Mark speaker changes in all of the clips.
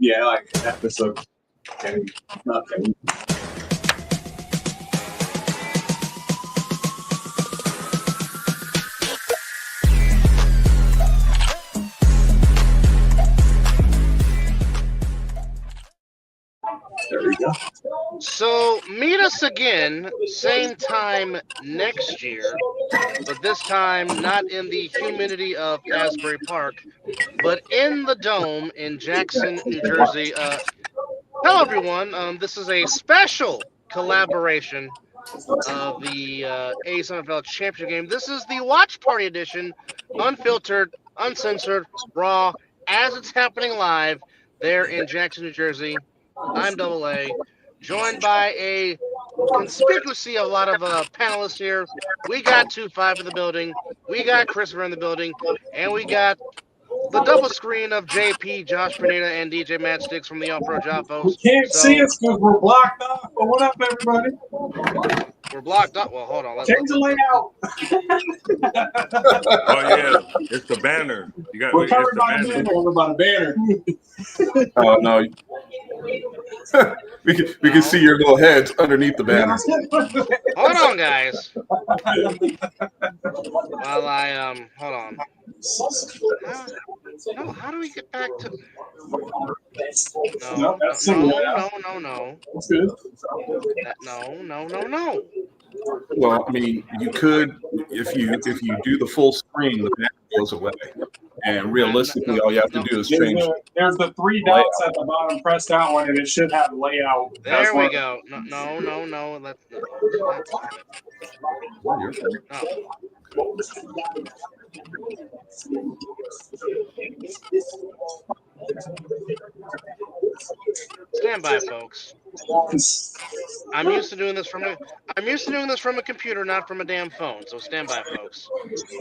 Speaker 1: Yeah, like episode 10. Not 10. There we go.
Speaker 2: So meet us again, same time next year, but this time not in the humidity of Asbury Park, but in the Dome in Jackson, New Jersey. Hello, everyone. This is a special collaboration of the A7FL Championship game. This is the Watch Party edition, unfiltered, uncensored, raw, as it's happening live there in Jackson, New Jersey. I'm Double A, joined by a conspicuously a lot of panelists here. We got 2-5 in the building, we got Christopher in the building, and we got the double screen of JP, Josh Pineda, and DJ Matchsticks from the All-Pro Jafos.
Speaker 1: We can't see us because we're blocked off. But what up, everybody?
Speaker 2: We're blocked up. Well, hold on.
Speaker 1: Change the layout.
Speaker 3: Oh yeah, it's the banner. You got
Speaker 1: We're
Speaker 3: it's the
Speaker 1: covered by the
Speaker 3: banner.
Speaker 1: banner. Covered by the banner.
Speaker 4: Oh no. we can see your little heads underneath the banner.
Speaker 2: Hold on, guys. While I hold on. No, how do we get back to? No.
Speaker 1: That's good.
Speaker 2: No.
Speaker 4: Well, I mean, you could if you do the full screen, the banner goes away. And realistically, all you have to do is change.
Speaker 1: There's the 3 dots at the bottom. Press that one, and it should have layout.
Speaker 2: There we go. No. Stand by, folks. I'm used to doing this from a computer, not from a damn phone. So stand by, folks.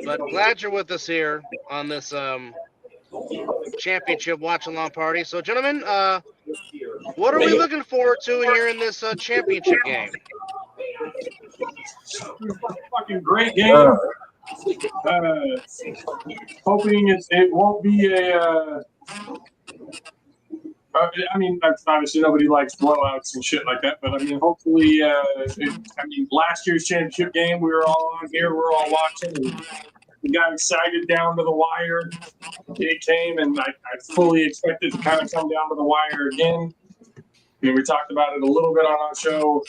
Speaker 2: But glad you're with us here on this championship watch-along party. So, gentlemen, what are we looking forward to here in this championship game?
Speaker 1: Fucking great game. Hoping it won't be a. I mean, obviously nobody likes blowouts and shit like that, but I mean, hopefully, last year's championship game, we were all on here, we're all watching, and we got excited down to the wire. It came, and I fully expect it to kind of come down to the wire again. I mean, we talked about it a little bit on our show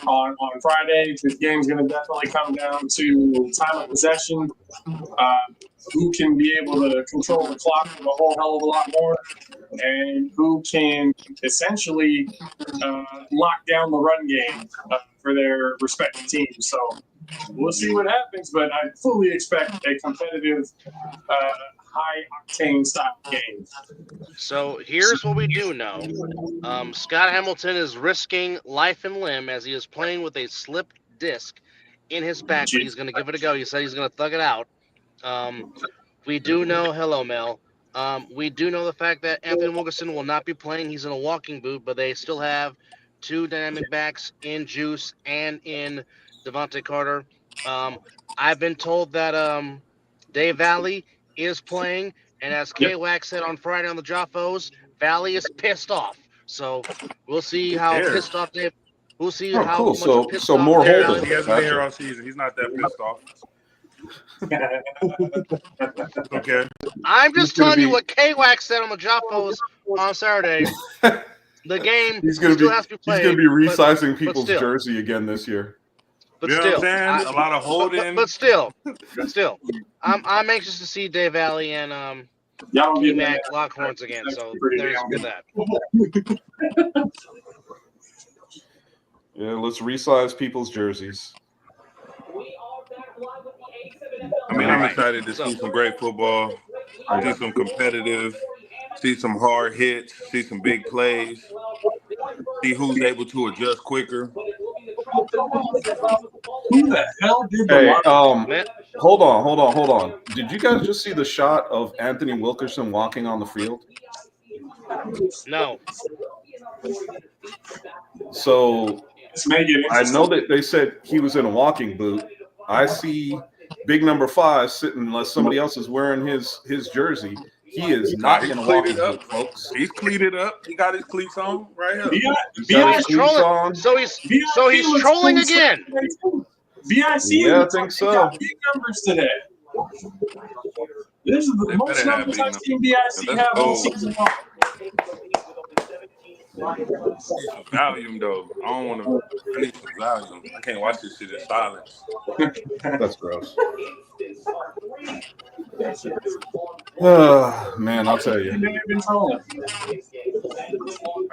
Speaker 1: on Friday. This game's going to definitely come down to time of possession. Who can be able to control the clock a whole hell of a lot more, and who can essentially lock down the run game for their respective teams. So we'll see what happens, but I fully expect a competitive, high-octane style game.
Speaker 2: So here's what we do know. Scott Hamilton is risking life and limb as he is playing with a slipped disc in his back, but he's going to give it a go. He said he's going to thug it out. We do know, hello, Mel. We do know the fact that Anthony Wilkerson will not be playing. He's in a walking boot, but they still have 2 dynamic backs in Juice and in Devontae Carter. I've been told that Dave Valley is playing, and as K-Wax said on Friday on the Joffos, Valley is pissed off. So we'll see how pissed off Dave. We'll see how
Speaker 4: cool.
Speaker 2: much pissed
Speaker 4: so
Speaker 2: off
Speaker 4: more
Speaker 2: Dave
Speaker 4: holders.
Speaker 3: He hasn't been here all season. He's not that pissed off. Okay.
Speaker 2: I'm just telling you what K-Wax said on the Joffos on Saturday. The game still has to be played.
Speaker 4: He's going to be resizing people's jersey again this year.
Speaker 2: But
Speaker 3: you know
Speaker 2: still,
Speaker 3: what I'm saying? A lot of holding.
Speaker 2: But still, I'm anxious to see Dave Valley and Mac lock horns again. So there's that.
Speaker 4: Yeah, let's resize people's jerseys.
Speaker 3: I mean, I'm excited to see some great football, see some competitive, see some hard hits, see some big plays, see who's able to adjust quicker.
Speaker 1: Who the hell did
Speaker 4: hold on. Did you guys just see the shot of Anthony Wilkerson walking on the field?
Speaker 2: No.
Speaker 4: So I know that they said he was in a walking boot. I see big number 5 sitting unless somebody else is wearing his jersey. He is not going to walk his
Speaker 3: up,
Speaker 4: boot, folks.
Speaker 3: He's cleated up. He got his cleats on right here.
Speaker 4: He's got his cleats
Speaker 2: trolling.
Speaker 4: on.
Speaker 2: So he's trolling again.
Speaker 1: VIC
Speaker 4: I think so.
Speaker 1: got big numbers today. This is the most numbers I've seen VIC have all season long.
Speaker 3: Some volume though. I don't want to. I need some volume. I can't watch this shit in silence.
Speaker 4: That's gross. Man, I'll tell you.
Speaker 3: I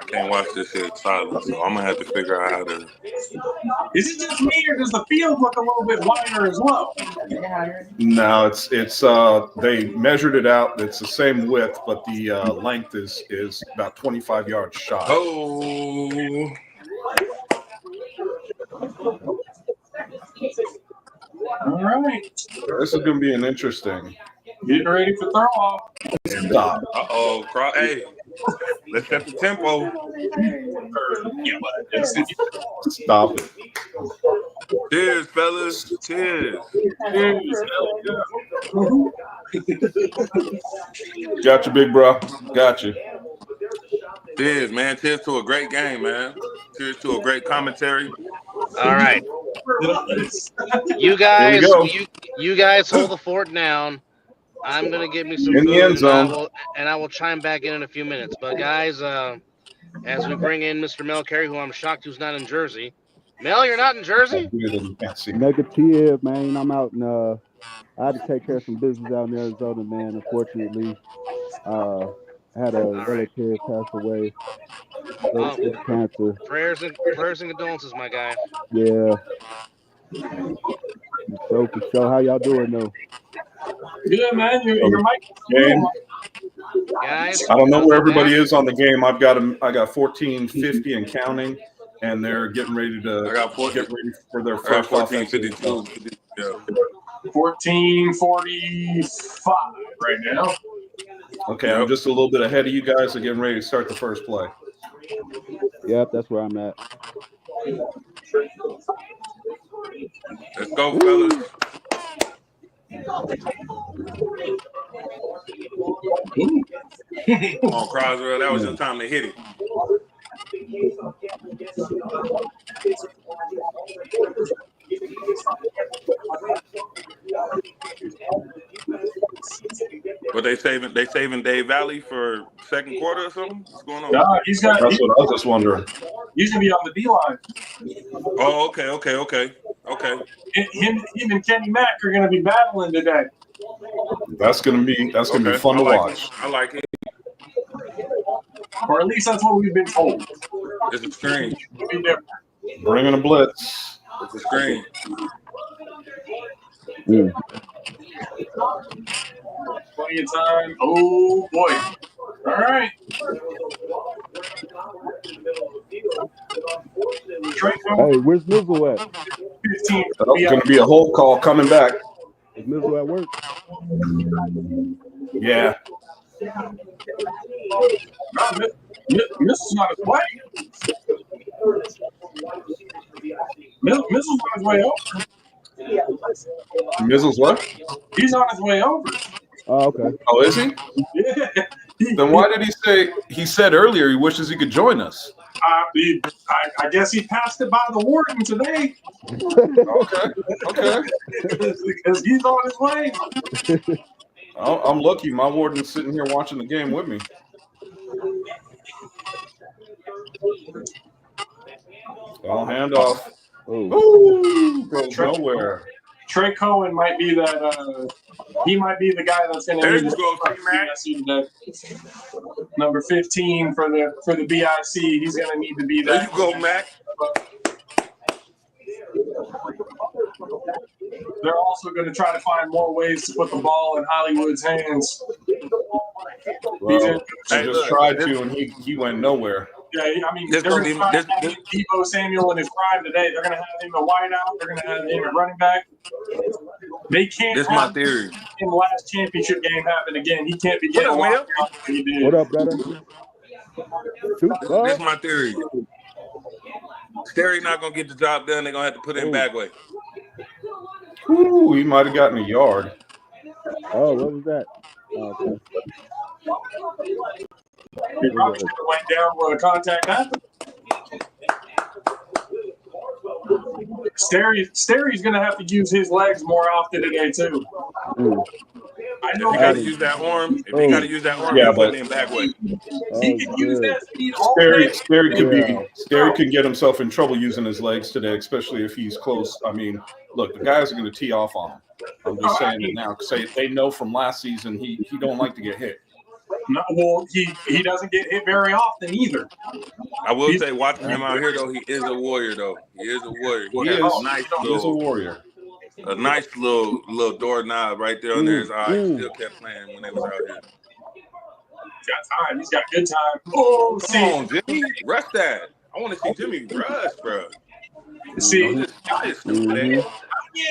Speaker 3: can't watch this shit in silence, so I'm gonna have to figure out how to.
Speaker 1: Is it just me, or does the field look a little bit wider as well?
Speaker 4: No, it's they measured it out. It's the same width, but the length is about 25 yards shy.
Speaker 3: Oh.
Speaker 1: All right.
Speaker 4: This is going to be an interesting.
Speaker 1: Get ready for throw off.
Speaker 4: Stop.
Speaker 3: Uh-oh. Hey, let's set the tempo.
Speaker 4: Stop it.
Speaker 3: Cheers, fellas. Cheers.
Speaker 4: Got you, big bro. Got you.
Speaker 3: Cheers, man. Cheers to a great game, man. Cheers to a great commentary.
Speaker 2: All right. You guys hold the fort down. I'm gonna get me some
Speaker 4: in
Speaker 2: food,
Speaker 4: the end zone,
Speaker 2: and I will chime back in a few minutes. But guys, as we bring in Mr. Mel Carey, who I'm shocked who's not in Jersey. Mel, you're not in Jersey?
Speaker 5: Negative, man. I'm out in I had to take care of some business out in Arizona, man. Unfortunately, I had a relative pass away with cancer.
Speaker 2: Prayers and condolences, my guy.
Speaker 5: Yeah. So for sure, how y'all doing though?
Speaker 1: Yeah, man. Your mic.
Speaker 2: Guys,
Speaker 4: I don't know where everybody is on the game. I got 1450 and counting, and they're getting ready to get ready for their first
Speaker 3: 1452. Yeah.
Speaker 1: 14:45 right now.
Speaker 4: Okay, I'm just a little bit ahead of you guys. They're getting ready to start the first play.
Speaker 5: Yep, that's where I'm at.
Speaker 3: Let's go, fellas. Come on, Croswell. That was your time to hit it. But they saving Dave Valley for second quarter or something? What's going on?
Speaker 1: No,
Speaker 4: That's what I was just wondering.
Speaker 1: He's gonna be on the D line.
Speaker 3: Oh, okay.
Speaker 1: Him and Kenny Mack are gonna be battling today.
Speaker 4: That's gonna be fun to watch.
Speaker 3: I like it.
Speaker 1: Or at least that's what we've been told.
Speaker 3: It's a screen.
Speaker 4: Bringing a blitz.
Speaker 3: It's a screen.
Speaker 1: Plenty of time. Oh boy. All right.
Speaker 5: Hey, where's Mizzle at?
Speaker 1: 15.
Speaker 4: It's going to be a hold call coming back.
Speaker 5: Is Mizzle at work?
Speaker 4: Yeah.
Speaker 1: Mizzle's on his way. Mizzle's on his way over.
Speaker 4: Mizzle's what?
Speaker 1: He's on his way over.
Speaker 5: Oh, okay.
Speaker 4: Oh, is he?
Speaker 1: Yeah.
Speaker 4: Then why did he say? He said earlier he wishes he could join us.
Speaker 1: I guess he passed it by the warden today.
Speaker 4: Okay.
Speaker 1: Because he's on his way.
Speaker 4: I'm lucky. My warden's sitting here watching the game with me. I'll hand off. Ooh, goes nowhere.
Speaker 1: Trey Cohen might be that. He might be the guy that's going to.
Speaker 3: There you go,
Speaker 1: T-Mac. Number 15 for the BIC. He's going to need to be that.
Speaker 3: There you go, Mac.
Speaker 1: They're also going to try to find more ways to put the ball in Hollywood's hands.
Speaker 4: Well, he just tried to, and he went nowhere.
Speaker 1: Yeah, I mean, they're going to try to have Deebo Samuel in his prime today. They're going to have him a wideout. They're going to have him a running back. They can't.
Speaker 3: That's my theory.
Speaker 1: In the last championship game happen again. He can't be getting
Speaker 5: What up, brother?
Speaker 3: That's my theory. Sterry not going to get the job done. They're going to have to put him Bagway.
Speaker 4: Ooh, he might have gotten a yard.
Speaker 5: Oh, what was that? Oh, okay.
Speaker 1: He probably should have went down where the contact happened. Sterry's going to have to use his legs more often today, too. I know
Speaker 3: If he got to use that arm, he's putting him back way.
Speaker 1: He can use that speed all day.
Speaker 4: Sterry could get himself in trouble using his legs today, especially if he's close. I mean, look, the guys are going to tee off on him. I'm just saying it now because they know from last season he don't like to get hit.
Speaker 1: No, well, he doesn't get hit very often either.
Speaker 3: I will say, watching him out here, though, he is a warrior, though. He is a warrior. He is a warrior. A nice little doorknob right there under his eye. He still kept playing when they was out here.
Speaker 1: He's got time. He's got good time. Oh,
Speaker 3: come on, Jimmy. Rush that. I want to see Jimmy rush, bro.
Speaker 1: See,
Speaker 3: this guy is stupid.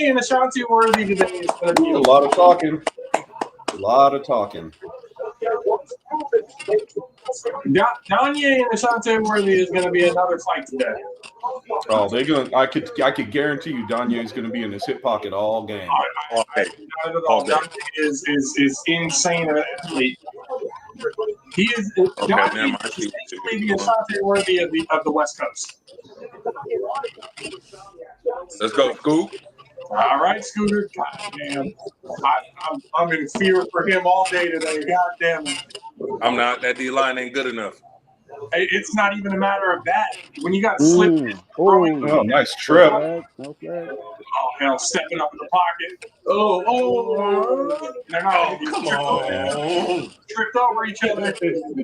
Speaker 1: And Ashanti Worthy today is going to be
Speaker 4: a lot of talking. A lot of talking.
Speaker 1: Danye and Ashanti Worthy is going to be another fight today.
Speaker 4: Oh, they're going. I could guarantee you, Danye is going to be in his hip pocket all game.
Speaker 1: Danye is insane of an athlete. He is the Ashanti Worthy of the West Coast.
Speaker 3: Let's go, Scoop.
Speaker 1: All right, Scooter. God damn. I'm in fear for him all day today. God damn it.
Speaker 3: I'm not. That D line ain't good enough.
Speaker 1: It's not even a matter of that. When you got slipped, throwing.
Speaker 4: Oh, nice trip.
Speaker 1: Oh, hell, stepping up in the pocket. Come on. Tripped over each other.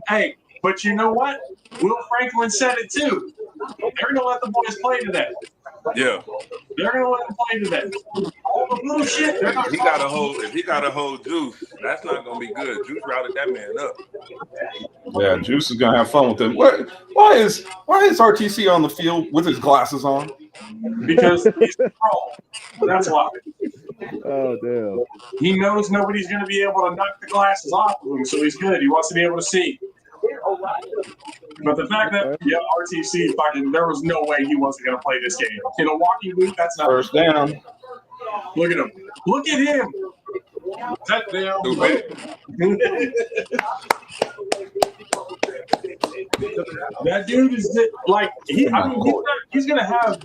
Speaker 1: Hey, but you know what? Will Franklin said it too. They're going to let the boys play today.
Speaker 3: Yeah.
Speaker 1: They're going to let them play today. All the little shit.
Speaker 3: If he got a hold Juice, that's not going to be good. Juice routed that man up.
Speaker 4: Yeah, Juice is going to have fun with him. Why is RTC on the field with his glasses on?
Speaker 1: Because he's a pro. That's why.
Speaker 5: Oh, damn.
Speaker 1: He knows nobody's going to be able to knock the glasses off of him, so he's good. He wants to be able to see. But the fact that, RTC fucking, there was no way he wasn't going to play this game. In a walking boot, that's not.
Speaker 4: First down.
Speaker 1: Look at him. Look at him. Touchdown. That dude is like, he's going to have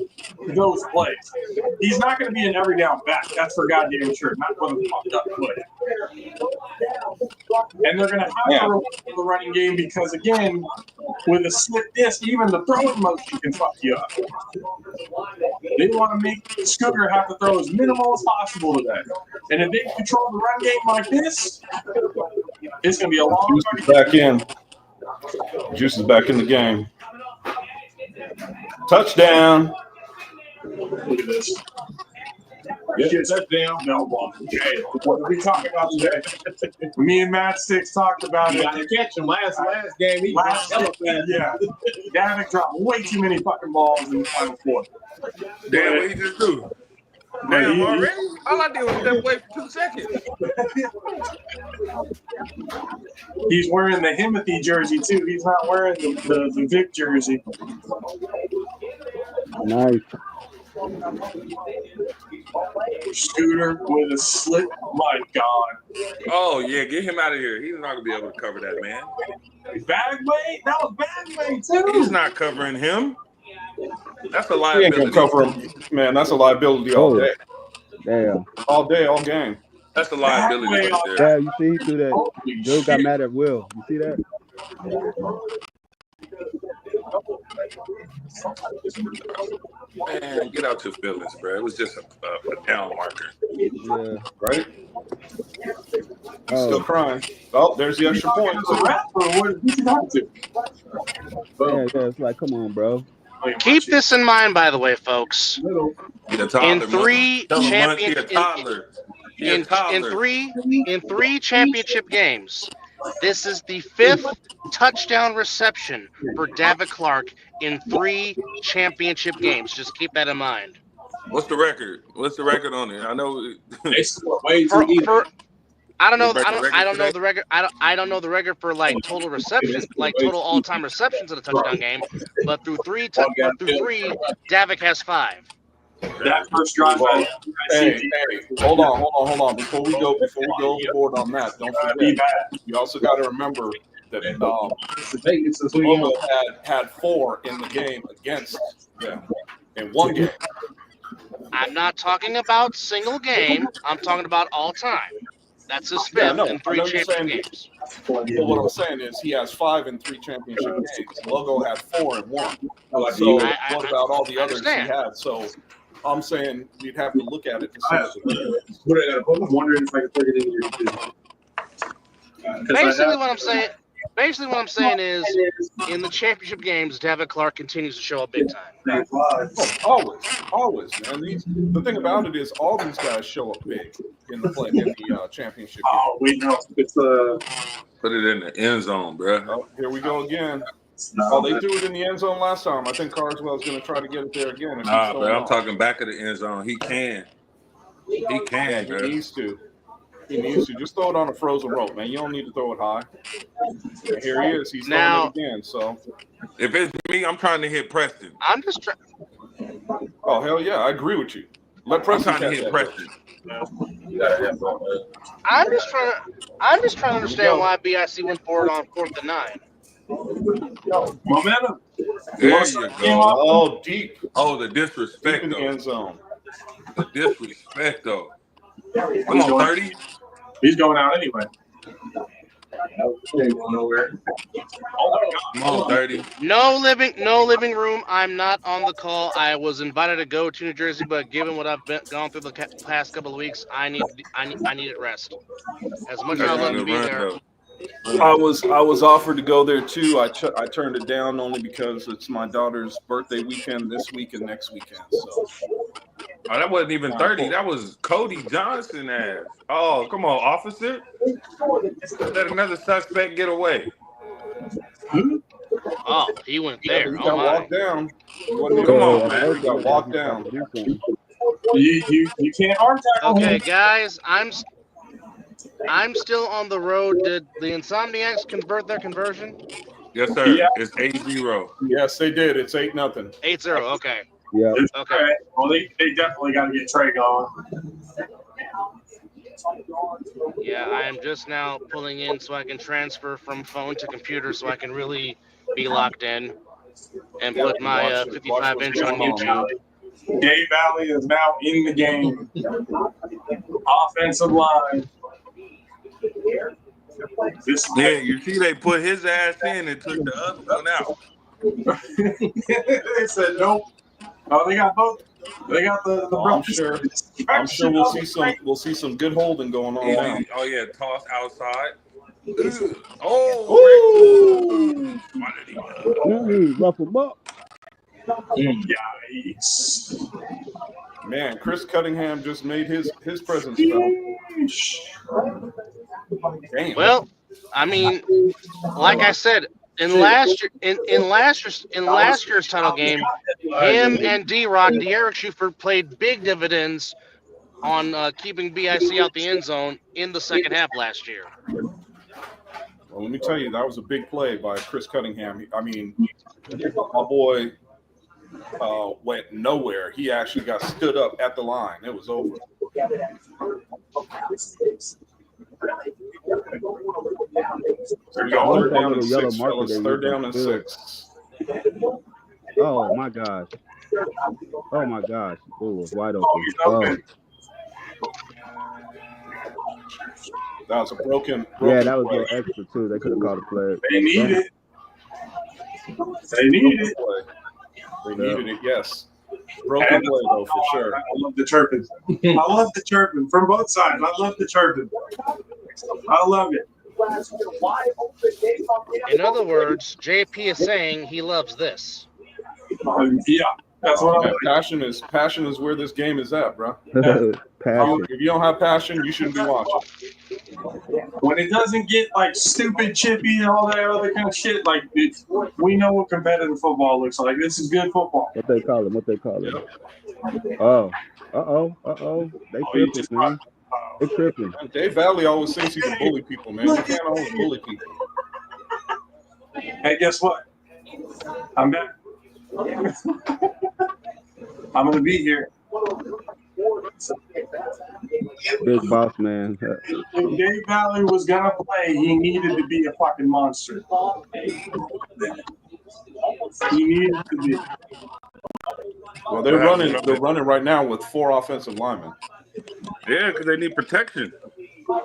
Speaker 1: those plays. He's not going to be an every down back. That's for goddamn sure. Not for the fucked up play. And they're going to have to reward the running game because, again, with a slip disc, even the throwing motion can fuck you up. They want to make Scooter have to throw as minimal as possible today. And if they control the run game like this, it's going to be a long
Speaker 4: Juice is back in. Juice is back in the game. Touchdown.
Speaker 1: Look at this. Get touchdown. No, okay. What did we talk about today? Me and Matt Sticks talked about it.
Speaker 6: I catch him last game.
Speaker 1: Yeah. Davick dropped way too many fucking balls in the final quarter.
Speaker 3: Damn, what he just do? Damn, already? All I did was step away for 2 seconds.
Speaker 1: He's wearing the Himothy jersey, too. He's not wearing the Vic jersey.
Speaker 5: Nice.
Speaker 1: Scooter with a slip. My God.
Speaker 3: Oh, yeah, get him out of here. He's not going to be able to cover that, man.
Speaker 1: Bagway? That was Bagway, too.
Speaker 3: He's not covering him. That's a
Speaker 4: He
Speaker 3: liability.
Speaker 4: ain't gonna cover him, man. That's a liability all day.
Speaker 5: Damn.
Speaker 4: All day, all game.
Speaker 3: That's a liability right there.
Speaker 5: Yeah, you see, he threw that. Joe got mad at Will. You see that?
Speaker 3: Man, get out your feelings, bro. It was just a down marker.
Speaker 5: Yeah.
Speaker 4: Right? Still crying. Oh, there's the extra point.
Speaker 5: Yeah, it's like, come on, bro.
Speaker 2: Keep this in mind, by the way, folks. In three championship games, this is the 5th touchdown reception for Davick Clark in 3 championship games. Just keep that in mind.
Speaker 3: What's the record? What's the record on it? I know
Speaker 6: they score way too easy.
Speaker 2: I don't know the record. I don't know the record for like total receptions, like total all-time receptions in a touchdown game. But through three, Davick has 5.
Speaker 1: That first drive.
Speaker 4: Well, hey, hold on. Before we go overboard on that, don't forget. You also got to remember that Logo had 4 in the game against them in one game.
Speaker 2: I'm not talking about single game. I'm talking about all time. That's his 5th in 3 championship games.
Speaker 4: But what I'm saying is he has 5 in 3 championship games. Logo had 4 in 1. So what about all the others he had? So I'm saying we'd have to look at it to see what
Speaker 1: I'm wondering if I could figure it in your
Speaker 2: Basically, what I'm saying is, in the championship games, Devin Clark continues to show up big time.
Speaker 4: Always, man. The thing about it is, all these guys show up big in the championship.
Speaker 1: Oh, wait, no, it's
Speaker 3: put it in the end zone, bro.
Speaker 4: Oh, here we go again. Oh, they threw it in the end zone last time. I think Carswell's going to try to get it there again.
Speaker 3: Nah, but I'm talking back of the end zone. He can. He
Speaker 4: bro. He needs to. Just throw it on a frozen rope, man. You don't need to throw it high. And here he is. He's throwing it again. So,
Speaker 3: if it's me, I'm trying to hit Preston.
Speaker 2: I'm just trying.
Speaker 4: Oh, hell yeah. I agree with you. Let Preston
Speaker 3: trying to hit Preston.
Speaker 2: I'm just trying to understand why BIC went for it on 4th and 9.
Speaker 1: Momentum.
Speaker 3: There you go.
Speaker 4: Oh, deep.
Speaker 3: Oh, the disrespect,
Speaker 4: deep in the end zone.
Speaker 3: The disrespect, though. Come on, 30.
Speaker 1: He's going out anyway. He ain't going nowhere.
Speaker 3: Come on, 30.
Speaker 2: No living room. I'm not on the call. I was invited to go to New Jersey, but given what I've gone through the past couple of weeks, I needed rest. As much as I love to be there.
Speaker 4: I was offered to go there too. I turned it down only because it's my daughter's birthday weekend this week and next weekend. So.
Speaker 3: Oh, that wasn't even 30. That was Cody Johnson ass. Oh, come on, officer. Let another suspect get away.
Speaker 2: Oh, he went there.
Speaker 4: He got walked down.
Speaker 3: Come on, man.
Speaker 4: He got walked down.
Speaker 1: You can't arm tackle him.
Speaker 2: Okay, guys, I'm still on the road. Did the Insomniacs convert their conversion?
Speaker 3: Yes, sir. Yeah. It's 8-0.
Speaker 4: Yes, they did. It's 8-0.
Speaker 2: 8-0. Okay.
Speaker 5: Yeah.
Speaker 2: Okay.
Speaker 1: Right. Well, they definitely got to get Trey going.
Speaker 2: Yeah, I am just now pulling in so I can transfer from phone to computer so I can really be locked in and put my 55-inch on YouTube.
Speaker 1: Dave Valley is now in the game. Offensive line.
Speaker 3: Yeah, you see they put his ass in and took the other one out.
Speaker 1: They said nope. Oh, they got both. They got the
Speaker 4: I'm sure we'll see some good holding going on now.
Speaker 3: Oh yeah, toss outside. Oh,
Speaker 5: rough him up.
Speaker 1: Yikes.
Speaker 4: Man, Chris Cunningham just made his presence felt. Damn.
Speaker 2: Well, I mean, like I said, in last year's title game, him and D'Eric Schuford played big dividends on keeping BIC out the end zone in the second half last year.
Speaker 4: Well, let me tell you, that was a big play by Chris Cunningham. I mean, my boy went nowhere. He actually got stood up at the line. It was over. There we go. Third down and 6, fellas. Third down and 6.
Speaker 5: Oh my gosh. Oh my gosh. It was wide open. Oh.
Speaker 4: That was a broken
Speaker 5: yeah, that was
Speaker 4: play.
Speaker 5: a little extra too. They could have called a flag.
Speaker 1: They need it. They need it.
Speaker 4: They needed it, yes. Broken play, though, for sure.
Speaker 1: I love the chirping. I love the chirping from both sides. I love the chirping. I love it.
Speaker 2: In other words, JP is saying he loves this.
Speaker 1: Yeah, that's what I'm
Speaker 4: passion is where this game is at, bro.
Speaker 5: Passion.
Speaker 4: If you don't have passion, you shouldn't be watching.
Speaker 1: When it doesn't get like stupid, chippy, and all that other kind of shit, like we know what competitive football looks like. This is good football.
Speaker 5: What they call it? Yep. Oh. They tripping, man. They tripping.
Speaker 4: Dave Valley always thinks he can bully people, man. You can't always bully people.
Speaker 1: Hey, guess what? I'm back. I'm gonna be here.
Speaker 5: Big boss man.
Speaker 1: If Dave Valley was gonna play, he needed to be a fucking monster. He needed to be.
Speaker 4: Well, they're running right now with 4 offensive linemen.
Speaker 3: Yeah, because they need protection.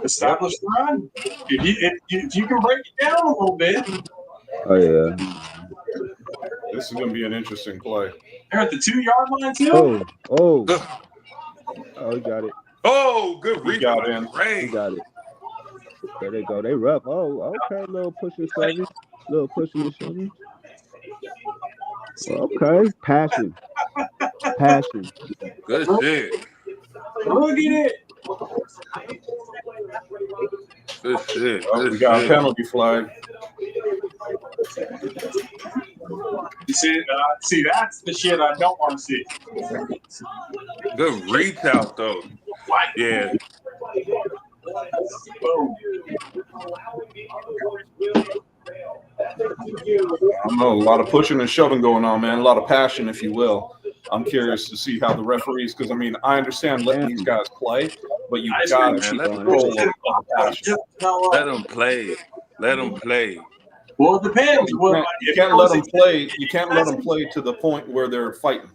Speaker 1: Establish the run. If you can break it down a little bit.
Speaker 5: Oh yeah.
Speaker 4: This is going to be an interesting play.
Speaker 1: They're at the 2-yard line too.
Speaker 5: Oh, he got it.
Speaker 3: Oh, good
Speaker 4: He got in.
Speaker 5: He got it. There they go. They rough. Oh, okay. Little pushing service. Little pushing and shoving. Okay. Passion.
Speaker 3: Good shit.
Speaker 1: Look at it.
Speaker 3: Good shit.
Speaker 4: Oh, we got a penalty flag.
Speaker 1: You see, that's the shit I don't want to see.
Speaker 3: Good reach out though. Yeah.
Speaker 1: Boom.
Speaker 4: I don't know, a lot of pushing and shoving going on, man. A lot of passion, if you will. I'm curious to see how the referees, because I mean, I understand letting these guys play, but you got to keep control of the passion.
Speaker 3: Let them play. Let them play.
Speaker 1: Well, it depends.
Speaker 4: You can't let them play. You can't let them play to the point where they're fighting.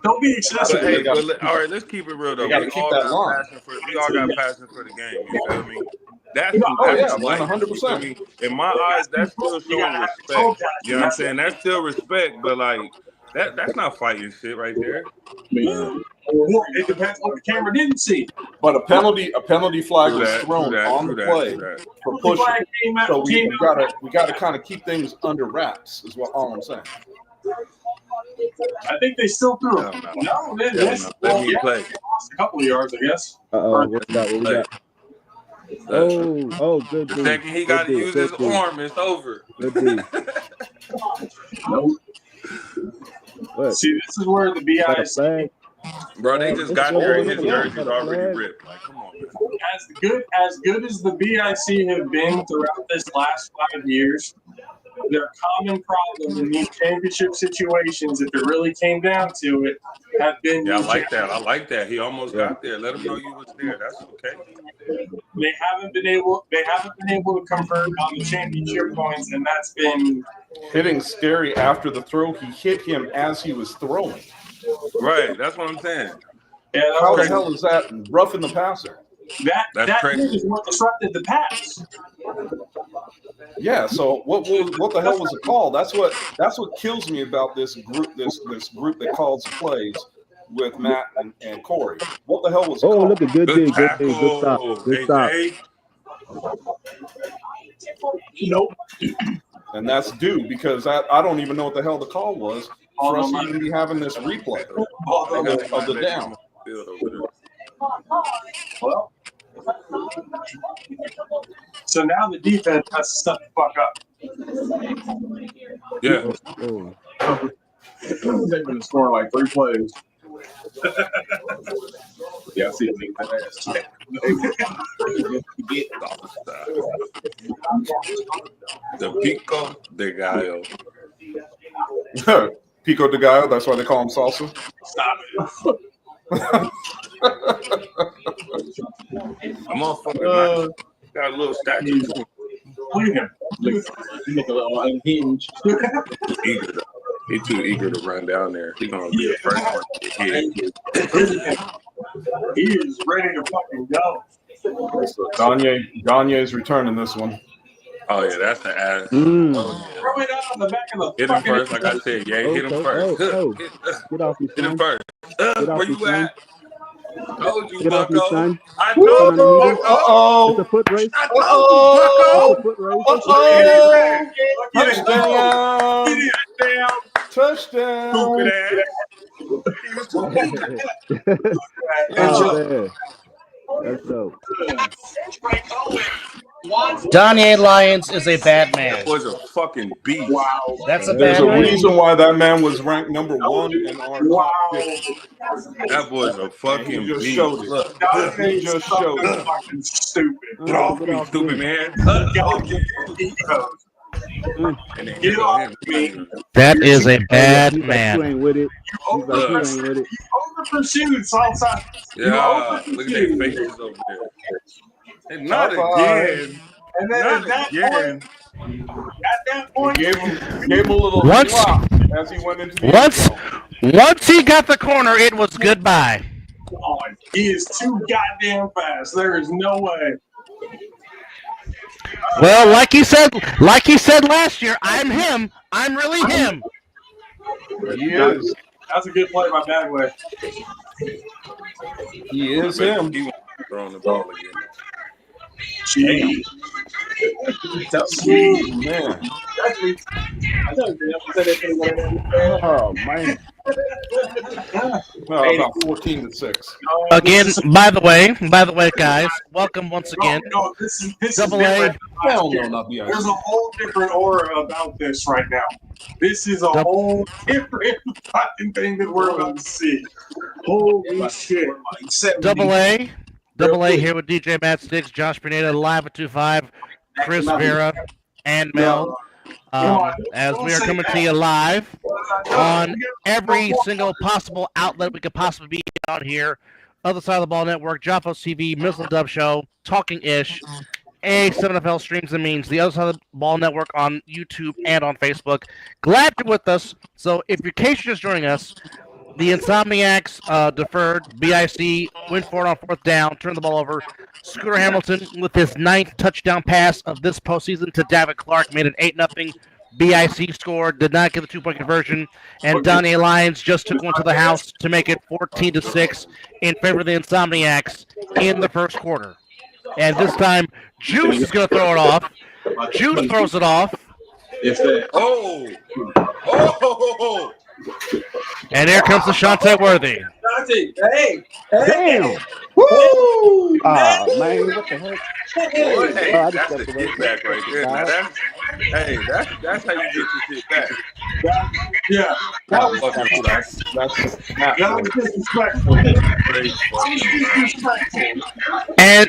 Speaker 1: Don't be excessive.
Speaker 3: Hey, all right, let's keep it real though.
Speaker 4: We all got
Speaker 3: passion for the game. You feel me? That's
Speaker 4: 100%.
Speaker 3: In my eyes, that's still showing respect. You know what I'm saying? That's still respect, but like that's not fighting shit right there.
Speaker 1: It depends what the camera didn't see.
Speaker 4: But a penalty flag was thrown on the play for pushing. So we gotta kind of keep things under wraps. Is all I'm saying.
Speaker 1: I think they still threw it. No, they
Speaker 3: Let me play.
Speaker 1: lost a couple of yards, I guess.
Speaker 5: What we got? Oh, good.
Speaker 3: The second he got to use his arm, it's over.
Speaker 1: Nope. See, this is where the BIC.
Speaker 3: Bro, they just got there and his jersey's already ripped. Like, come on, man.
Speaker 1: As good as the BIC have been throughout this last 5 years, their common problem in these championship situations, if it really came down to it, have been.
Speaker 3: Yeah, I like that. He almost got there. Let him know you was there. That's okay.
Speaker 1: They haven't been able to convert on the championship points, and that's been
Speaker 4: hitting Scary after the throw. He hit him as he was throwing.
Speaker 3: Right, that's what I'm saying.
Speaker 1: Yeah,
Speaker 4: how the hell is that roughing the passer?
Speaker 1: That is what disrupted the pass.
Speaker 4: Yeah. So what the hell was the call? That's what kills me about this group. This group that calls plays with Matt and Corey. What the hell was the call?
Speaker 5: Oh, look at good stop.
Speaker 1: Nope.
Speaker 4: And that's due because I don't even know what the hell the call was for us to even be having this replay of the down.
Speaker 1: Well, so now the defense has to step the fuck up.
Speaker 3: Yeah.
Speaker 6: They've been scoring like 3 plays. Yeah, I see it.
Speaker 3: The Pico de Gallo.
Speaker 4: Pico de Gallo, that's why they call him salsa.
Speaker 1: Stop it.
Speaker 3: I'm all fucking got a little statue.
Speaker 1: Look at him.
Speaker 6: You look a little unhinged.
Speaker 3: He's too eager to run down there. He's gonna be the first one to get hit.
Speaker 1: He is ready to fucking go.
Speaker 4: So Gagne is returning this one.
Speaker 3: Oh yeah, that's the ass.
Speaker 1: Throw it out on the back of the
Speaker 3: hit him first, like I said. Yeah, hit him first.
Speaker 5: Get off me,
Speaker 3: hit him first. Where you at? Told you,
Speaker 5: Get off me,
Speaker 3: Bucko.
Speaker 5: son.
Speaker 3: I told you, Bucko.
Speaker 5: It's a foot race.
Speaker 3: I told you, Bucko.
Speaker 4: Touchdown!
Speaker 3: Stupid ass.
Speaker 5: That's dope.
Speaker 2: Donnie Lyons is a bad man.
Speaker 3: That was a fucking beast.
Speaker 1: Wow.
Speaker 2: That's a
Speaker 4: There's
Speaker 2: bad
Speaker 4: a
Speaker 2: man.
Speaker 4: reason why that man was ranked number 1 in our top 50.
Speaker 3: That was a fucking
Speaker 4: He just
Speaker 3: beast.
Speaker 4: showed it.
Speaker 3: Look.
Speaker 4: He just showed it.
Speaker 1: Fucking stupid.
Speaker 3: Get off me, stupid man. And then
Speaker 1: Get off me.
Speaker 2: That is a bad
Speaker 5: You
Speaker 2: man.
Speaker 5: ain't with it.
Speaker 1: You pursuits outside.
Speaker 3: Yeah, look at their faces over there. And not again.
Speaker 1: And then
Speaker 3: Not
Speaker 1: at that
Speaker 3: again.
Speaker 1: point,
Speaker 4: Gave him a little flop as he went into the end zone.
Speaker 2: Once he got the corner, it was goodbye.
Speaker 1: God, he is too goddamn fast. There is no way.
Speaker 2: Well, like he said last year, I'm him. I'm really him.
Speaker 4: He is.
Speaker 1: That's a good play by Bagway.
Speaker 4: He is him.
Speaker 3: He went throwing the ball again.
Speaker 1: Gee.
Speaker 4: Man.
Speaker 5: Oh man.
Speaker 4: Well, about 14-6.
Speaker 2: Again, by the way, guys, welcome once again.
Speaker 1: No, this is
Speaker 2: Double A.
Speaker 1: different.
Speaker 4: Hell no, not the
Speaker 1: There's a whole different aura about this right now. This is a whole different fucking thing that we're about to see. Holy shit.
Speaker 2: Double A here with DJ Matt Sticks, Josh Pineda, live at 2-5, Chris Vera, and Mel. As we are coming to you live on every single possible outlet we could possibly be on here. Other Side of the Ball Network, Jaffos TV, Missile Dub Show, Talking Ish, A7FL Streams and Means, the Other Side of the Ball Network on YouTube and on Facebook. Glad you're with us. So if in case you're just joining us, the Insomniacs deferred, BIC went for it on fourth down, turned the ball over. Scooter Hamilton with his 9th touchdown pass of this postseason to David Clark made it 8-0. BIC scored, did not get the 2-point conversion, and Donnie Lyons just took one to the house to make it 14-6 in favor of the Insomniacs in the first quarter. And this time, Juice is going to throw it off. Juice throws it off.
Speaker 3: Oh!
Speaker 2: And here comes Ashante Worthy.
Speaker 1: Hey!
Speaker 5: Damn. Woo! Ah, man, what the heck?
Speaker 3: Hey,
Speaker 5: I
Speaker 3: that's
Speaker 5: just
Speaker 3: a
Speaker 5: stepped away.
Speaker 3: get back right there. Now that's how you get your shit back.
Speaker 1: Yeah. That was disrespectful.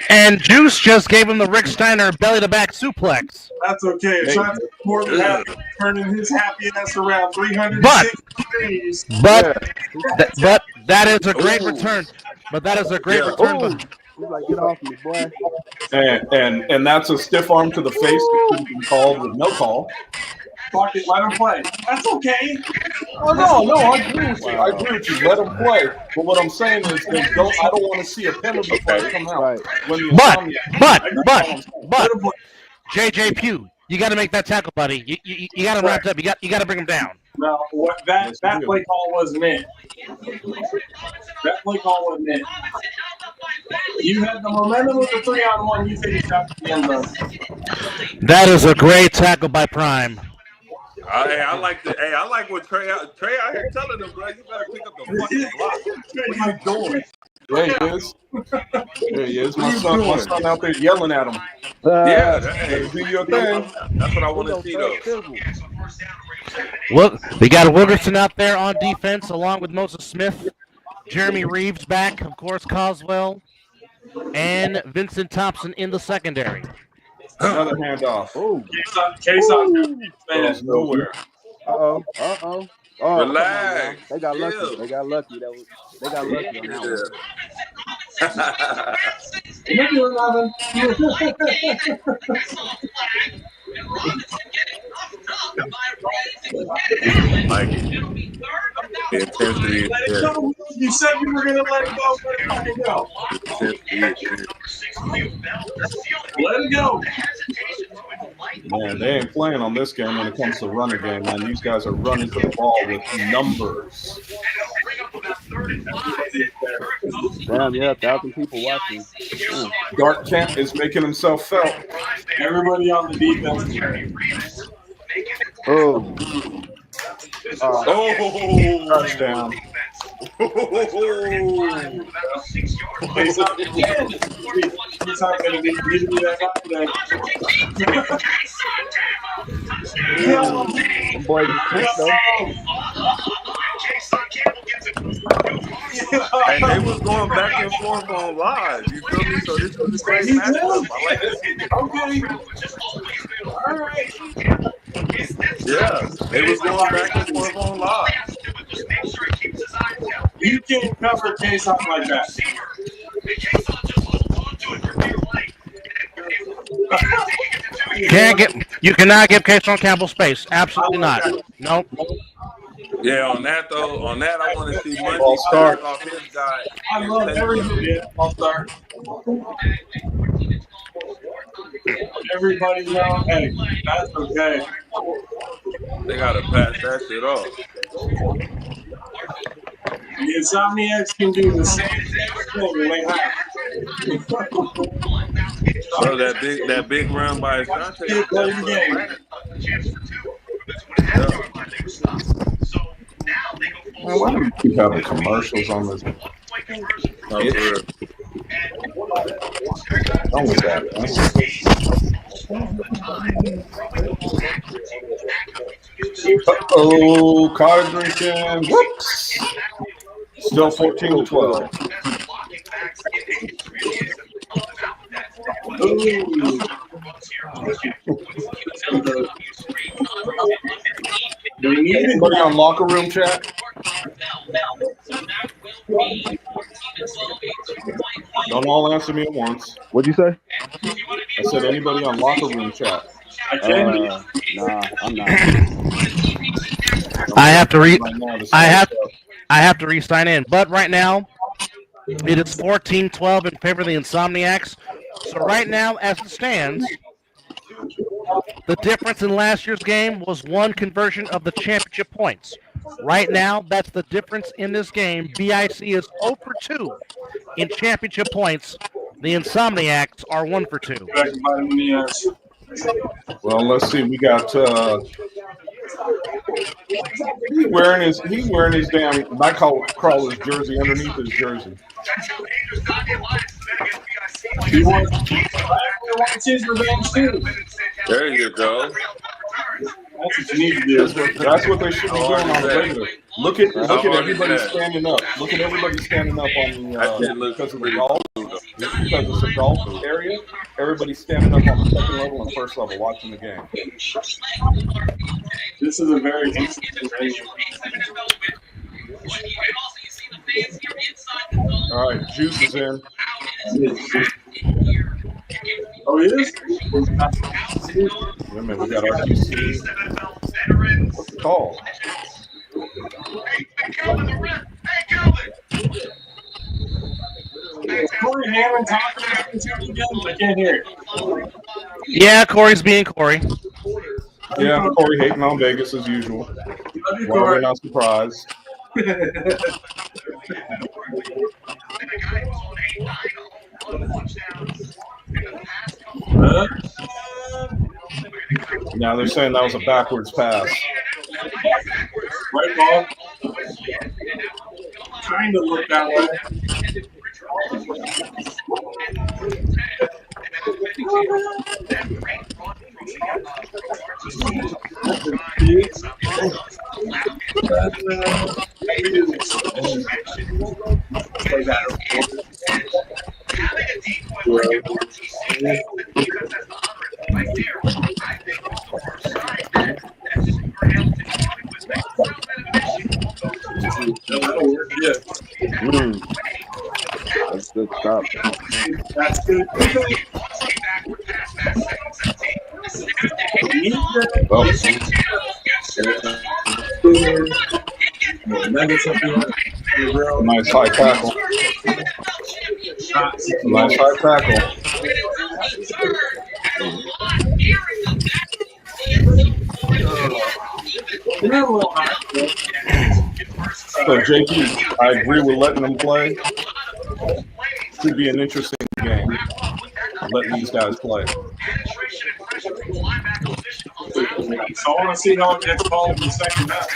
Speaker 2: And Juice just gave him the Rick Steiner belly-to-back suplex.
Speaker 1: That's okay. Ashante more than happy turning his happy ass around 360 degrees.
Speaker 2: But that is a great return. But that is a great return.
Speaker 5: He's like, get off me, boy.
Speaker 4: And that's a stiff arm to the face that could have been called with no call.
Speaker 1: Fuck it, let him play. That's okay.
Speaker 4: Oh no, I agree with you. I agree with you. Let him play. But what I'm saying is, I don't want to see a penalty flag come out.
Speaker 5: Right.
Speaker 4: When the
Speaker 2: But JJ Pugh, you got to make that tackle, buddy. You got to wrap up. You got to bring him down.
Speaker 1: No, that play call wasn't it. That play call wasn't it. You had the momentum with the 3-on-1. You finished out the end zone.
Speaker 2: That is a great tackle by Prime.
Speaker 3: I like what Trey out here telling them, bro. You better pick up the fucking block. What are you doing?
Speaker 4: There he is. My son out there yelling at him.
Speaker 3: Hey,
Speaker 4: do your thing.
Speaker 3: That's what I want to see, though.
Speaker 2: Well, we got Wilkerson out there on defense, along with Moses Smith, Jeremy Reeves back, of course, Coswell, and Vincent Thompson in the secondary.
Speaker 4: Another handoff.
Speaker 5: Oh,
Speaker 1: Case on
Speaker 4: nowhere.
Speaker 5: oh. Oh,
Speaker 3: relax.
Speaker 5: They got lucky.
Speaker 3: Chill.
Speaker 5: They got lucky. They got lucky on that
Speaker 3: Like it. The intensity is there.
Speaker 1: You said you were going to let it go. Let it go. Let it go.
Speaker 4: Man, they ain't playing on this game when it comes to running game, man. These guys are running to the ball with numbers.
Speaker 5: Damn, yeah, 1,000 people watching.
Speaker 4: Dark Kent is making himself felt.
Speaker 1: Everybody on the defense.
Speaker 5: Oh.
Speaker 4: Touchdown.
Speaker 1: He's not going to be that guy today.
Speaker 5: Them boys is quick, though.
Speaker 3: Hey, they was going back and forth on live. You feel me? So this was a great matchup. I like this.
Speaker 1: Okay. All right.
Speaker 3: Yeah, they was going back and forth on live.
Speaker 1: You can't cover a case up like that.
Speaker 2: You cannot give Kayshawn Campbell space. Absolutely not. Nope.
Speaker 3: Yeah, on that I want to see Munchie
Speaker 4: False start.
Speaker 3: off his guy
Speaker 1: I
Speaker 3: and
Speaker 1: love
Speaker 3: take
Speaker 1: everybody. Yeah, I'll start. Everybody know, hey, that's okay.
Speaker 3: They gotta pass that shit off.
Speaker 1: The Insomniacs can do the same thing when they have.
Speaker 3: So that big run by Asante.
Speaker 1: He played the game.
Speaker 3: Yeah.
Speaker 4: Man, why do we keep having commercials on this?
Speaker 3: No, for real.
Speaker 4: Wrong with that, man? Card drinking. Whoops. Still 14-12. Anybody on locker room chat? Don't all answer me at once.
Speaker 5: What'd you say?
Speaker 4: I said anybody on locker room chat.
Speaker 5: Nah, I'm not.
Speaker 2: I have to re-sign in. But right now, it is 14-12 in favor of the Insomniacs. So right now, as it stands, the difference in last year's game was one conversion of the championship points. Right now, that's the difference in this game. BIC is 0 for 2 in championship points. The Insomniacs are 1 for 2.
Speaker 4: Well, let's see. We got he wearing his damn Nightcrawler's jersey underneath his jersey.
Speaker 1: He wants his revenge too.
Speaker 3: There you go.
Speaker 1: That's what you need to do.
Speaker 4: That's what they should be doing on the regular. Look at everybody standing up. Look at everybody standing up on the because of the golf. Because it's a golf area, everybody's standing up on the second level and first level watching the game.
Speaker 1: This is a very interesting game.
Speaker 4: All right, Juice is in.
Speaker 1: Oh, he is?
Speaker 4: Wait a minute, we got RQC. What's the call?
Speaker 1: Is Corey Hammond talking about this again? I can't hear it.
Speaker 2: Yeah, Corey's being Corey.
Speaker 4: Yeah, Corey hating on Vegas as usual. Why we're not surprised. Now they're saying that was a backwards pass.
Speaker 1: Right ball. Trying to look that way.
Speaker 5: That's good stuff.
Speaker 1: That's good.
Speaker 4: Nice high tackle. Nice high tackle. So JP, I agree with letting them play. Should be an interesting game. Letting these guys play.
Speaker 1: So I want to see how it gets called in the second half.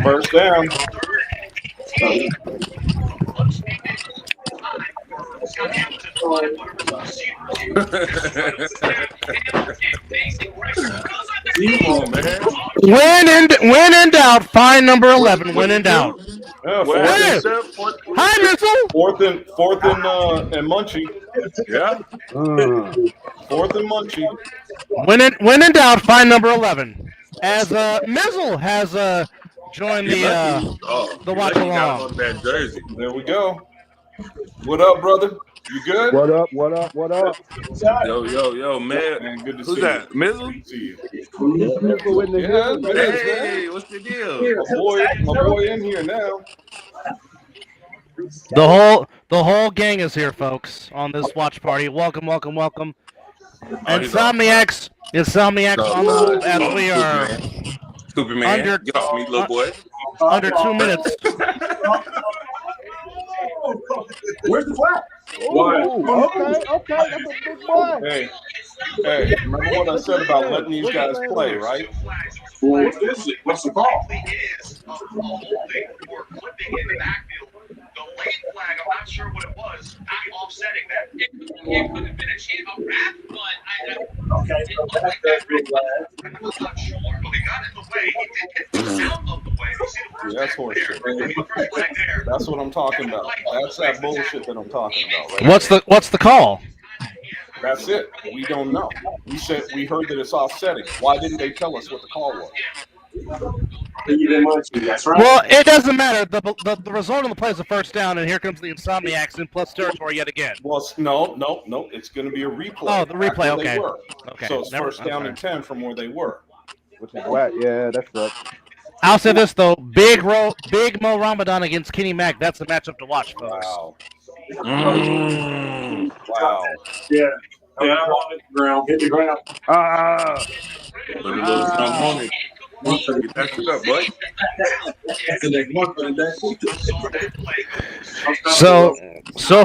Speaker 4: First down.
Speaker 2: When in doubt, find number 11. When in doubt.
Speaker 4: Yeah,
Speaker 2: Hi, Missile.
Speaker 4: Fourth and Munchie.
Speaker 3: Yeah.
Speaker 4: Fourth and Munchie.
Speaker 2: When in doubt, find number 11. As Mizzle has join
Speaker 3: He lucky.
Speaker 2: the
Speaker 3: He
Speaker 2: watch
Speaker 3: lucky he got
Speaker 2: along.
Speaker 3: on that jersey.
Speaker 4: There we go. What up, brother? You good?
Speaker 5: What up? What up? What up?
Speaker 3: Yo, man.
Speaker 4: Man, good to
Speaker 3: Who's
Speaker 4: see
Speaker 3: that?
Speaker 4: you.
Speaker 3: Mizzle?
Speaker 4: Good to see you.
Speaker 5: Mizzle in the
Speaker 4: Yeah,
Speaker 5: building.
Speaker 4: Miz,
Speaker 3: Hey,
Speaker 4: man.
Speaker 3: what's the deal?
Speaker 4: My boy in here now.
Speaker 2: The whole gang is here, folks, on this watch party. Welcome. Insomniacs on the move as we are
Speaker 3: Stupid man.
Speaker 2: under
Speaker 3: Get off me, little boy.
Speaker 2: under 2 minutes.
Speaker 6: Where's the flag?
Speaker 5: Ooh, okay, that's a big boy.
Speaker 4: Hey, remember what I said about letting these guys play, right?
Speaker 6: Well, what is it? What's the call?
Speaker 7: The late flag, I'm not sure what it was. Not offsetting that. It could have been a wrap, but
Speaker 6: Okay,
Speaker 7: it looked like that. I was not sure, but he got in the way. He did get out of the way. You see the first
Speaker 4: That's
Speaker 7: flag there.
Speaker 4: horseshit.
Speaker 7: The first flag there.
Speaker 4: That's what I'm talking about. That's that bullshit that I'm talking about, right?
Speaker 2: What's the call?
Speaker 4: That's it. We don't know. We heard that it's offsetting. Why didn't they tell us what the call was?
Speaker 6: That's right.
Speaker 2: Well, it doesn't matter. The result of the play is a first down, and here comes the Insomniacs in plus territory yet again.
Speaker 4: Well, no. It's going to be a replay.
Speaker 2: Oh, the replay.
Speaker 4: Where they
Speaker 2: Okay.
Speaker 4: were.
Speaker 2: Okay.
Speaker 4: So it's first down
Speaker 2: okay.
Speaker 4: and 10 from where they were.
Speaker 5: Which is whack. Yeah, that sucks.
Speaker 2: I'll say this though: Big Mo Ramadan against Kenny Mack. That's a matchup to watch, folks.
Speaker 4: Wow.
Speaker 1: Wow. Yeah. I'm on the ground. Hit the ground.
Speaker 3: Put a little something on it. Get that shit up, boy.
Speaker 2: So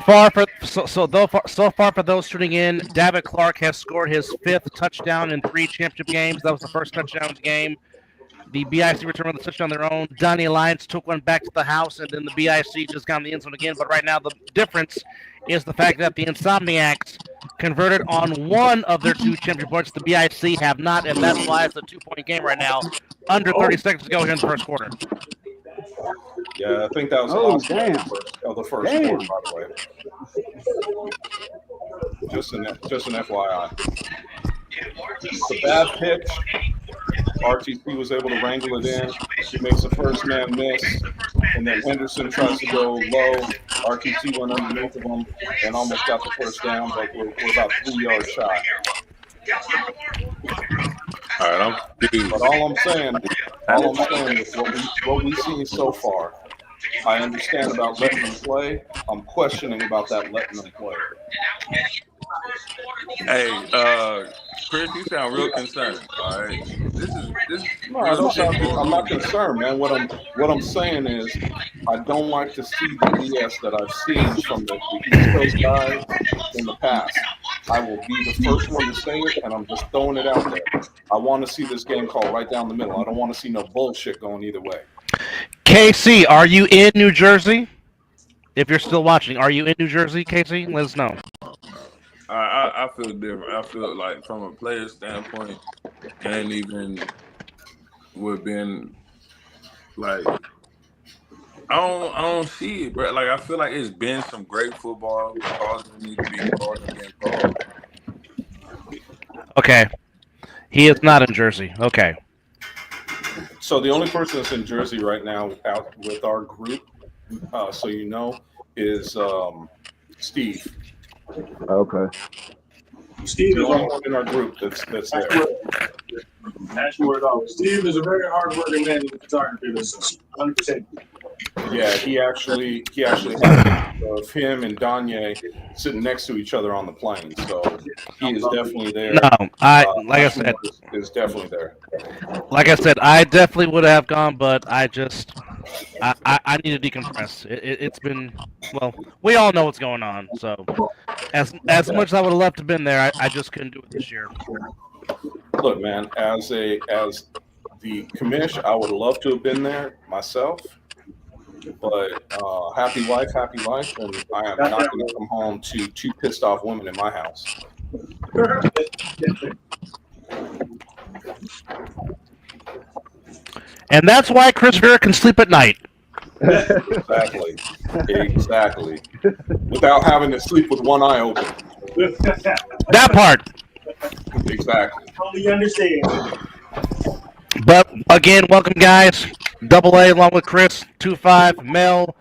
Speaker 2: far for those tuning in, David Clark has scored his 5th touchdown in 3 championship games. That was the first touchdown of the game. The BIC returned with a touchdown on their own. Donnie Lyons took one back to the house, and then the BIC just got in the end zone again. But right now, the difference is the fact that the Insomniacs converted on one of their 2 championship points. The BIC have not, and that's why it's a 2-point game right now. Under 30 seconds to go here in the first quarter.
Speaker 4: Yeah, I think that was the last of the first quarter, by the way. Just an FYI. It's a bad pitch. RTC was able to wrangle it in. She makes the first man miss, and then Henderson tries to go low. RTC went underneath of him and almost got the first down, but we're about 3 yards shy.
Speaker 3: All right,
Speaker 4: But all I'm saying is what we've seen so far. I understand about letting them play. I'm questioning about that letting them play.
Speaker 3: Hey, Chris, you sound real concerned. All right,
Speaker 4: No, I don't sound. I'm not concerned, man. What I'm saying is, I don't like to see the BS that I've seen from the East Coast guys in the past. I will be the first one to say it, and I'm just throwing it out there. I want to see this game called right down the middle. I don't want to see no bullshit going either way.
Speaker 2: KC, are you in New Jersey? If you're still watching, are you in New Jersey, KC? Let us know.
Speaker 3: I feel different. I feel like from a player standpoint, and even with being like, I don't see it, bro. Like I feel like it's been some great football. Calls need to be called again.
Speaker 2: Okay, he is not in Jersey. Okay.
Speaker 4: So the only person that's in Jersey right now out with our group, so you know, is Steve.
Speaker 5: Okay.
Speaker 1: Steve
Speaker 4: The
Speaker 1: is
Speaker 4: only one in our group that's there.
Speaker 1: Steve is a very hard-working man in the photography business. 100%.
Speaker 4: Yeah, he actually had of him and Danye sitting next to each other on the plane. So he is definitely there.
Speaker 2: No, like I said,
Speaker 4: is definitely there.
Speaker 2: Like I said, I definitely would have gone, but I need to decompress. It's been, well, we all know what's going on. So as much as I would have loved to have been there, I just couldn't do it this year.
Speaker 4: Look, man, as the commish, I would love to have been there myself. But happy life, and I am not going to come home to 2 pissed off women in my house.
Speaker 2: And that's why Chris Vera can sleep at night.
Speaker 4: Exactly. Without having to sleep with one eye open.
Speaker 2: That part.
Speaker 4: Exactly.
Speaker 1: Totally understand.
Speaker 2: But again, welcome guys. Double A along with Chris, 2-5, Mel,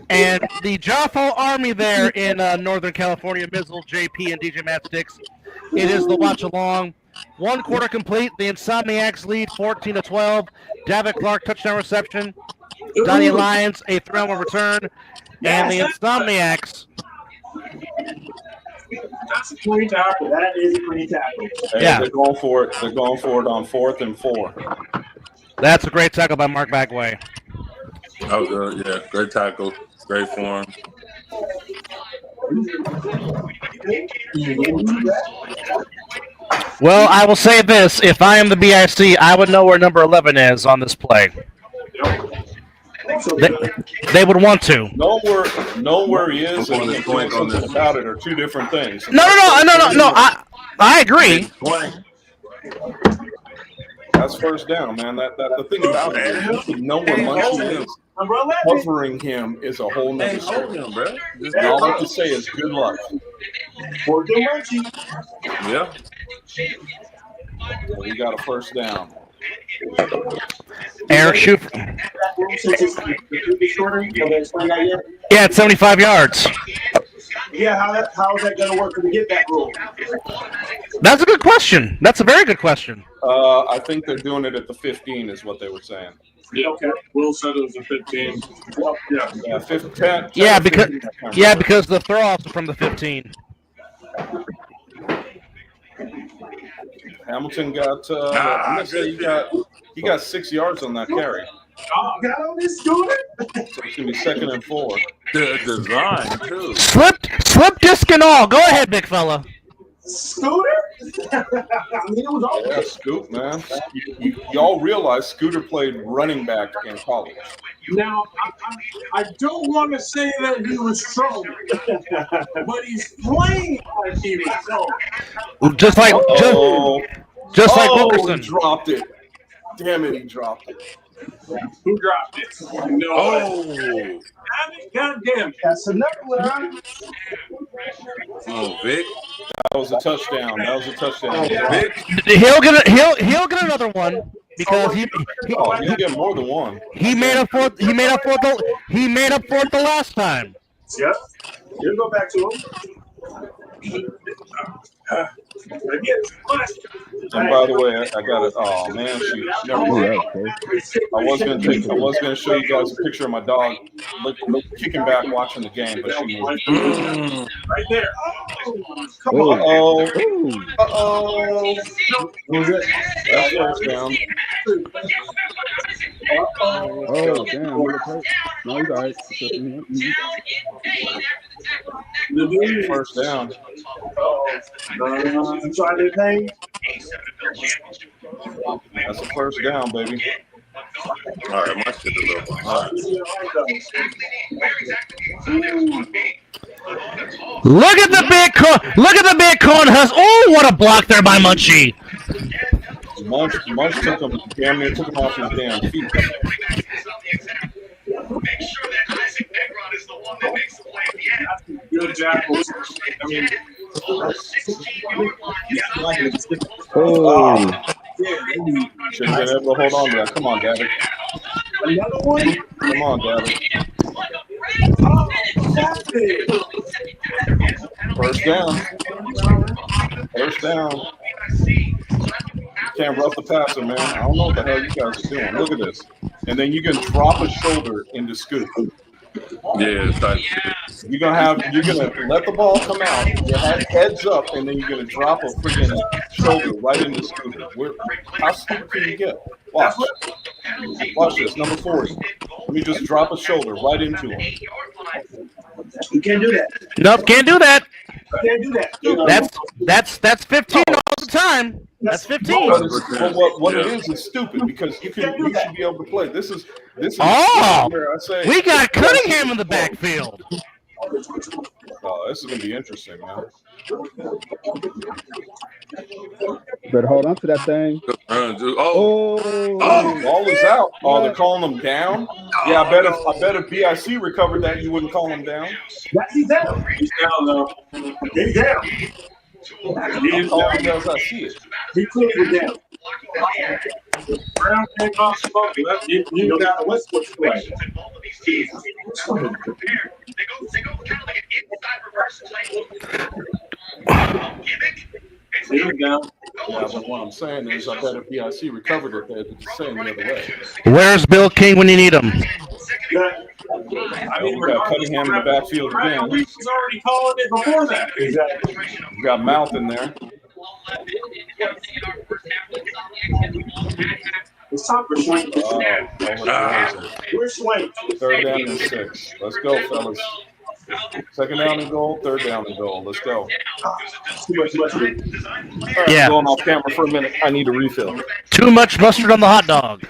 Speaker 2: and the Joffo Army there in Northern California, Mizzle, JP, and DJ Matchsticks. It is the watch along. 1 quarter complete. The Insomniacs lead 14-12. David Clark touchdown reception. Donnie Lyons a 3-on-1 return, and the Insomniacs.
Speaker 6: That's a clean tackle. That is a clean tackle.
Speaker 4: Hey, they're going for it. They're going for it on 4th and 4.
Speaker 2: That's a great tackle by Mark Bagway.
Speaker 3: Oh, good. Yeah, great tackle. Great form.
Speaker 2: Well, I will say this. If I am the BIC, I would know where number 11 is on this play. They would want to.
Speaker 4: Know where he is and doing something about it are 2 different things.
Speaker 2: No. I agree.
Speaker 4: That's first down, man. The thing about it is you know where Munchie is. Covering him is a whole nother story. All I can say is good luck.
Speaker 3: Yeah.
Speaker 4: We got a first down.
Speaker 2: Aaron shoot. Yeah, it's 75 yards.
Speaker 6: Yeah, how is that going to work to get that rule?
Speaker 2: That's a good question. That's a very good question.
Speaker 4: I think they're doing it at the 15 is what they were saying.
Speaker 1: Yeah, okay. Will said it was a 15.
Speaker 4: Yeah, 15.
Speaker 2: Because the throw-offs are from the 15.
Speaker 4: Hamilton got. I'm gonna say he got 6 yards on that carry.
Speaker 6: Oh, got on this scooter?
Speaker 4: So it's gonna be 2nd and 4.
Speaker 3: The design too.
Speaker 2: Slip disc and all. Go ahead, big fella.
Speaker 6: Scooter? I mean, it was all
Speaker 4: Yeah, Scoot, man. Y'all realize Scooter played running back in college.
Speaker 1: Now, I don't want to say that he was strong, but he's playing like he was strong.
Speaker 2: Just like Wilkerson.
Speaker 4: He dropped it. Damn it, he dropped it.
Speaker 1: Who dropped it? No.
Speaker 3: Oh.
Speaker 1: God damn.
Speaker 6: That's another one.
Speaker 3: Oh, Vic.
Speaker 4: That was a touchdown.
Speaker 3: Vic.
Speaker 2: He'll get another one because
Speaker 4: he'll get more than one.
Speaker 2: He made up for it the last time.
Speaker 6: Yep. He'll go back to him.
Speaker 4: And by the way, I got it. Oh man, never mind. I was gonna show you guys a picture of my dog kicking back watching the game, but she moved.
Speaker 1: Right there.
Speaker 6: Come on.
Speaker 4: That's first down.
Speaker 5: Oh, damn. No, he's all right.
Speaker 4: First down. That's a first down, baby.
Speaker 3: All right, my shit is over.
Speaker 2: Look at the big corn husk. Oh, what a block there by Munchie.
Speaker 4: Munch took him off his damn feet.
Speaker 7: Make sure that Isaac Negron is the one that makes the play at the end.
Speaker 1: Good jackals. I mean,
Speaker 7: 16-yard line.
Speaker 4: Should have been able to hold on to that. Come on, David.
Speaker 6: Another one?
Speaker 4: Come on, David. First down. First down. Can't rough the passer, man. I don't know what the hell you guys are doing. Look at this. And then you can drop a shoulder into scoop.
Speaker 3: Yeah, it's like
Speaker 4: You're gonna let the ball come out. Your heads up, and then you're gonna drop a freaking shoulder right into scooter. How stupid can you get? Watch this. Number 40. Let me just drop a shoulder right into him.
Speaker 6: You can't do that.
Speaker 2: Nope, can't do that.
Speaker 6: You can't do that.
Speaker 2: That's 15 all the time. That's 15.
Speaker 4: But what it is stupid because you should be able to play. This is
Speaker 2: Oh,
Speaker 4: where I say
Speaker 2: we got Cunningham in the backfield.
Speaker 4: Oh, this is gonna be interesting, man.
Speaker 5: Better hold on to that thing.
Speaker 4: Ball is out. Oh, they're calling him down. Yeah, I bet if BIC recovered that, you wouldn't call him down.
Speaker 6: He's down. He's down, though. He's down.
Speaker 4: He's down as I see it.
Speaker 6: He clearly down.
Speaker 1: Brown can't off smoke. You got a Westwood play.
Speaker 7: And both of these teams prepared. They go kind of like an inside reverse type gimmick.
Speaker 1: Here we go.
Speaker 4: Yeah, but what I'm saying is, I bet if BIC recovered it, they'd be saying the other way.
Speaker 2: Where's Bill King when you need him?
Speaker 1: I mean,
Speaker 4: We got Cunningham in the backfield again.
Speaker 1: Reese was already calling it before that.
Speaker 6: Exactly.
Speaker 4: We got Mouth in there.
Speaker 6: It's time for Swain.
Speaker 4: Where's
Speaker 6: Swain?
Speaker 4: 3rd down and 6. Let's go, fellas. 2nd down and goal, 3rd down and goal. Let's go.
Speaker 6: Too much.
Speaker 4: All right,
Speaker 2: Yeah.
Speaker 4: I'm going off camera for a minute. I need a refill.
Speaker 2: Too much mustard on the hot dog.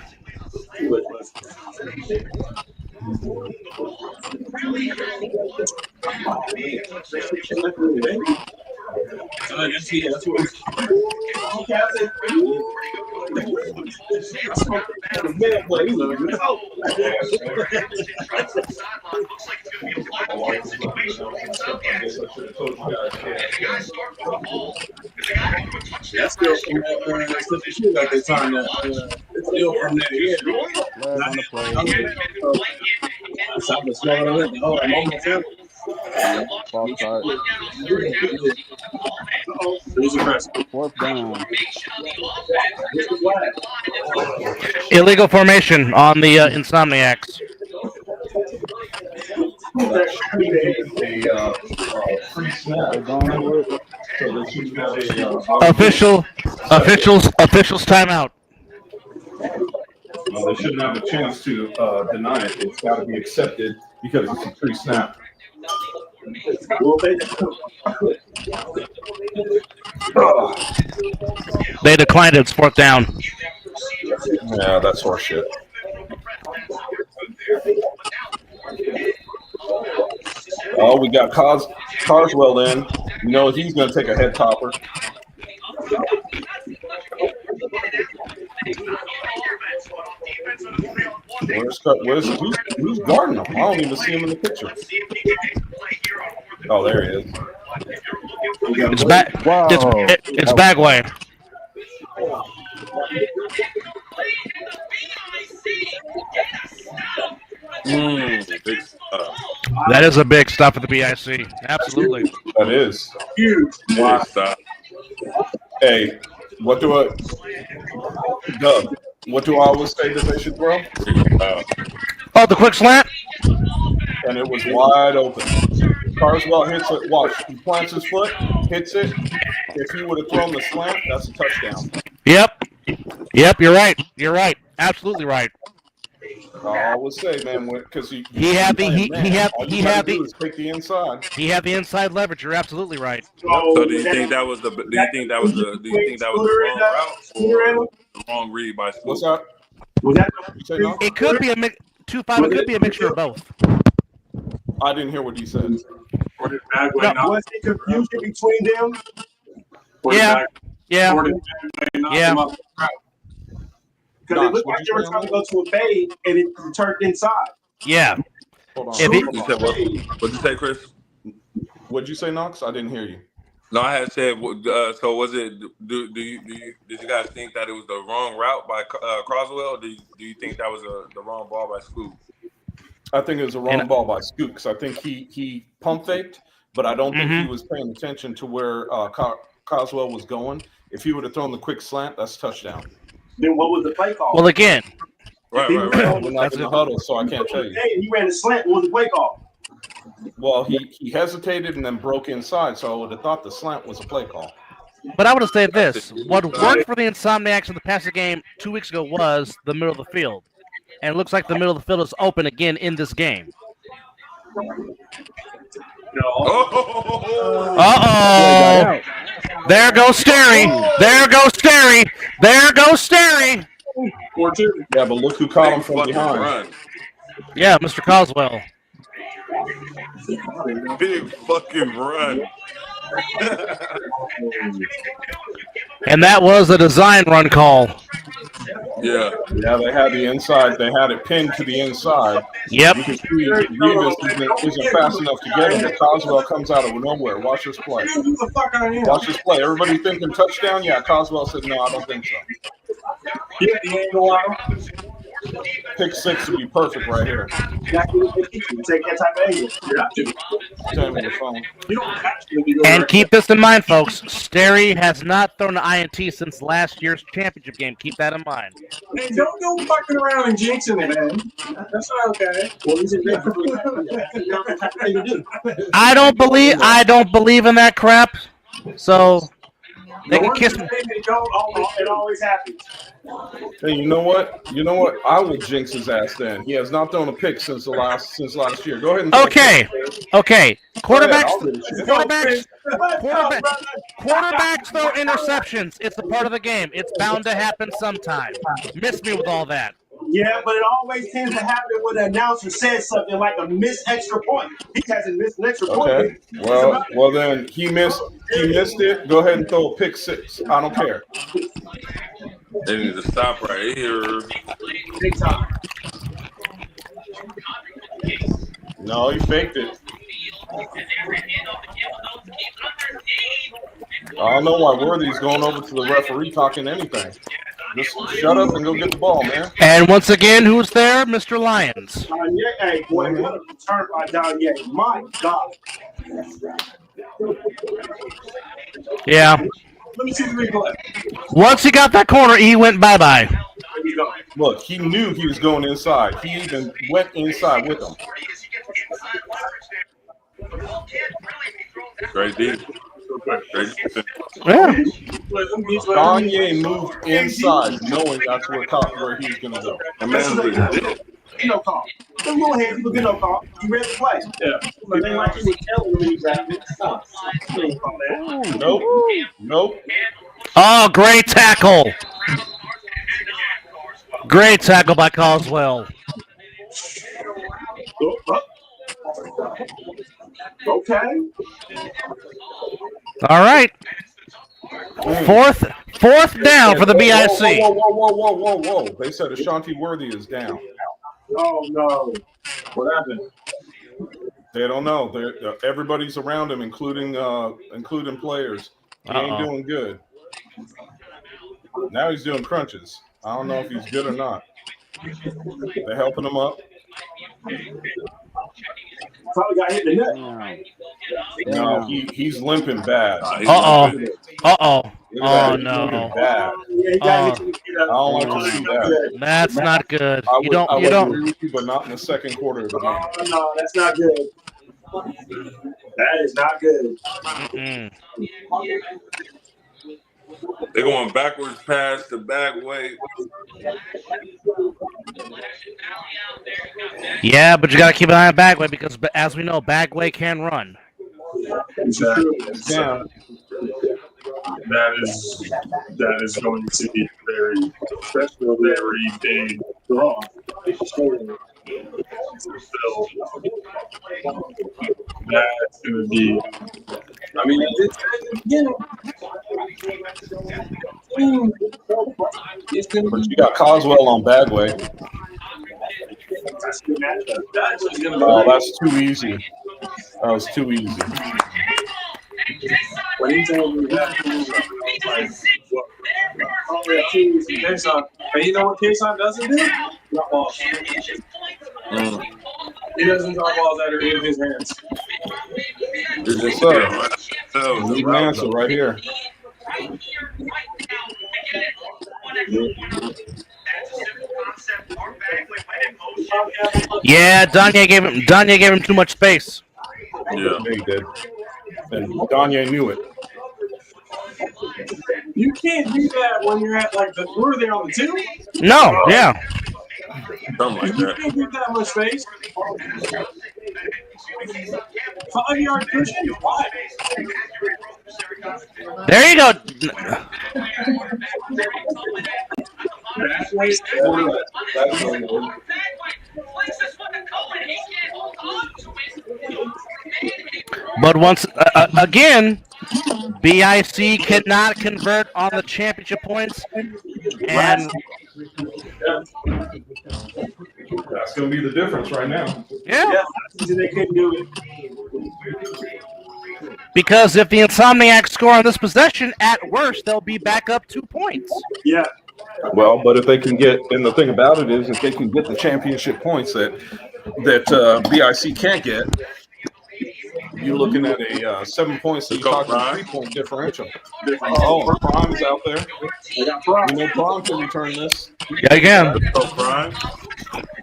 Speaker 1: That's still from that shoot out there time that it's still from that year.
Speaker 5: On the play.
Speaker 1: I'm just smelling it. Oh, I'm almost there.
Speaker 5: False start.
Speaker 1: He's aggressive.
Speaker 5: 4th down.
Speaker 2: Illegal formation on the Insomniacs.
Speaker 4: Free snap.
Speaker 5: They're going for it.
Speaker 4: So they should have
Speaker 2: Officials timeout.
Speaker 4: they shouldn't have a chance to deny it. It's got to be accepted because it's a free snap.
Speaker 2: They declined it. It's 4th down.
Speaker 4: Yeah, that's horseshit. Oh, we got Carswell in. You know he's going to take a head topper. Who's guarding him? I don't even see him in the picture. Oh, there he is.
Speaker 2: It's Bagway.
Speaker 3: Big stuff.
Speaker 2: That is a big stop for the BIC. Absolutely.
Speaker 4: That is.
Speaker 1: Huge.
Speaker 3: Big stuff.
Speaker 4: Hey, what do I always say that they should throw?
Speaker 2: Oh, the quick slant?
Speaker 4: And it was wide open. Carswell hits it. Watch. He plants his foot, hits it. If he would have thrown the slant, that's a touchdown.
Speaker 2: Yep. You're right. Absolutely right.
Speaker 4: I always say, man, because
Speaker 2: He had the
Speaker 4: take the inside.
Speaker 2: He had the inside leverage. You're absolutely right.
Speaker 3: So do you think that was the wrong route or the wrong read by school?
Speaker 4: What's that?
Speaker 6: Was that
Speaker 4: You say no?
Speaker 2: It could be a mix. 2-5. It could be a mixture of both.
Speaker 4: I didn't hear what he said.
Speaker 1: Or did Bagway not?
Speaker 6: was it confusion between them?
Speaker 1: Or did
Speaker 2: Yeah.
Speaker 1: Bagway
Speaker 2: Yeah.
Speaker 1: knock
Speaker 2: Yeah.
Speaker 1: him up?
Speaker 6: Because it looked like they were trying to go to a fade and it turned inside.
Speaker 2: Yeah.
Speaker 4: Hold on.
Speaker 2: If it-
Speaker 3: You said what? What'd you say, Chris?
Speaker 4: What'd you say, Knox? I didn't hear you.
Speaker 3: No, I had said. So was it? Did you guys think that it was the wrong route by Croswell? Or do you think that was the wrong ball by Scoop?
Speaker 4: I think it was a wrong ball by Scoop because I think he pump faked, but I don't think he was paying attention to where Carswell was going. If he would have thrown the quick slant, that's a touchdown.
Speaker 6: Then what was the play call?
Speaker 2: Well, again,
Speaker 3: Right.
Speaker 4: We're not in the huddle, so I can't tell you.
Speaker 6: Hey, he ran the slant. What was the play call?
Speaker 4: Well, he hesitated and then broke inside, so I would have thought the slant was a play call.
Speaker 2: but I would have said this: what worked for the Insomniacs in the passing game 2 weeks ago was the middle of the field, and it looks like the middle of the field is open again in this game. Uh-oh! There goes Sterry. There goes Sterry. There goes Sterry.
Speaker 4: Yeah, but look who caught him from behind.
Speaker 3: Run.
Speaker 2: Yeah, Mr. Coswell.
Speaker 3: Big fucking run.
Speaker 2: And that was a design run call.
Speaker 3: Yeah.
Speaker 4: Yeah, they had the inside. They had it pinned to the inside.
Speaker 2: Yep.
Speaker 4: You can see Rivas isn't fast enough to get him, but Coswell comes out of nowhere. Watch this play. Watch this play. Everybody thinking touchdown? Yeah, Coswell said, no, I don't think so.
Speaker 1: Yeah, he ain't gonna lie.
Speaker 4: Pick 6 would be perfect right here.
Speaker 6: Exactly what they teach you. Take that type of angle. You have to.
Speaker 4: Tell me your phone.
Speaker 1: You don't actually be going
Speaker 8: And
Speaker 1: right
Speaker 8: keep this in mind, folks. Sterry has not thrown an INT since last year's championship game. Keep that in mind.
Speaker 1: there. Hey, don't go fucking around and jinxing it, man. That's not okay.
Speaker 6: Well, he's in there for you do.
Speaker 8: I don't believe in that crap. So they can kiss me.
Speaker 6: It always happens.
Speaker 4: Hey, you know what? I would jinx his ass then. He has not thrown a pick since last year. Go ahead and
Speaker 8: Okay. Quarterbacks
Speaker 4: I'll do the shit.
Speaker 8: quarterbacks throw interceptions. It's a part of the game. It's bound to happen sometime. Miss me with all that.
Speaker 6: Yeah, but it always tends to happen when the announcer says something like a missed extra point. He hasn't missed an extra point.
Speaker 4: Okay. Well then he missed it. Go ahead and throw a pick 6. I don't care.
Speaker 3: They need to stop right here.
Speaker 6: Big time.
Speaker 4: No, he faked it. I don't know why Worthy's going over to the referee talking anything. Just shut up and go get the ball, man.
Speaker 8: And once again, who's there? Mr. Lyons.
Speaker 6: Hey, boy, what a return by Donye. My God.
Speaker 8: Yeah.
Speaker 1: Let me see the replay.
Speaker 8: Once he got that corner, he went bye-bye.
Speaker 4: Look, he knew he was going inside. He even went inside with him.
Speaker 3: Great deep.
Speaker 8: Yeah.
Speaker 4: Kanye moved inside, knowing that's where he was going to go.
Speaker 3: And man, legit.
Speaker 6: No call. Them little hands, people get no call. You ready to play?
Speaker 1: Yeah.
Speaker 6: But they like you would tell them when you grab it. Stop.
Speaker 4: Nope.
Speaker 8: Oh, great tackle. Great tackle by Coswell.
Speaker 6: Okay.
Speaker 8: All right. Fourth down for the BIC.
Speaker 4: Whoa. They said Ashanti Worthy is down.
Speaker 6: Oh, no.
Speaker 1: What happened?
Speaker 4: They don't know. Everybody's around him, including players. He ain't doing good. Now he's doing crunches. I don't know if he's good or not. They're helping him up.
Speaker 6: Probably got hit in the nut.
Speaker 4: No, he's limping bad.
Speaker 8: Uh-oh.
Speaker 4: Look at that.
Speaker 8: Oh, no.
Speaker 4: Limping bad.
Speaker 6: Yeah,
Speaker 4: I don't like to see that.
Speaker 8: That's not good.
Speaker 4: I
Speaker 8: You
Speaker 4: would agree
Speaker 8: don't.
Speaker 4: with you, but not in the second quarter of the game.
Speaker 6: No, that's not good. That is not good.
Speaker 8: Mm-mm.
Speaker 3: They're going backwards past the back way.
Speaker 8: Yeah, but you got to keep an eye on Bagway because, as we know, Bagway can run.
Speaker 1: Exactly.
Speaker 4: Yeah.
Speaker 1: That is going to be very big draw. So that's going to be. I mean,
Speaker 4: But you got Coswell on Bagway. Oh, that's too easy. That was too easy.
Speaker 1: When he told me that, like, oh, yeah, too easy. Kason. And you know what Kason doesn't do? Drop balls. He doesn't drop balls that are in his hands.
Speaker 4: Yes, sir. Need an answer right here.
Speaker 8: Yeah, Danye gave him too much space.
Speaker 4: Yeah, he did. And Danye knew it.
Speaker 1: You can't do that when you're at like we're there on the 2.
Speaker 8: No, yeah.
Speaker 3: Something like
Speaker 1: You
Speaker 3: that.
Speaker 1: can't get that much space. 5-yard cushion? Why?
Speaker 8: There you go. But once again, BIC cannot convert on the championship points, and
Speaker 4: That's going to be the difference right now.
Speaker 8: yeah,
Speaker 6: They couldn't do it.
Speaker 8: because if the Insomniacs score on this possession, at worst they'll be back up 2 points.
Speaker 6: Yeah.
Speaker 4: Well, but if they can get, and the thing about it is, if they can get the championship points that BIC can't get, you're looking at a 7 points. So you're talking a 3-point differential. Oh, Prime's out there. You know, Prime can return this.
Speaker 8: Yeah, again.
Speaker 3: Let's go, Prime.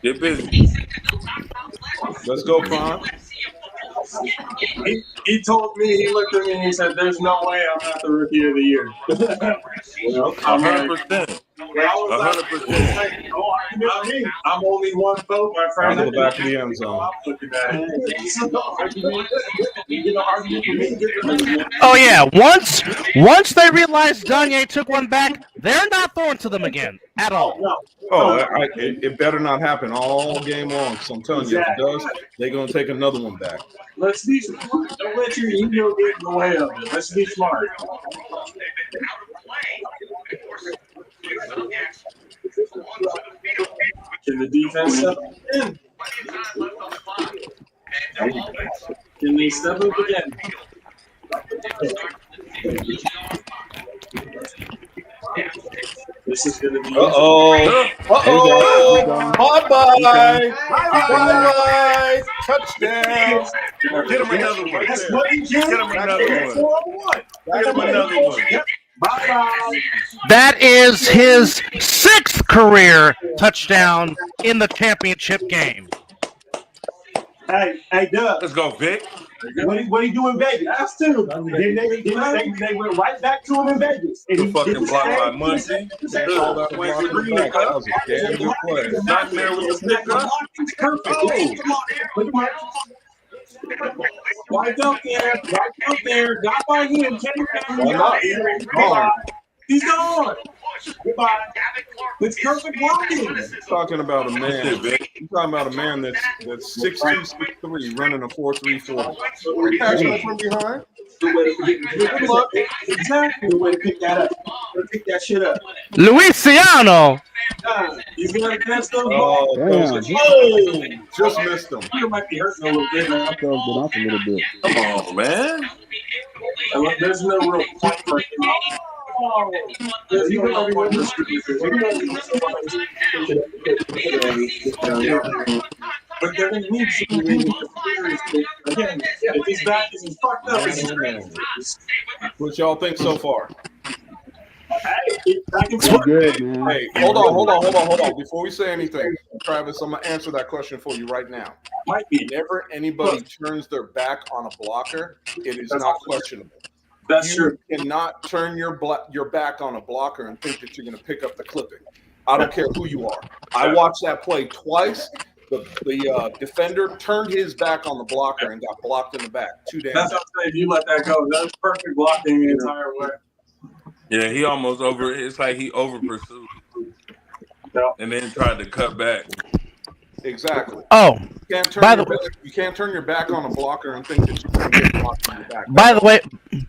Speaker 3: Get busy.
Speaker 4: Let's go, Prime.
Speaker 1: He told me, he looked at me and he said, "There's no way I'm not the rookie of the year."
Speaker 3: 100%. 100%.
Speaker 1: I'm only one vote, my friend.
Speaker 4: Out of the back of the end zone.
Speaker 8: Oh yeah, once they realized Gagne took one back, they're not throwing to them again at all.
Speaker 4: Oh, it better not happen all game long. So I'm telling you, if it does, they're going to take another one back.
Speaker 1: Let's be smart. Don't let your ego get in the way of it. Let's be smart. Can the defense step up again? Can they step up again? This is going to be.
Speaker 4: Bye-bye. Bye-bye. Touchdown.
Speaker 3: Get him another one.
Speaker 1: That's what he did.
Speaker 3: Get him another one. Get him another one.
Speaker 1: Bye-bye.
Speaker 8: That is his 6th career touchdown in the championship game.
Speaker 6: Hey, Doug.
Speaker 3: Let's go, Vic.
Speaker 6: What he do in Vegas? That's too. Then they went right back to him in Vegas. And
Speaker 3: You fucking blocked by Muncie.
Speaker 4: That was a damn good play.
Speaker 3: Nightmare with the pickup.
Speaker 1: Right up there. Got by him. He's gone. Goodbye. It's perfect blocking.
Speaker 4: Talking about a man. You're talking about a man that's 6'2", 6'3", running a 4.34. Catching from behind.
Speaker 1: Good luck. Exactly the way to pick that up. Pick that shit up.
Speaker 8: Luciano.
Speaker 1: He's gonna catch those
Speaker 4: balls.
Speaker 1: Oh,
Speaker 4: just missed him.
Speaker 1: He might be hurting a little bit now.
Speaker 5: That was been off a little bit.
Speaker 3: Come on, man.
Speaker 1: There's no real point for him. But they're going to need something. Again, if his back is fucked up,
Speaker 4: what y'all think so far?
Speaker 5: Good, man.
Speaker 4: Hey, hold on. Before we say anything, Travis, I'm gonna answer that question for you right now.
Speaker 1: Might be.
Speaker 4: Whenever anybody turns their back on a blocker, it is not questionable.
Speaker 1: That's true.
Speaker 4: You cannot turn your back on a blocker and think that you're going to pick up the clipping. I don't care who you are. I watched that play twice. The defender turned his back on the blocker and got blocked in the back. That's
Speaker 1: what I'm saying. If you let that go, that was perfect blocking the entire way.
Speaker 3: Yeah, he almost over. It's like he over pursued, and then tried to cut back.
Speaker 4: Exactly.
Speaker 8: Oh,
Speaker 4: you can't turn your back on a blocker and think that you can get blocked in the back.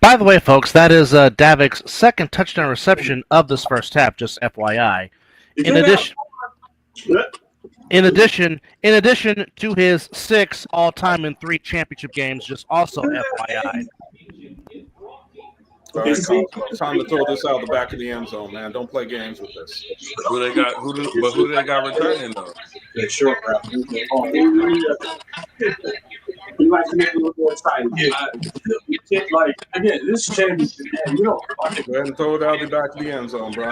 Speaker 8: By the way, folks, that is Davic's 2nd touchdown reception of this first half. Just FYI. In addition to his 6 all-time in 3 championship games, just also FYI.
Speaker 4: All right, time to throw this out the back of the end zone, man. Don't play games with this.
Speaker 3: Who they got? Who they got returning though?
Speaker 1: Yeah, short route. He likes to make it a little more exciting. Again, this is championship. You don't
Speaker 4: go ahead and throw it out the back of the end zone, bro.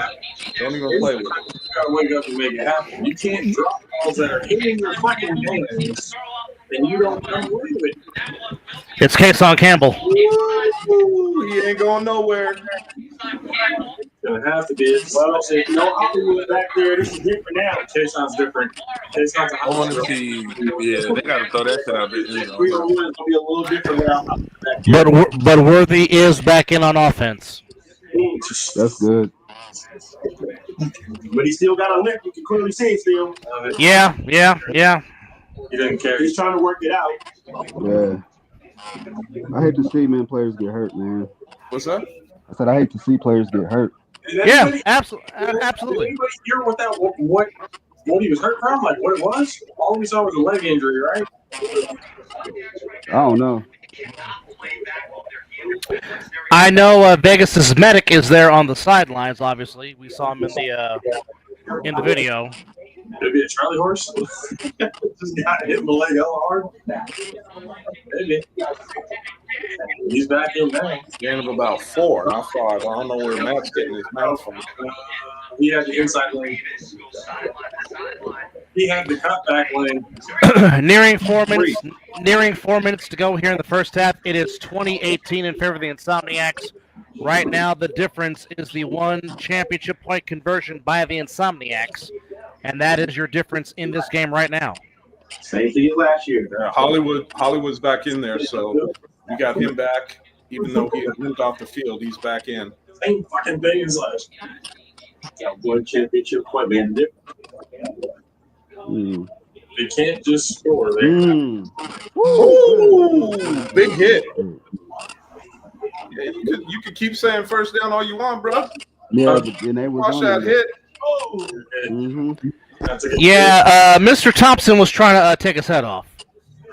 Speaker 4: Don't even play with it.
Speaker 1: You gotta wake up and make it happen. You can't drop balls that are hitting your fucking hands, and you don't come away with it.
Speaker 8: It's Kason Campbell.
Speaker 4: Ooh, he ain't going nowhere.
Speaker 1: Gonna have to be. Well, no Hollywood back there. This is different now. Kason's different. Kason's
Speaker 3: I want to see. Yeah, they gotta throw that shit out there. You know.
Speaker 1: It's gonna be a little different now.
Speaker 8: But Worthy is back in on offense.
Speaker 5: That's good.
Speaker 6: But he still got a lip. You can clearly see it still.
Speaker 8: Yeah.
Speaker 1: He doesn't care.
Speaker 6: He's trying to work it out.
Speaker 5: Yeah. I hate to see players get hurt, man.
Speaker 4: What's that?
Speaker 5: I said I hate to see players get hurt.
Speaker 8: Yeah, absolutely.
Speaker 1: Anybody hear what he was hurt from? Like what it was? All we saw was a leg injury, right?
Speaker 5: I don't know.
Speaker 8: I know Vegas's medic is there on the sidelines. Obviously, we saw him in the video.
Speaker 1: Maybe a Charlie horse. Just got hit in the leg hella hard. Maybe. He's back in now.
Speaker 4: Gain of about 4, not 5. I don't know where Matt's getting his math from.
Speaker 1: He had the inside lane. He had the cutback lane.
Speaker 8: Nearing 4 minutes. Nearing 4 minutes to go here in the first half. It is 2018 in favor of the Insomniacs. Right now, the difference is the 1 championship point conversion by the Insomniacs, and that is your difference in this game right now.
Speaker 6: Same thing last year.
Speaker 4: Yeah, Hollywood's back in there, so we got him back. Even though he had moved off the field, he's back in.
Speaker 1: Same fucking thing as last year.
Speaker 6: Got 1 championship point, man.
Speaker 1: They can't just score. They
Speaker 4: Ooh, big hit. Yeah, you could keep saying first down all you want, bro.
Speaker 5: Yeah, but then they was
Speaker 4: Watch
Speaker 5: on
Speaker 4: that
Speaker 5: it.
Speaker 4: hit.
Speaker 8: Yeah, Mr. Thompson was trying to take his head off.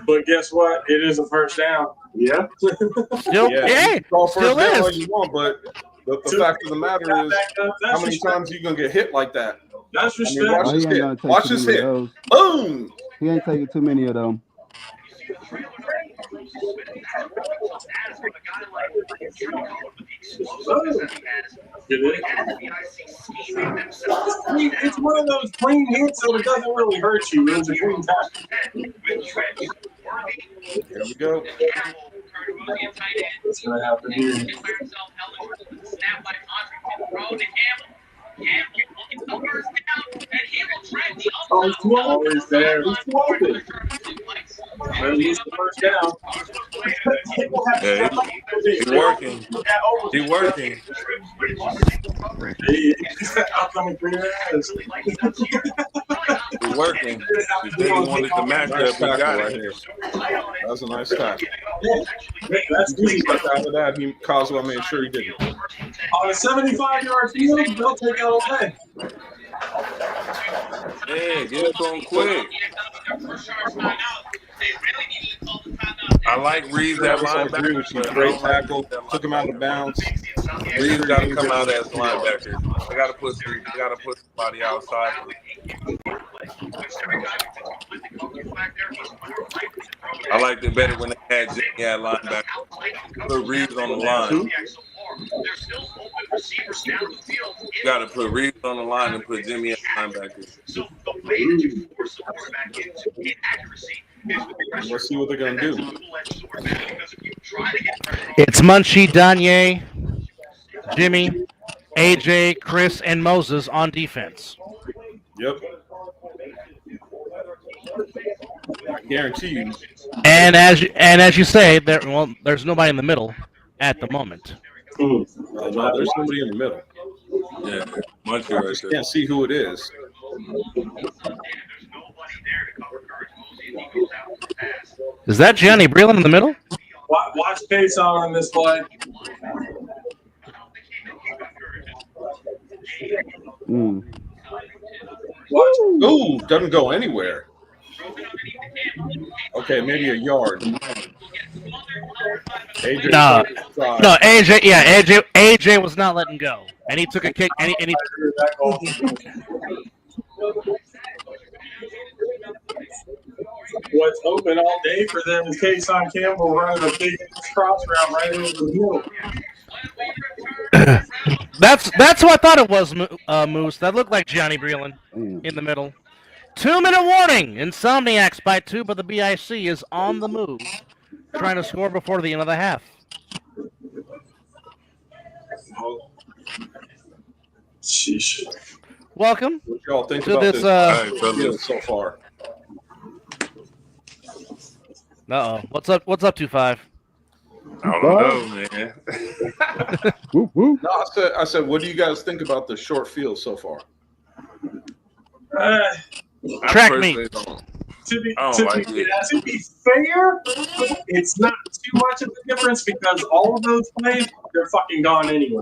Speaker 1: But guess what? It is a first down.
Speaker 6: Yeah.
Speaker 8: Still,
Speaker 4: Yeah,
Speaker 8: hey,
Speaker 4: you call first
Speaker 8: still
Speaker 4: down all
Speaker 8: is.
Speaker 4: you want, but the fact of the matter is, how many times are you gonna get hit like that?
Speaker 1: That's
Speaker 4: I mean,
Speaker 1: respect.
Speaker 4: watch
Speaker 5: Oh,
Speaker 4: this
Speaker 5: he ain't
Speaker 4: hit.
Speaker 5: gonna take
Speaker 4: Watch
Speaker 5: too
Speaker 4: this
Speaker 5: many
Speaker 4: hit.
Speaker 5: of those.
Speaker 4: Boom.
Speaker 5: He ain't taking too many of them.
Speaker 1: It's one of those clean hits, so it doesn't really hurt you. It's a clean tackle.
Speaker 4: Here we go.
Speaker 1: What's going to happen here? Oh, he's too always there. He's too open. At least the first down.
Speaker 3: Yeah, he working. He working.
Speaker 1: He's outcoming for your ass.
Speaker 3: He working. He said he wanted the matchup. He got
Speaker 4: right
Speaker 3: it.
Speaker 4: here. That was a nice tackle.
Speaker 1: That's easy.
Speaker 4: But after that, Coswell made sure he didn't.
Speaker 1: On a 75-yard field, they'll take it all day.
Speaker 3: Yeah, get it to him quick. I like Reeves at linebacker.
Speaker 4: Great tackle. Took him out of bounds.
Speaker 3: Reeves got to come out as linebacker. I got to put somebody outside. I liked it better when they had Jimmy at linebacker. Put Reeves on the line. You got to put Reeves on the line and put Jimmy at linebacker.
Speaker 4: Let's see what they're going to do.
Speaker 8: It's Munchie, Danye, Jimmy, AJ, Chris, and Moses on defense.
Speaker 4: Yep. I guarantee you.
Speaker 8: And as you say, there's nobody in the middle at the moment.
Speaker 4: No, there's somebody in the middle.
Speaker 3: Yeah, Munchie
Speaker 4: I
Speaker 3: right
Speaker 4: just
Speaker 3: there.
Speaker 4: can't see who it is.
Speaker 8: Is that Johnny Breland in the middle?
Speaker 1: Watch pace on this play.
Speaker 4: Ooh, doesn't go anywhere. Okay, maybe a yard. AJ
Speaker 8: No, AJ. Yeah, AJ was not letting go, and he took a kick. And he
Speaker 1: What's open all day for them is Kason Campbell running a big cross route right over the middle.
Speaker 8: That's what I thought it was, Moose. That looked like Johnny Breland in the middle. 2-minute warning. Insomniacs by 2, but the BIC is on the move, trying to score before the end of the half.
Speaker 1: Sheesh.
Speaker 8: Welcome
Speaker 4: What y'all think
Speaker 8: to
Speaker 4: about
Speaker 8: this.
Speaker 4: this field so far?
Speaker 8: What's up? What's up, 2-5?
Speaker 3: I don't know, man.
Speaker 5: Whoop, whoop.
Speaker 4: No, I said, what do you guys think about the short field so far?
Speaker 8: Track meet.
Speaker 1: To be fair, it's not too much of a difference because all of those plays, they're fucking gone anyway.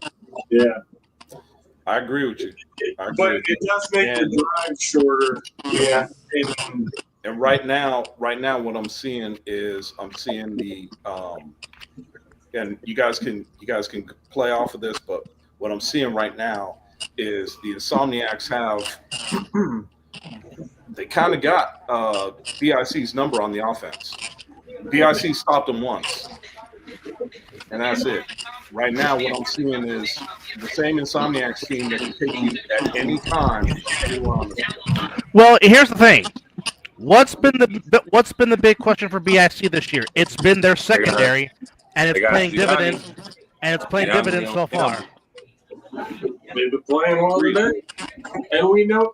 Speaker 1: Yeah.
Speaker 4: I agree with you.
Speaker 1: But it does make the drive shorter. Yeah.
Speaker 4: And right now, what I'm seeing is the and you guys can play off of this, but what I'm seeing right now is the Insomniacs have they kind of got BIC's number on the offense. BIC stopped them once, and that's it. Right now, what I'm seeing is the same Insomniacs team that can take you at any time, anywhere on the field.
Speaker 8: Well, here's the thing. What's been the big question for BIC this year? It's been their secondary, and it's paying dividends. And it's playing dividends so far.
Speaker 1: They've been playing well today, and we know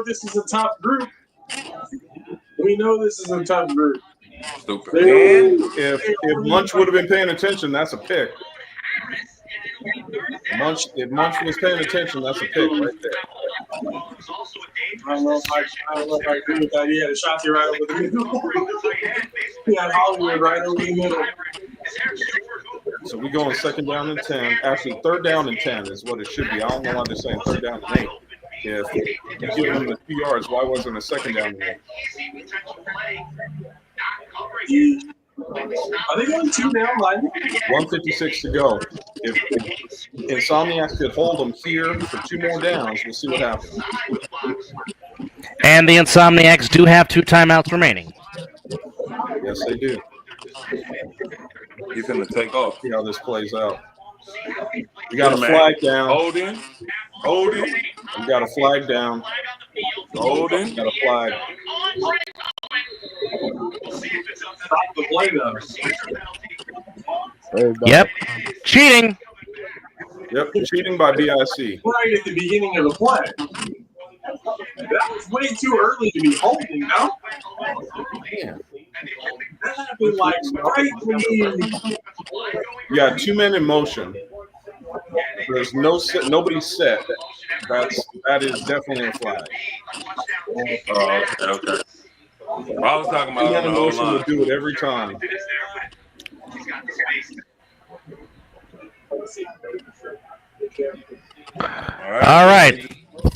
Speaker 1: this is a tough group. We know this is a tough group.
Speaker 3: Stupid.
Speaker 4: And if Munch would have been paying attention, that's a pick. If Munch was paying attention, that's a pick right there.
Speaker 1: I don't know if I agree with that. He had a shot here right over the middle. He had Hollywood right over the middle.
Speaker 4: So we go on 2nd down and 10. Actually, 3rd down and 10 is what it should be. I don't know why they're saying 3rd down and 8. If you give them the 2 yards, why wasn't it 2nd down and 8?
Speaker 1: Are they going 2 down line?
Speaker 4: 1:56 to go. If Insomniacs could hold them here for 2 more downs, we'll see what happens.
Speaker 8: And the Insomniacs do have 2 timeouts remaining.
Speaker 4: Yes, they do.
Speaker 3: He's going to take off.
Speaker 4: See how this plays out. We got a flag down.
Speaker 3: Holding.
Speaker 4: We got a flag down.
Speaker 3: Holding.
Speaker 4: Got a flag.
Speaker 1: Stop the play, though.
Speaker 8: Yep. Cheating.
Speaker 4: Yep, cheating by BIC.
Speaker 1: Right at the beginning of the play. That was way too early to be holding, no?
Speaker 4: Man.
Speaker 1: That happened like right when
Speaker 4: You got 2 men in motion. There's nobody set. That is definitely a flag.
Speaker 3: Okay. I was talking
Speaker 4: 2
Speaker 3: about
Speaker 4: men in
Speaker 3: the whole
Speaker 4: motion will
Speaker 3: line.
Speaker 4: do it every time.
Speaker 8: All right.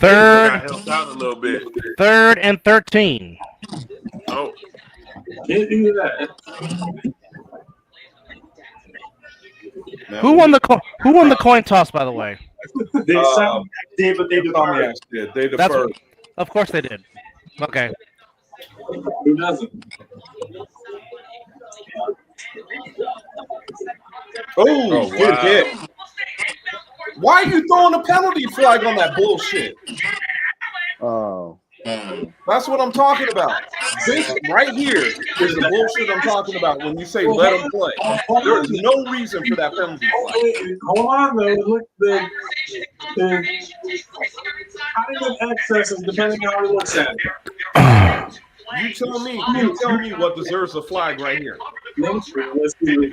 Speaker 3: Got helped out a little bit.
Speaker 8: 3rd and 13.
Speaker 3: Oh.
Speaker 1: can't do that.
Speaker 8: Who won the coin toss, by the way?
Speaker 6: They did, but they deferred.
Speaker 4: Did. They deferred.
Speaker 8: Of course they did. Okay.
Speaker 1: Who doesn't?
Speaker 4: Oh, good hit. Why are you throwing a penalty flag on that bullshit?
Speaker 5: Oh.
Speaker 4: That's what I'm talking about. This right here is the bullshit I'm talking about when you say let them play. There is no reason for that penalty flag.
Speaker 1: Hold on, though. Look, the kind of excesses depending on how he looks at it.
Speaker 4: You tell me what deserves a flag right here.
Speaker 1: Let's see.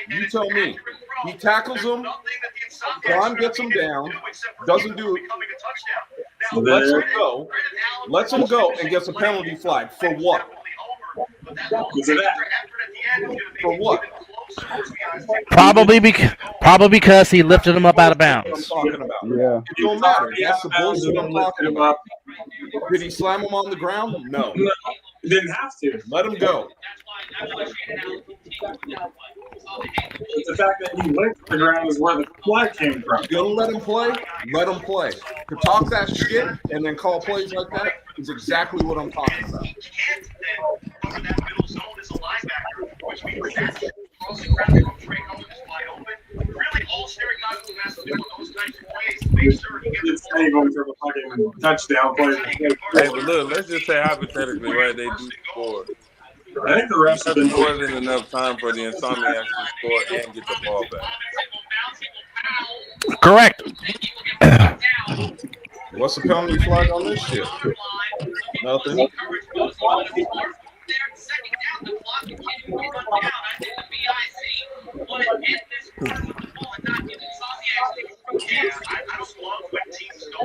Speaker 4: You tell me. He tackles him. Ron gets him down. Doesn't do it. Lets him go and gets a penalty flag. For what? For what?
Speaker 8: Probably because he lifted him up out of bounds.
Speaker 4: That's what I'm talking about.
Speaker 5: Yeah.
Speaker 4: It don't matter. That's the bullshit I'm talking about. Did he slam him on the ground? No.
Speaker 1: He didn't have to.
Speaker 4: Let him go.
Speaker 1: It's the fact that he went to the ground is where the flag came from.
Speaker 4: You're gonna let him play? Let him play. To talk that shit and then call plays like that is exactly what I'm talking about.
Speaker 1: It's going for the fucking touchdown play.
Speaker 3: Hey, but look, let's just say hypothetically, right? They do score.
Speaker 1: I think the refs have been
Speaker 3: More than enough time for the Insomniacs to score and get the ball back.
Speaker 8: Correct.
Speaker 4: What's the penalty flag on this shit? Nothing.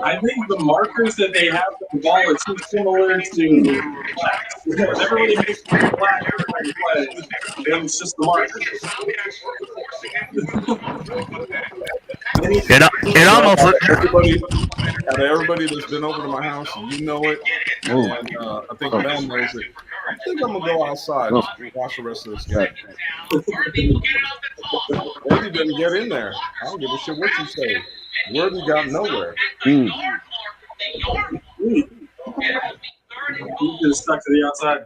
Speaker 1: I think the markers that they have for the ball are too similar to because everybody makes the flag everybody plays. And it's just the markers.
Speaker 8: It almost
Speaker 4: Everybody that's been over to my house, you know it. And I think Ben knows it. I think I'm gonna go outside and watch the rest of this game. Worthy didn't get in there. I don't give a shit what you say. Worthy got nowhere.
Speaker 1: You just stuck to the outside.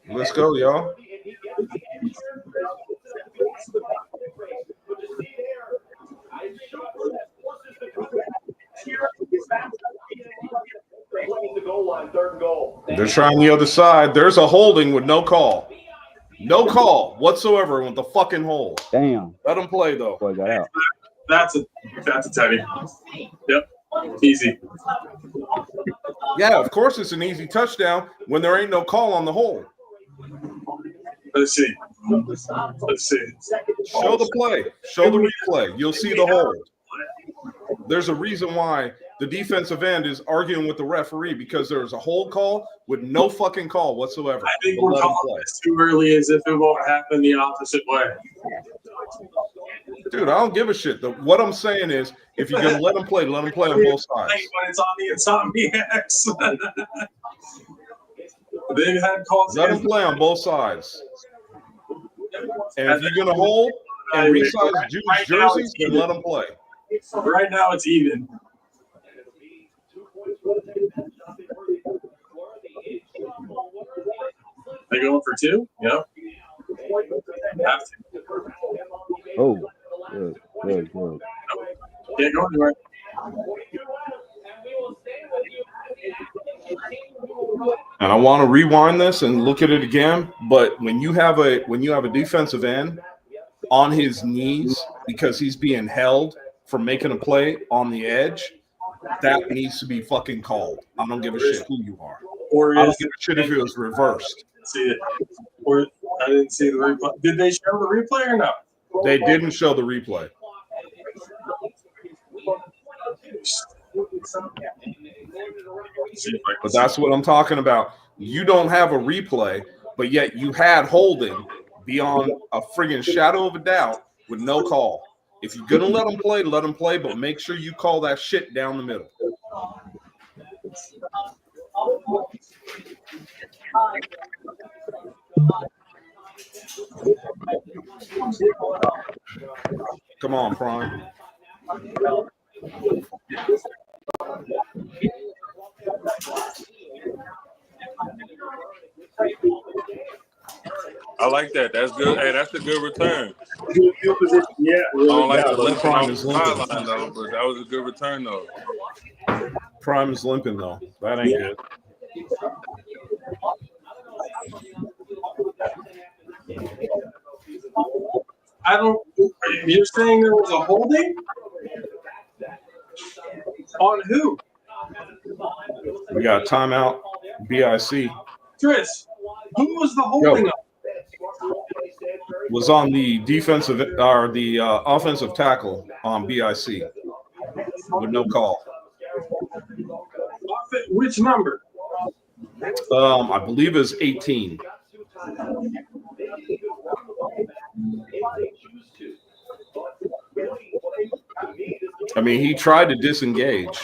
Speaker 4: Let's go, y'all. They're trying the other side. There's a holding with no call. No call whatsoever with the fucking hold.
Speaker 5: Damn.
Speaker 4: Let him play, though.
Speaker 5: Boy got out.
Speaker 1: That's a Teddy. Yep. Easy.
Speaker 4: Yeah, of course it's an easy touchdown when there ain't no call on the hold.
Speaker 1: Let's see.
Speaker 4: Show the play. Show the replay. You'll see the hold. There's a reason why the defensive end is arguing with the referee because there's a hold call with no fucking call whatsoever.
Speaker 1: I think we're calling this too early as if it won't happen the opposite way.
Speaker 4: Dude, I don't give a shit. What I'm saying is, if you're going to let them play on both sides.
Speaker 1: When it's on the Insomniacs. They've had calls.
Speaker 4: Let them play on both sides. And if you're going to hold and resize Jews' jerseys, then let them play.
Speaker 1: Right now, it's even. They going for two? Yep. Have to.
Speaker 5: Oh, good.
Speaker 1: Can't go anywhere.
Speaker 4: And I want to rewind this and look at it again. But when you have a defensive end on his knees because he's being held for making a play on the edge, that needs to be fucking called. I don't give a shit who you are. I don't give a shit if it was reversed.
Speaker 1: See it. Or I didn't see the replay. Did they show the replay or no?
Speaker 4: They didn't show the replay. But that's what I'm talking about. You don't have a replay, but yet you had holding beyond a friggin' shadow of a doubt with no call. If you're going to let them play, but make sure you call that shit down the middle. Come on, Prime.
Speaker 3: I like that. That's good. Hey, that's a good return.
Speaker 1: Yeah.
Speaker 3: I don't like the limping
Speaker 4: Prime
Speaker 3: on
Speaker 4: is
Speaker 3: the
Speaker 4: limping.
Speaker 3: sideline, though, but that was a good return, though.
Speaker 4: Prime is limping, though. That ain't good.
Speaker 1: I don't. You're saying there was a holding? On who?
Speaker 4: We got timeout, BIC.
Speaker 1: Chris, who was the holding on?
Speaker 4: Was on the defensive or the offensive tackle on BIC with no call.
Speaker 1: Which number?
Speaker 4: I believe it's 18. I mean, he tried to disengage,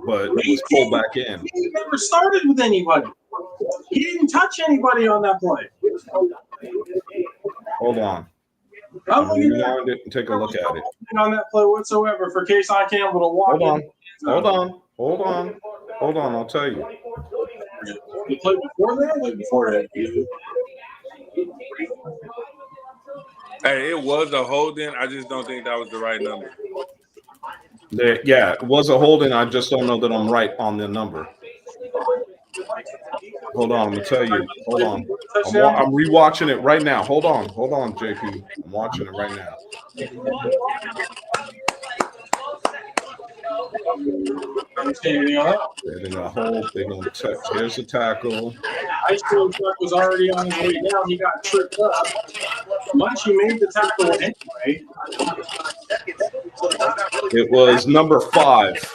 Speaker 4: but was pulled back in.
Speaker 1: He never started with anybody. He didn't touch anybody on that play.
Speaker 4: Hold on.
Speaker 1: I'm looking at
Speaker 4: Rewind it and take a look at it.
Speaker 1: on that play whatsoever for case I Campbell to walk.
Speaker 4: Hold on. I'll tell you.
Speaker 1: The play before that, like before that.
Speaker 3: Hey, it was a holding. I just don't think that was the right number.
Speaker 4: Yeah, it was a holding. I just don't know that I'm right on the number. Hold on, I'm gonna tell you. Hold on. I'm rewatching it right now. Hold on, JP. I'm watching it right now. They're gonna hold. They're gonna touch. Here's the tackle.
Speaker 1: Ice cream truck was already on his way down. He got tripped up. Munchie made the tackle anyway.
Speaker 4: It was number 5.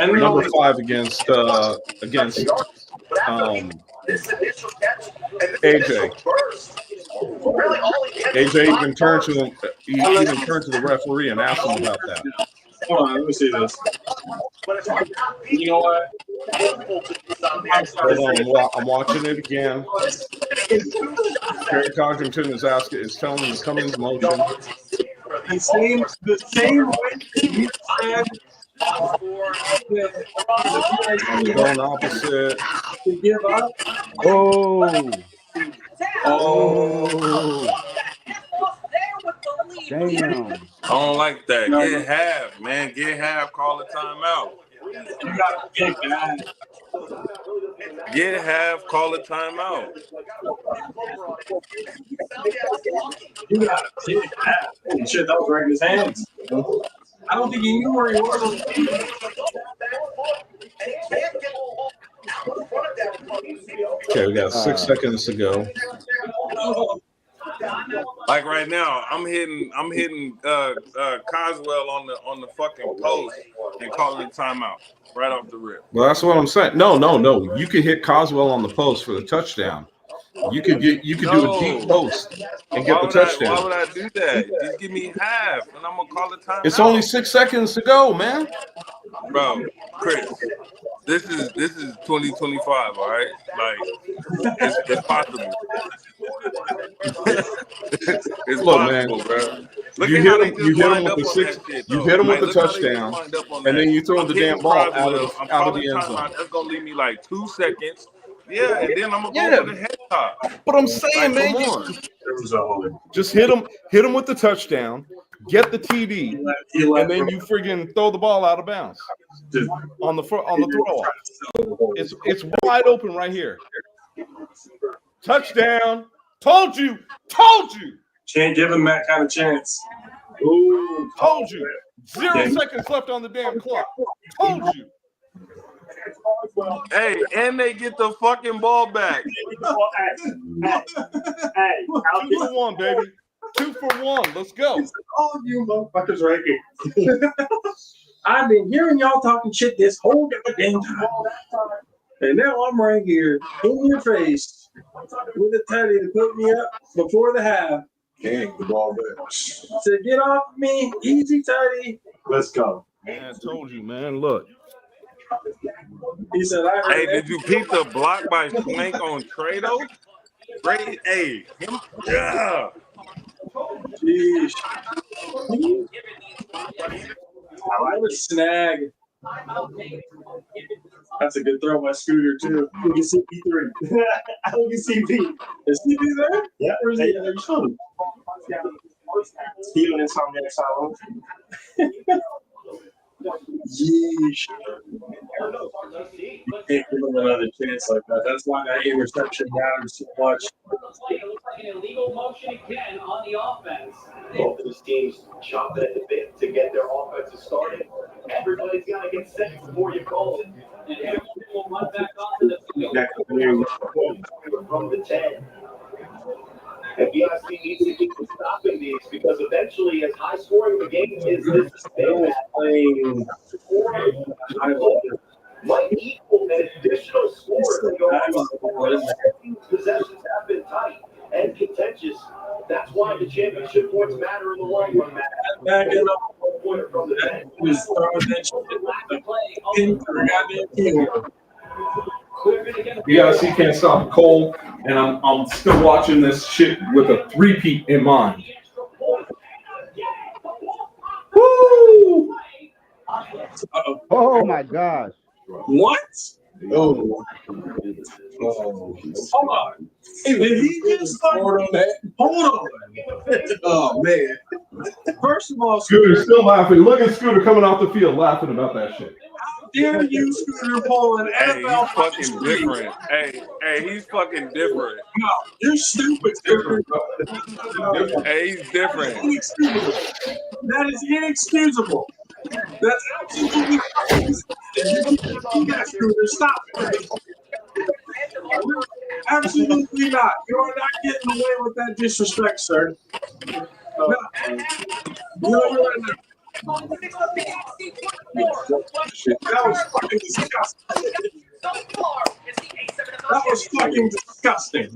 Speaker 1: And
Speaker 4: Number 5 against AJ. AJ even turned to the referee and asked him about that.
Speaker 1: Hold on, let me see this. You know what?
Speaker 4: Hold on, I'm watching it again. Terry Codrington is telling him to come into motion.
Speaker 1: The same way you said
Speaker 4: I'm going opposite.
Speaker 1: to give up.
Speaker 5: Oh.
Speaker 1: Oh.
Speaker 5: Damn.
Speaker 3: I don't like that.
Speaker 1: No.
Speaker 3: Get half, man. Get half. Call a timeout.
Speaker 1: You gotta pick that.
Speaker 3: Get half. Call a timeout.
Speaker 1: You gotta pick that. Holy shit, that was right in his hands. I don't think he knew where he was.
Speaker 4: Okay, we got 6 seconds to go.
Speaker 3: Like right now, I'm hitting Coswell on the fucking post and calling a timeout right off the rip.
Speaker 4: Well, that's what I'm saying. No. You could hit Coswell on the post for the touchdown. You could do a deep post and get the touchdown.
Speaker 3: Why would I do that? Just give me half, and I'm gonna call a timeout.
Speaker 4: It's only 6 seconds to go, man.
Speaker 3: Bro, Chris, this is 2025, all right? Like, it's possible. It's
Speaker 4: Look,
Speaker 3: possible,
Speaker 4: man.
Speaker 3: bro. Look
Speaker 4: You
Speaker 3: at
Speaker 4: hit
Speaker 3: how they
Speaker 4: him.
Speaker 3: just
Speaker 4: You hit him
Speaker 3: lined
Speaker 4: with
Speaker 3: up
Speaker 4: the
Speaker 3: on
Speaker 4: six.
Speaker 3: that shit,
Speaker 4: You
Speaker 3: though.
Speaker 4: hit him with
Speaker 3: Like,
Speaker 4: the
Speaker 3: look how they just
Speaker 4: touchdown,
Speaker 3: lined up on
Speaker 4: and then
Speaker 3: that.
Speaker 4: you throw
Speaker 3: I'm
Speaker 4: the
Speaker 3: hitting
Speaker 4: damn ball out
Speaker 3: Croswell.
Speaker 4: of
Speaker 3: I'm
Speaker 4: the
Speaker 3: calling
Speaker 4: end zone.
Speaker 3: timeout. That's gonna leave me like 2 seconds. Yeah, and then I'm gonna go
Speaker 4: Yeah.
Speaker 3: for the head top.
Speaker 4: But I'm saying,
Speaker 3: Like,
Speaker 4: man,
Speaker 3: come on.
Speaker 4: just hit him with the touchdown, get the TD, and then you friggin' throw the ball out of bounds on the throw off. It's wide open right here. Touchdown! Told you!
Speaker 1: Can't give him that kind of chance. Ooh,
Speaker 4: Told you! 0 seconds left on the damn clock. Told you!
Speaker 3: Hey, and they get the fucking ball back.
Speaker 6: Hey,
Speaker 4: 2 for 1, baby. 2 for 1. Let's go.
Speaker 6: all of you motherfuckers right here.
Speaker 1: I've been hearing y'all talking shit this whole goddamn time. And now I'm right here in your face with a teddy to put me up before the half.
Speaker 6: Gang, the ball back.
Speaker 1: To get off me, easy teddy.
Speaker 6: Let's go.
Speaker 4: Man, I told you, man. Look.
Speaker 1: He said, I heard
Speaker 3: Hey, did you peep the block by Swank on Trado? Great. Hey, him. Yeah.
Speaker 1: Jeez. What a snag. That's a good throw by Scooter, too.
Speaker 6: Look at CP3. Look at CP.
Speaker 1: Is he there?
Speaker 6: Yeah, where's he? There you saw him. He on Insomniacs Island.
Speaker 1: Yeesh. You can't give him another chance like that. That's why that interception matters so much.
Speaker 9: An illegal motion again on the offense.
Speaker 10: Both of these teams chomping at the bit to get their offenses started. Everybody's got to get set before you call it.
Speaker 9: And everyone will run back onto the field.
Speaker 10: From the 10. And BIC needs to keep stopping these because eventually, as high scoring the game is, this
Speaker 1: Playing.
Speaker 10: might equal an additional score to go on. Possessions have been tight and contentious. That's why the championship points matter in the long run.
Speaker 1: Back it up.
Speaker 10: From the 10.
Speaker 1: Just throwing that shit in for goddamn field.
Speaker 4: BIC can't stop Cole, and I'm still watching this shit with a three-peat in mind. Woo!
Speaker 5: Oh my gosh.
Speaker 1: What?
Speaker 6: Oh.
Speaker 1: Hold on. Hey, did he just
Speaker 6: Hold on that.
Speaker 1: hold on?
Speaker 6: Oh, man.
Speaker 1: First of all,
Speaker 4: Scooter's still laughing. Look at Scooter coming off the field laughing about that shit.
Speaker 1: how dare you, Scooter, pull an
Speaker 3: Hey, he's
Speaker 1: NFL
Speaker 3: fucking different. Hey, he's fucking different.
Speaker 1: No, you're stupid, Scooter.
Speaker 3: Hey, he's different.
Speaker 1: Inexcusable. That is inexcusable. That's absolutely you got Scooter. Stop it. Absolutely not. You are not getting away with that disrespect, sir. No. You're right now. That was fucking disgusting. That was fucking disgusting.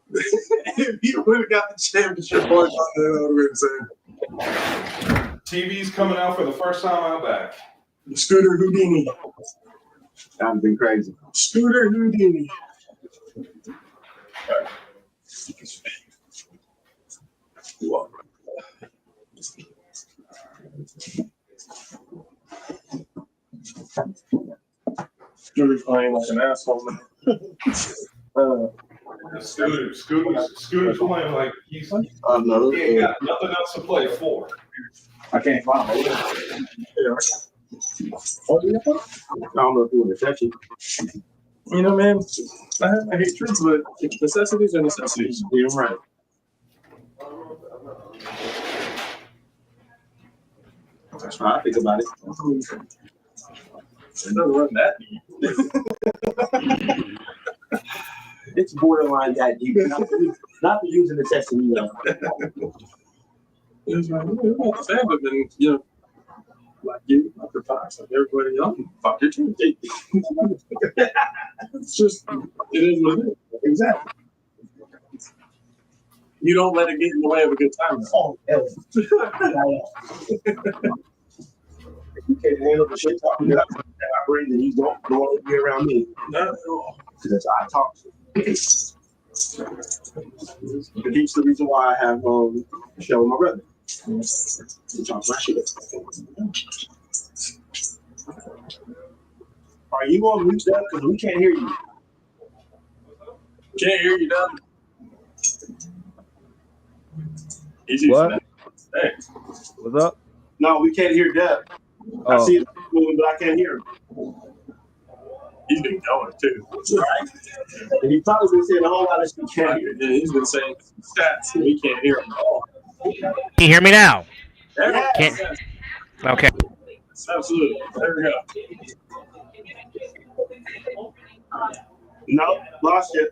Speaker 1: If you would have got the championship points on that, I would have been saying.
Speaker 4: TV's coming out for the first time out back.
Speaker 6: Scooter Houdini. That would be crazy. Scooter Houdini.
Speaker 1: Scooter's playing like an asshole now.
Speaker 4: Scooter's playing like he ain't got nothing else to play for.
Speaker 6: I can't find it. I don't know if you want to touch it.
Speaker 1: You know, man, I hate truths, but necessities are necessities.
Speaker 6: You're right. That's right. I think about it.
Speaker 1: It doesn't run that deep.
Speaker 6: It's borderline that deep. Not for using the testing, you know.
Speaker 1: It's like, but then, you know, like you, after Fox, like everybody else, fuck your team. It's just, it is what it is.
Speaker 6: Exactly.
Speaker 1: You don't let it get in the way of a good time.
Speaker 6: Oh, hell. If you can't handle the shit talking that I bring, then you don't want to be around me.
Speaker 1: Not at all.
Speaker 6: Because I talk. It's the reason why I have a show with my brother. We talk my shit. Are you on mute that? Because we can't hear you.
Speaker 1: Can't hear you, Doug. Easy.
Speaker 5: What?
Speaker 1: Hey.
Speaker 5: What's up?
Speaker 6: No, we can't hear Deb. I see it moving, but I can't hear him.
Speaker 1: He's been going too.
Speaker 6: Right? And he's probably been saying a whole lot of shit. Can't hear.
Speaker 1: Yeah, he's been saying stats, and we can't hear him at all.
Speaker 8: Can you hear me now?
Speaker 1: Yes.
Speaker 8: Can't. Okay.
Speaker 1: Absolutely. There we go.
Speaker 6: No, lost you.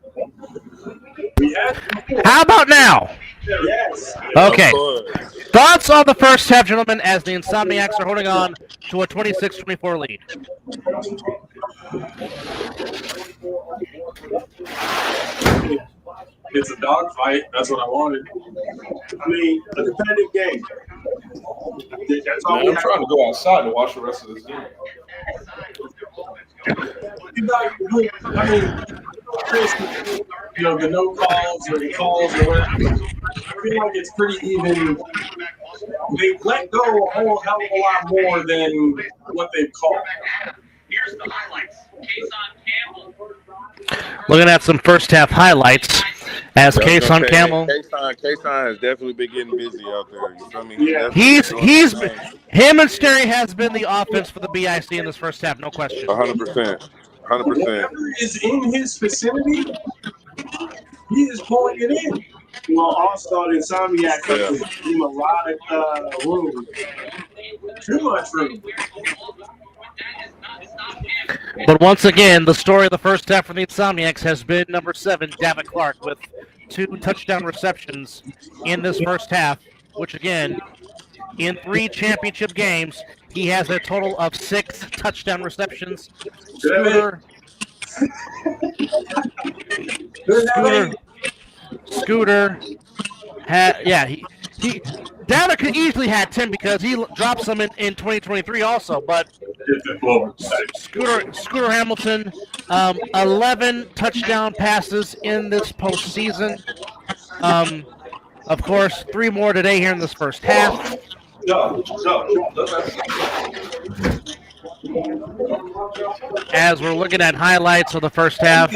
Speaker 1: We had.
Speaker 8: How about now?
Speaker 6: Yes.
Speaker 8: Okay. Thoughts on the first half, gentlemen, as the Insomniacs are holding on to a 26-24 lead.
Speaker 1: It's a dogfight. That's what I wanted.
Speaker 6: I mean, a competitive game. That's all
Speaker 4: Man, I'm trying to go outside to watch the rest of this game.
Speaker 1: I mean, Chris, you know, the no calls or the calls or whatever. I feel like it's pretty even. They let go a whole hell of a lot more than what they've called.
Speaker 7: Here's the highlights. Kason Campbell.
Speaker 8: Looking at some first half highlights as Kason Campbell.
Speaker 3: Kason has definitely been getting busy out there. You feel me?
Speaker 1: Yeah.
Speaker 8: Him and Sterry has been the offense for the BIC in this first half, no question.
Speaker 3: 100%. 100%.
Speaker 1: Whatever is in his vicinity, he is pulling it in.
Speaker 6: Well, all-star Insomniacs give him a lot of room.
Speaker 1: Too much room.
Speaker 8: But once again, the story of the first half for the Insomniacs has been number 7, David Clark, with 2 touchdown receptions in this first half, which again, in 3 championship games, he has a total of 6 touchdown receptions. Scooter Downer could easily had 10 because he dropped some in 2023 also, but Scooter Hamilton, 11 touchdown passes in this postseason. Of course, 3 more today here in this first half. As we're looking at highlights of the first half.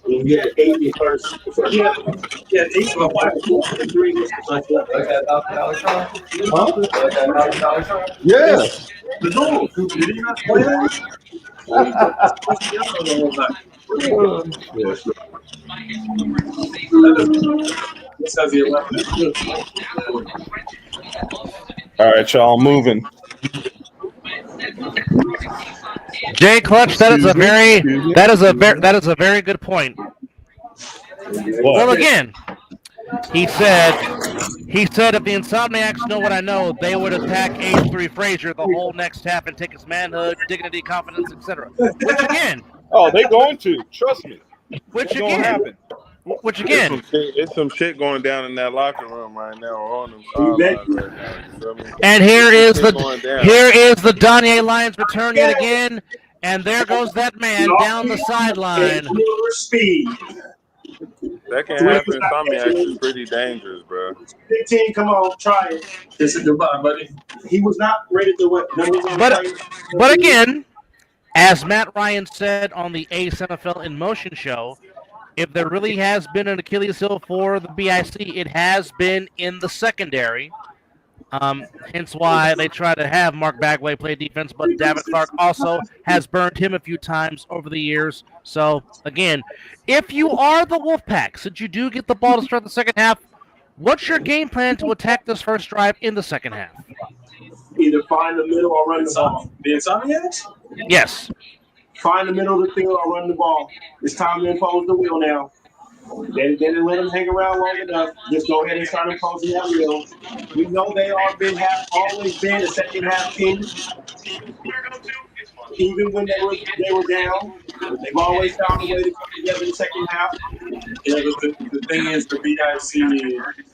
Speaker 6: He had 8 in the first. He had 8
Speaker 4: Yeah.
Speaker 1: The goal. Did he not play that? This has the 11.
Speaker 4: All right, y'all, moving.
Speaker 8: Jay Clutch, that is a very good point. Well, again, he said if the Insomniacs know what I know, they would attack A3 Frazier the whole next half and take his manhood, dignity, confidence, etc. Which again,
Speaker 4: they're going to. Trust me.
Speaker 8: Which
Speaker 4: it's going to happen.
Speaker 8: Which again,
Speaker 3: It's some shit going down in that locker room right now, or on them sidelines right now. You feel me?
Speaker 8: and here is the
Speaker 3: Donnie
Speaker 8: Lions return yet again, and there goes that man down the sideline.
Speaker 6: Speed.
Speaker 3: That can happen. Insomniacs is pretty dangerous, bro.
Speaker 6: 15, come on, try it. This is goodbye, buddy. He was not ready to what?
Speaker 8: But again, as Matt Ryan said on the A7FL in Motion show, if there really has been an Achilles heel for the BIC, it has been in the secondary. Hence why they try to have Mark Bagway play defense, but David Clark also has burned him a few times over the years. So, again, if you are the Wolfpack, since you do get the ball to start the second half, what's your game plan to attack this first drive in the second half?
Speaker 6: Either find the middle or run the ball. The Insomniacs?
Speaker 8: Yes.
Speaker 6: Find the middle of the field or run the ball. It's time to impose the wheel now. They didn't let them hang around long enough. Just go ahead and start imposing that wheel. We know they always been a second half team. Even when they were down, they've always found a way to come together in the second half.
Speaker 1: Yeah, but the thing is, the BIC,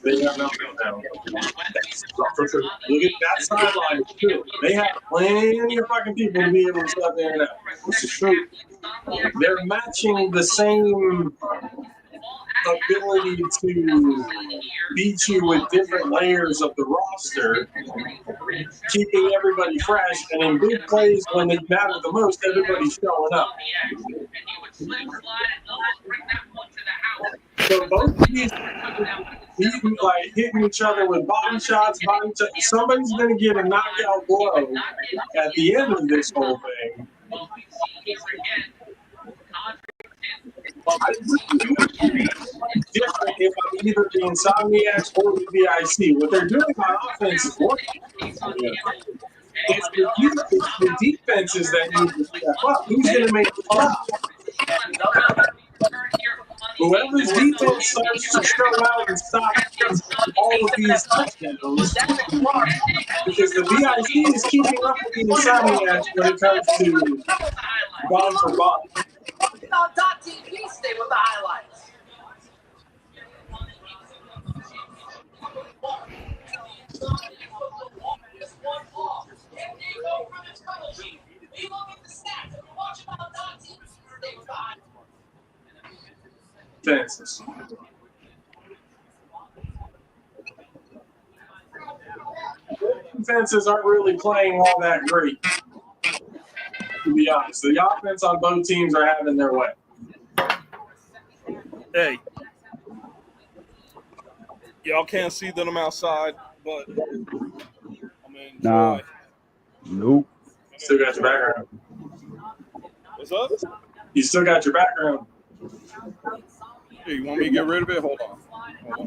Speaker 1: they have nothing now. Look at that sideline, too. They have plenty of fucking people to be able to stop there and out. This is true. They're matching the same ability to beat you with different layers of the roster, keeping everybody fresh, and in big plays when they matter the most, everybody's showing up. So both of these hitting each other with body shots, somebody's going to get a knockout blow at the end of this whole thing. Different if I'm either the Insomniacs or the BIC. What they're doing on offense is working. It's the defenses that need to step up. Who's going to make the stop? Whoever's defense starts to show out and stop all of these touchdowns, because the BIC is keeping up with the Insomniacs when it comes to bomb for bomb.
Speaker 11: On .tv, stay with the highlights.
Speaker 1: Defenses. Defenses aren't really playing all that great, to be honest. The offense on both teams are having their way.
Speaker 4: Hey, y'all can't see that I'm outside, but I'm enjoying.
Speaker 5: Nah. Nope.
Speaker 1: Still got your background.
Speaker 4: What's up?
Speaker 1: You still got your background.
Speaker 4: Hey, you want me to get rid of it? Hold on.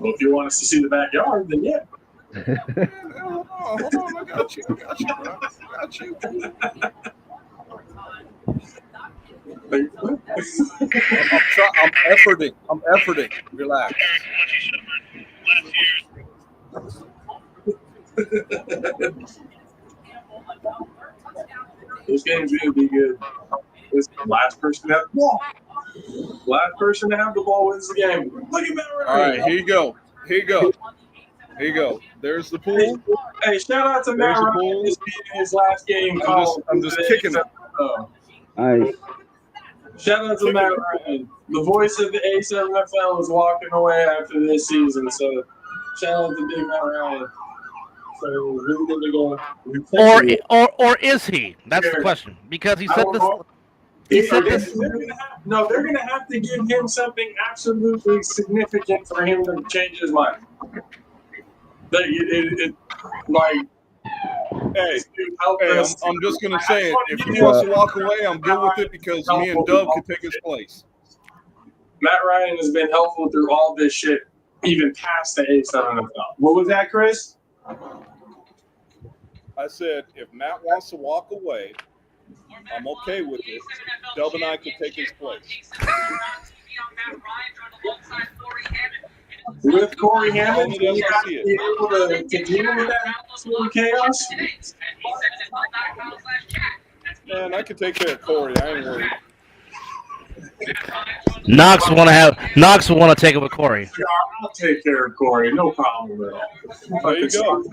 Speaker 1: Well, if you want us to see the backyard, then yeah.
Speaker 4: Hold on. I got you, bro. I got you. I'm efforting. Relax.
Speaker 1: This game's going to be good. This last person to have the ball. Last person to have the ball wins the game. Look at Matt Ryan.
Speaker 4: All right, here you go. There's the pool.
Speaker 1: Hey, shout out to Matt Ryan. This being his last game.
Speaker 4: I'm just kicking it.
Speaker 5: Nice.
Speaker 1: Shout out to Matt Ryan. The voice of the A7FL is walking away after this season. So shout out to Big Matt Ryan. So who's going to go?
Speaker 8: Or is he? That's the question. Because he said this.
Speaker 1: They're going to have to give him something absolutely significant for him to change his mind. Hey,
Speaker 4: I'm just going to say it. If he wants to walk away, I'm good with it because me and Dub can take his place.
Speaker 1: Matt Ryan has been helpful through all this shit, even past the A7FL.
Speaker 6: What was that, Chris?
Speaker 4: I said, if Matt wants to walk away, I'm okay with it. Dub and I can take his place.
Speaker 1: With Corey Hammond, you have to be able to deal with that sort of chaos.
Speaker 4: Man, I can take care of Corey. I ain't worried.
Speaker 8: Knox will want to take it with Corey.
Speaker 1: I'll take care of Corey. No problem at all.
Speaker 4: There you go.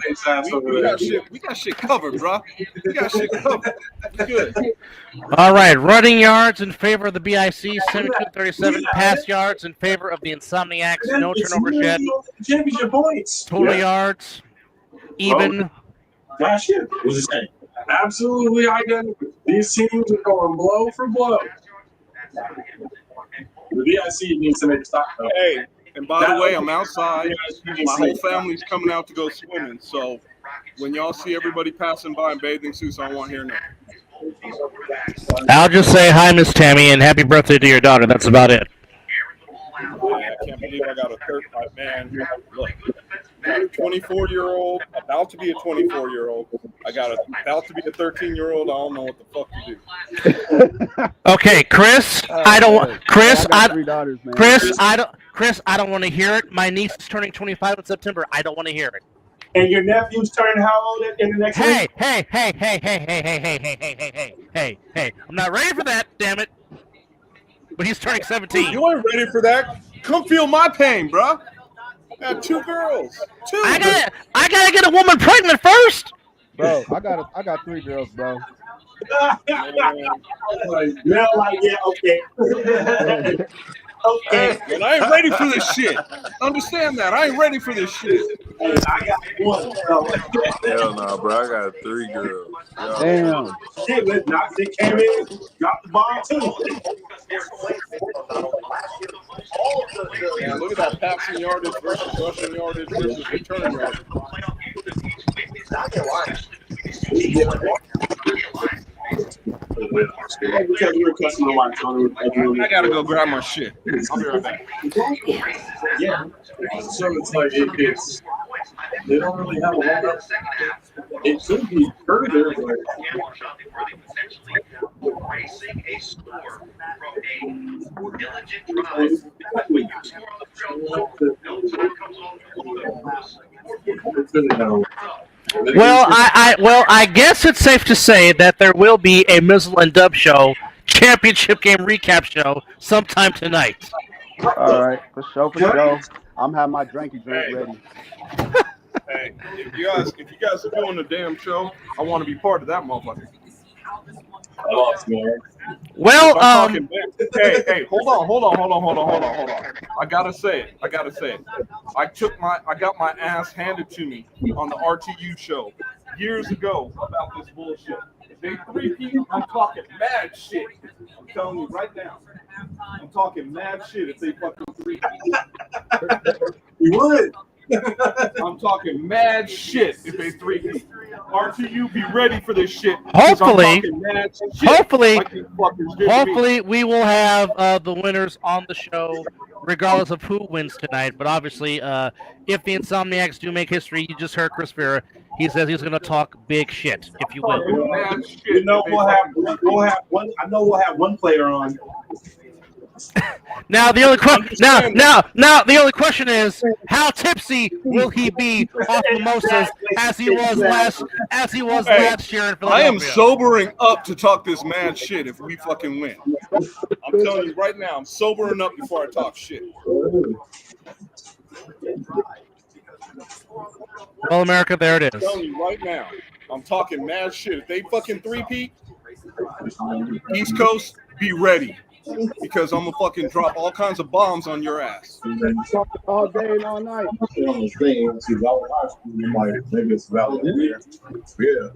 Speaker 4: We got shit covered, bro. We got shit covered. We good.
Speaker 8: All right, running yards in favor of the BIC, 72-37. Pass yards in favor of the Insomniacs. No turnovers yet.
Speaker 1: Championship points.
Speaker 8: Total yards, even.
Speaker 1: Last year was the same. Absolutely identical. These teams are going blow for blow. The VIC needs to make a stop, though.
Speaker 4: Hey, and by the way, I'm outside. My whole family's coming out to go swimming. So when y'all see everybody passing by in bathing suits, I won't hear nothing.
Speaker 8: I'll just say hi, Miss Tammy, and happy birthday to your daughter. That's about it.
Speaker 4: I can't believe I got a third man. Look, got a 24-year-old, about to be a 24-year-old. I got about to be a 13-year-old. I don't know what the fuck to do.
Speaker 8: Okay, Chris. I don't want Chris.
Speaker 5: I got 3 daughters, man.
Speaker 8: Chris. I don't want to hear it. My niece is turning 25 in September. I don't want to hear it.
Speaker 6: And your nephew's turning how old in the next week?
Speaker 8: Hey. I'm not ready for that, damn it. But he's turning 17.
Speaker 4: You ain't ready for that. Come feel my pain, bro. I got 2 girls. 2.
Speaker 8: I gotta get a woman pregnant first.
Speaker 5: Bro, I got 3 girls, bro.
Speaker 6: Yeah, like, yeah, okay. Okay.
Speaker 4: Well, I ain't ready for this shit. Understand that. I ain't ready for this shit.
Speaker 6: I got 1.
Speaker 3: Hell no, bro. I got 3 girls. Yo.
Speaker 5: Damn.
Speaker 6: Shit, but Knox came in, dropped the ball too.
Speaker 4: Man, look at that passing yardage versus rushing yardage versus return yardage. I gotta go grab my shit. I'll be right back.
Speaker 1: Yeah. So it's like it's they don't really have a lot of. It could be further, but
Speaker 7: Racing a score from a diligent drive. When you score on the field, no time comes off your
Speaker 8: Well, I guess it's safe to say that there will be a Mizzle and Dub show, championship game recap show, sometime tonight.
Speaker 5: All right, for sure. I'm having my drinky drink ready.
Speaker 4: Hey, if you guys are doing the damn show, I want to be part of that motherfucker.
Speaker 8: Well,
Speaker 4: hey, hold on. I gotta say it. I got my ass handed to me on the RTU show years ago about this bullshit. If they 3-peat, I'm talking mad shit. I'm telling you right now. I'm talking mad shit if they fucking 3-peat.
Speaker 6: You would.
Speaker 4: I'm talking mad shit if they 3-peat. RTU, be ready for this shit.
Speaker 8: Hopefully,
Speaker 4: Hopefully,
Speaker 8: we will have the winners on the show, regardless of who wins tonight. But obviously, if the Insomniacs do make history, you just heard Chris Vera. He says he's going to talk big shit, if you will.
Speaker 6: You know, we'll have one. I know we'll have one player on.
Speaker 8: Now the only question is, how tipsy will he be off mimosas as he was last year in Philadelphia?
Speaker 4: I am sobering up to talk this mad shit if we fucking win. I'm telling you right now, I'm sobering up before I talk shit.
Speaker 8: Well, America, there it
Speaker 4: I'm
Speaker 8: is.
Speaker 4: telling you right now, I'm talking mad shit. If they fucking 3-peat, East Coast, be ready. Because I'm gonna fucking drop all kinds of bombs on your ass.
Speaker 5: All day and all night.
Speaker 1: Maybe it's valid. Yeah.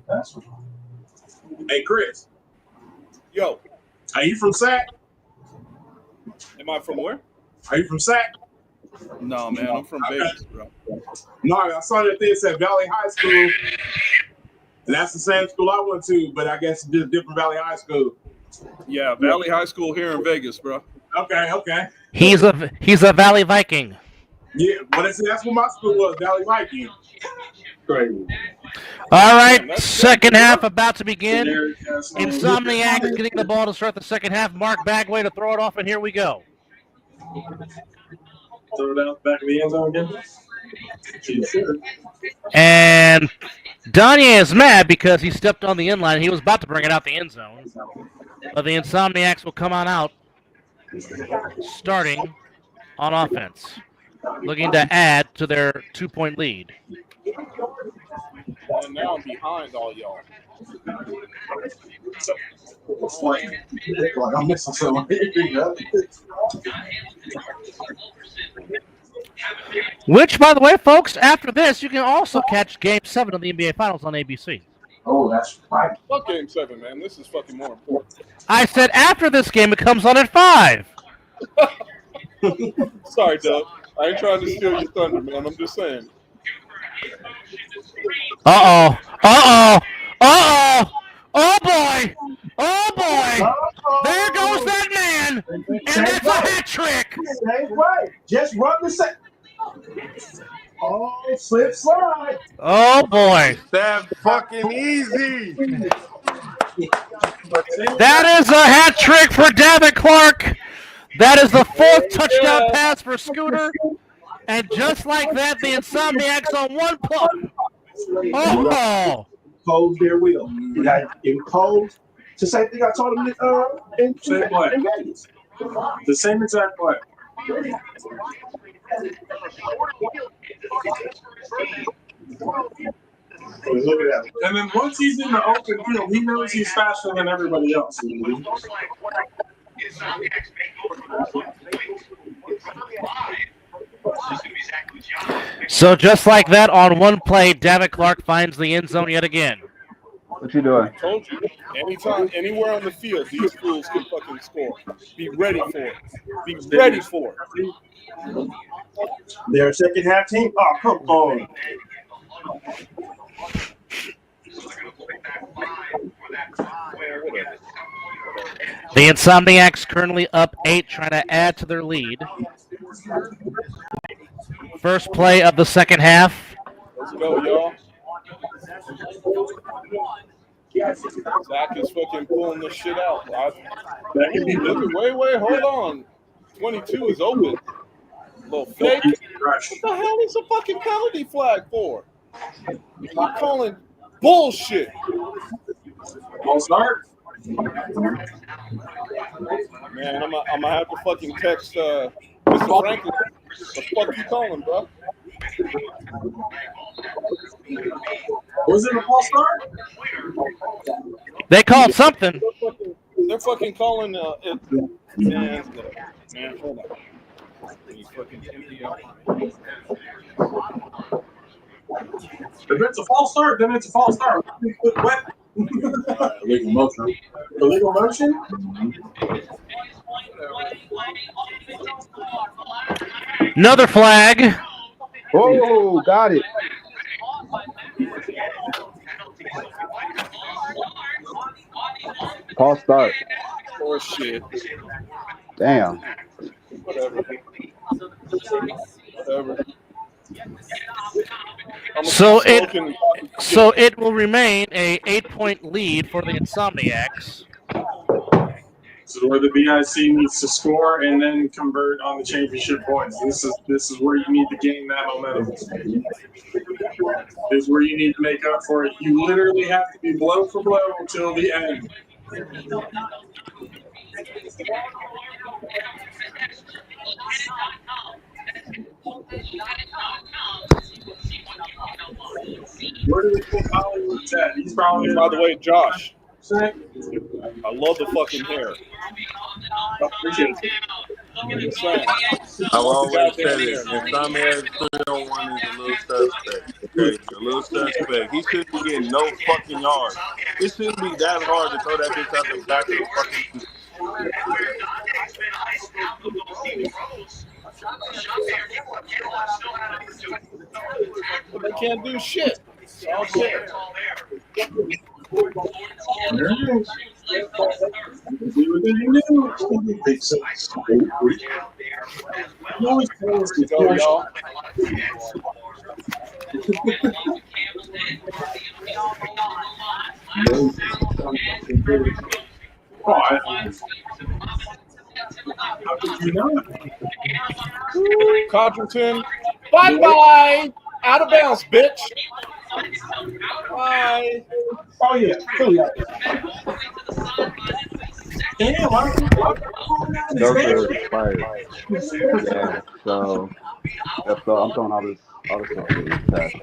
Speaker 1: Hey, Chris.
Speaker 4: Yo.
Speaker 1: Are you from Sac?
Speaker 4: Am I from where?
Speaker 1: Are you from Sac?
Speaker 4: No, man, I'm from Vegas, bro.
Speaker 1: No, I saw that thing said Valley High School. And that's the same school I went to, but I guess it's just different Valley High School.
Speaker 4: Yeah, Valley High School here in Vegas, bro.
Speaker 1: Okay.
Speaker 8: He's a Valley Viking.
Speaker 1: Yeah, but that's what my school was, Valley Viking. Crazy.
Speaker 8: All right, second half about to begin. Insomniacs getting the ball to start the second half. Mark Bagway to throw it off, and here we go.
Speaker 1: Throw it out back of the end zone again.
Speaker 8: And Danye is mad because he stepped on the end line. He was about to bring it out the end zone. But the Insomniacs will come on out. starting on offense, looking to add to their 2-point lead.
Speaker 4: And now I'm behind all y'all.
Speaker 6: I'm missing something.
Speaker 8: Which, by the way, folks, after this, you can also catch Game 7 of the NBA Finals on ABC.
Speaker 6: Oh, that's right.
Speaker 4: Fuck Game 7, man. This is fucking more important.
Speaker 8: I said after this game, it comes on at 5.
Speaker 4: Sorry, Doug. I ain't trying to steal your thunder, man. I'm just saying.
Speaker 8: Uh-oh. Uh-oh. Uh-oh. Oh, boy. Oh, boy. There goes that man. And that's a hat trick.
Speaker 6: That's right. Just run the set. Oh, slip slide.
Speaker 8: Oh, boy.
Speaker 3: That fucking easy.
Speaker 8: That is a hat trick for David Clark. That is the 4th touchdown pass for Scooter. And just like that, the Insomniacs on one play. Oh!
Speaker 6: Impose their will. You got to impose. It's the same thing I told them in Vegas.
Speaker 1: The same exact play. And then once he's in the open field, he knows he's faster than everybody else.
Speaker 8: So just like that, on one play, David Clark finds the end zone yet again.
Speaker 5: What you doing?
Speaker 4: I told you. Anytime, anywhere on the field, these fools can fucking score. Be ready for it. Be ready for it.
Speaker 6: They're a second half team. Oh, come on.
Speaker 8: The Insomniacs currently up 8, trying to add to their lead. First play of the second half.
Speaker 4: Let's go, y'all. Zach is fucking pulling this shit out. Wait, hold on. 22 is open. Little fake. What the hell is a fucking penalty flag for? I'm calling bullshit.
Speaker 1: All start.
Speaker 4: Man, I'm gonna have to fucking text Mr. Franklin. The fuck you calling, bro?
Speaker 1: Was it a false start?
Speaker 8: They called something.
Speaker 4: They're fucking calling it. Man, hold on.
Speaker 1: If it's a false start, then it's a false start. What? Illegal motion. Illegal motion?
Speaker 8: Another flag.
Speaker 5: Oh, got it. False start.
Speaker 4: Oh shit.
Speaker 5: Damn.
Speaker 4: Whatever.
Speaker 8: So it will remain a 8-point lead for the Insomniacs.
Speaker 1: This is where the BIC needs to score and then convert on the championship points. This is where you need to gain that momentum. This is where you need to make up for it. You literally have to be blow for blow until the end. Where do we think Hollywood's at? He's probably.
Speaker 4: By the way, Josh, I love the fucking hair.
Speaker 1: Appreciate it.
Speaker 3: I've always said it. Insomniacs 301 is a little suspect. Okay, a little suspect. He shouldn't be getting no fucking yards. It shouldn't be that hard to throw that bitch out the back of the fucking.
Speaker 4: But they can't do shit. It's all good. Go, y'all. Codrington, bye-bye. Out of bounds, bitch. Bye.
Speaker 6: Oh, yeah. Damn, why are
Speaker 5: Those are expired. Yeah, so I'm throwing all this stuff in the trash.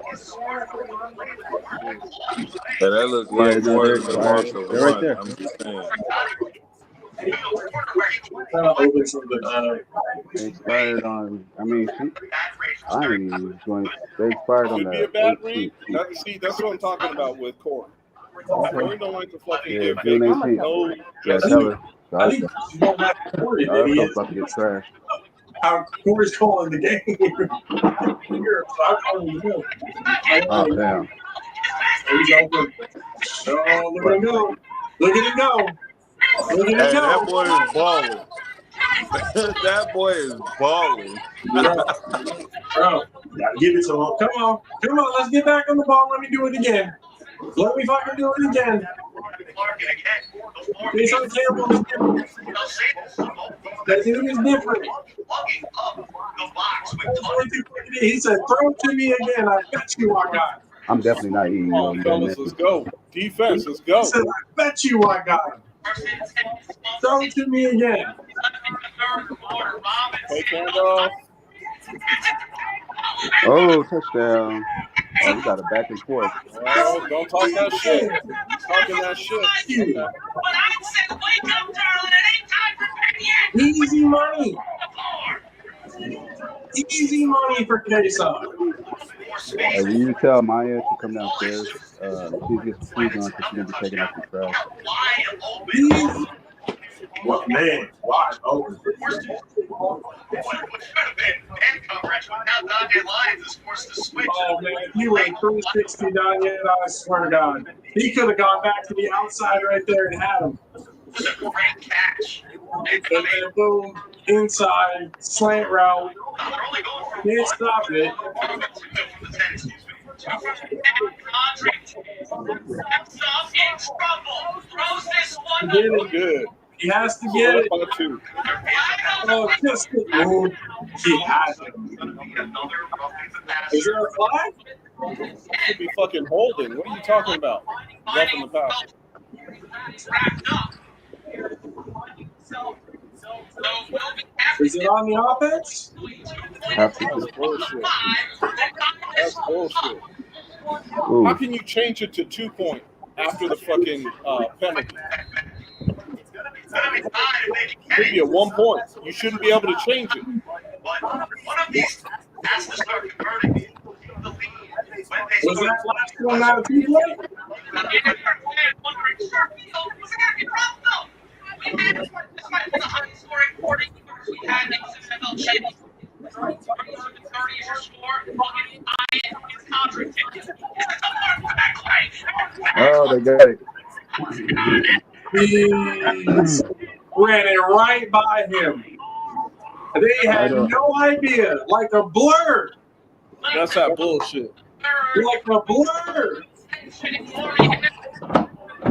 Speaker 3: But that looks
Speaker 5: Yeah,
Speaker 3: like
Speaker 5: no, they're
Speaker 3: more than a
Speaker 5: expired.
Speaker 3: mark of
Speaker 5: They're right
Speaker 3: one.
Speaker 5: there.
Speaker 3: I'm just saying.
Speaker 5: They expired on. I mean, shoot, I ain't even going. They expired on
Speaker 4: Should be a
Speaker 5: the
Speaker 4: bad
Speaker 5: 18th.
Speaker 4: read. That's what I'm talking about with Corey. Corey don't like to fucking
Speaker 5: Yeah,
Speaker 4: give
Speaker 5: June
Speaker 4: big
Speaker 5: 18th.
Speaker 4: no.
Speaker 5: Yeah, tell her.
Speaker 6: I think she's going back to Corey.
Speaker 5: Our stuff's about to get trashed.
Speaker 6: How Corey's calling the game. Here, so I'm calling the game.
Speaker 5: Oh, damn.
Speaker 6: He's open. Oh, look at him go. Look at him go. Look at him
Speaker 3: Hey,
Speaker 6: go.
Speaker 3: that boy is balling. That boy is balling.
Speaker 6: Bro, gotta give it to him. Come on. Come on, let's get back on the ball. Let me do it again. Let me fucking do it again. He's on camera. That dude is different. He said, throw it to me again. I bet you I got it.
Speaker 5: I'm definitely not eating.
Speaker 4: Come on, fellas, let's go. Defense, let's go.
Speaker 6: He said, I bet you I got it. Throw it to me again.
Speaker 4: Take handoff.
Speaker 5: Oh, touchdown. Oh, we got a back and forth.
Speaker 4: Oh, don't talk that shit. Talking that shit.
Speaker 6: Easy money. Easy money for K-Side.
Speaker 5: You need to tell Maya to come downstairs. Please get some food on because she's going to be taking out some trash.
Speaker 6: What man? Wide open. Oh man, if you went 360 down yet, I swear to God. He could have gone back to the outside right there and had him.
Speaker 7: Great catch.
Speaker 6: And then boom, inside, slant route. Can't stop it. Get it.
Speaker 4: Good.
Speaker 6: He has to get it.
Speaker 4: Two.
Speaker 6: Oh, just the move. He has it. Is there a flag?
Speaker 4: Should be fucking holding. What are you talking about? Roughing the pass.
Speaker 6: Is it on the offense?
Speaker 4: That's bullshit. That's bullshit.
Speaker 5: Ooh.
Speaker 4: How can you change it to 2 point after the fucking penalty? It should be a 1 point. You shouldn't be able to change it.
Speaker 6: Was that last one out of 2 point?
Speaker 5: Oh, they got it.
Speaker 6: He's ran it right by him. They had no idea, like a blur.
Speaker 4: That's that bullshit.
Speaker 6: Like a blur.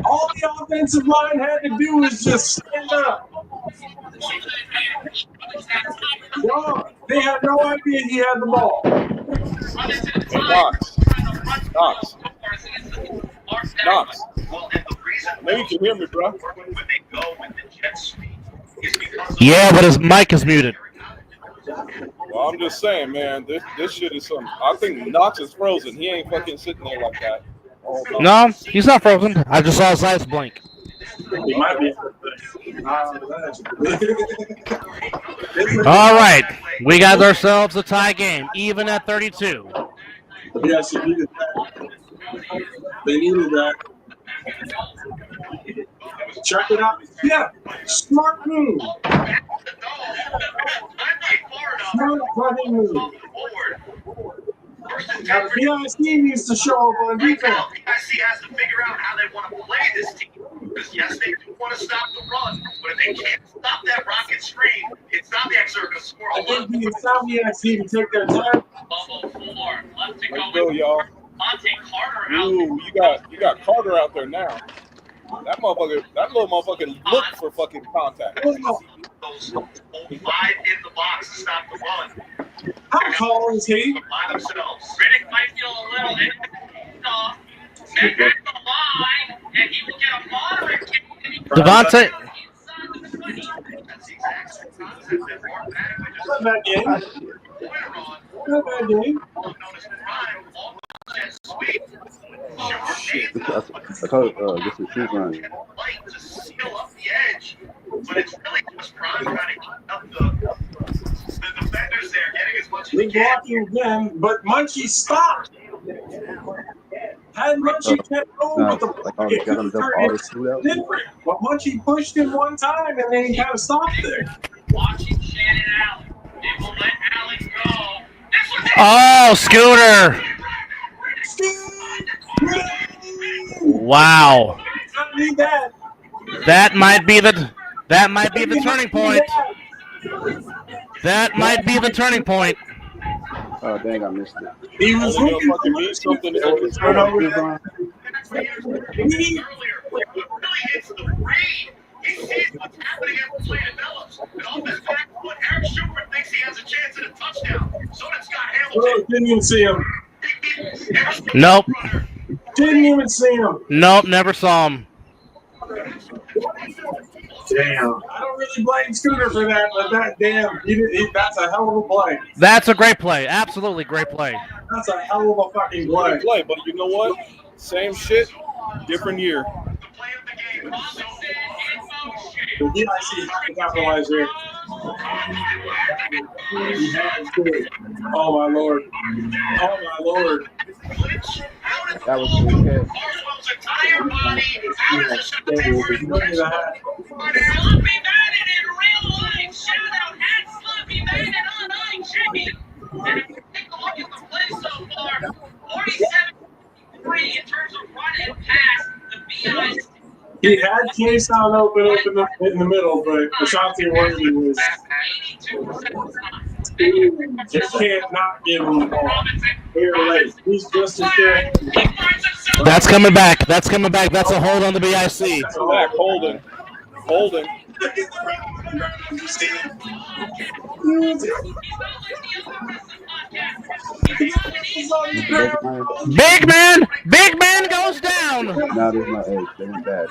Speaker 6: All the offensive line had to do was just stand up. No, they had no idea he had the ball.
Speaker 4: Hey, Knox. Maybe you can hear me, bro.
Speaker 8: Yeah, but his mic is muted.
Speaker 4: Well, I'm just saying, man, this shit is something. I think Knox is frozen. He ain't fucking sitting there like that.
Speaker 8: No, he's not frozen. I just saw his eyes blink.
Speaker 6: He might be.
Speaker 8: All right, we got ourselves a tie game, even at 32.
Speaker 6: Yes, they needed that. They needed that. Check it out. Yeah, smart move. Smart fucking move. Now the PIC needs to show up on defense.
Speaker 7: PIC has to figure out how they want to play this team. Because yes, they do want to stop the run, but if they can't stop that rocket screen, Insomniacs are going to score a
Speaker 6: I think the Insomniacs need to take their time.
Speaker 4: Let's go, y'all. Ooh, you got Carter out there now. That little motherfucker look for fucking contact.
Speaker 7: those 5 in the box to stop the run.
Speaker 6: How tall is he?
Speaker 7: By themselves.
Speaker 9: Riddick might feel a little off. Send back the line, and he will get a moderate kick.
Speaker 8: Devontae
Speaker 6: not a bad game. Not a bad game.
Speaker 5: I told this is shoes running.
Speaker 7: To seal up the edge, but it's really just Prime trying to keep up the defenders there, getting as much as he
Speaker 6: Good
Speaker 7: can.
Speaker 6: blocking again, but Munchie stopped. Had Munchie kept going with the block, it could have turned different. But Munchie pushed him one time and then he kind of stopped there.
Speaker 9: Watching Shannon Allen. They will let Allen go. This was it.
Speaker 8: Oh, Scooter! Wow.
Speaker 6: I need that.
Speaker 8: That might be the turning point. That might be the turning point.
Speaker 5: Oh dang, I missed it.
Speaker 6: He was looking
Speaker 4: fucking need something to turn
Speaker 6: over
Speaker 7: Earlier, it really hits the brain. He sees what's happening as the play develops. And off his back foot, Eric Schubert thinks he has a chance at a touchdown. So did Scott Hamilton.
Speaker 6: Didn't even see him.
Speaker 8: Nope.
Speaker 6: Didn't even see him.
Speaker 8: Nope, never saw him.
Speaker 6: Damn. I don't really blame Scooter for that, but that's a hell of a play.
Speaker 8: That's a great play. Absolutely great play.
Speaker 6: That's a hell of a fucking play.
Speaker 4: But you know what? Same shit, different year.
Speaker 6: Yeah, I see how to capitalize here. Oh my lord. Oh my lord.
Speaker 5: That was good.
Speaker 6: Look at that.
Speaker 9: Sloppy Bandit in real life. Shout out at Sloppy Bandit on iChecking. And if you take a look at the play so far, 47-3 in terms of run and pass. The BIs.
Speaker 6: He had K-Sound open in the middle, but Ashanti Worthy was. Just can't not give him the ball. Here, late. He's just as good.
Speaker 8: That's coming back. That's coming back. That's a hold on the BIC.
Speaker 4: Back, holding.
Speaker 8: Big man goes down.
Speaker 5: No, there's no edge. They went bad.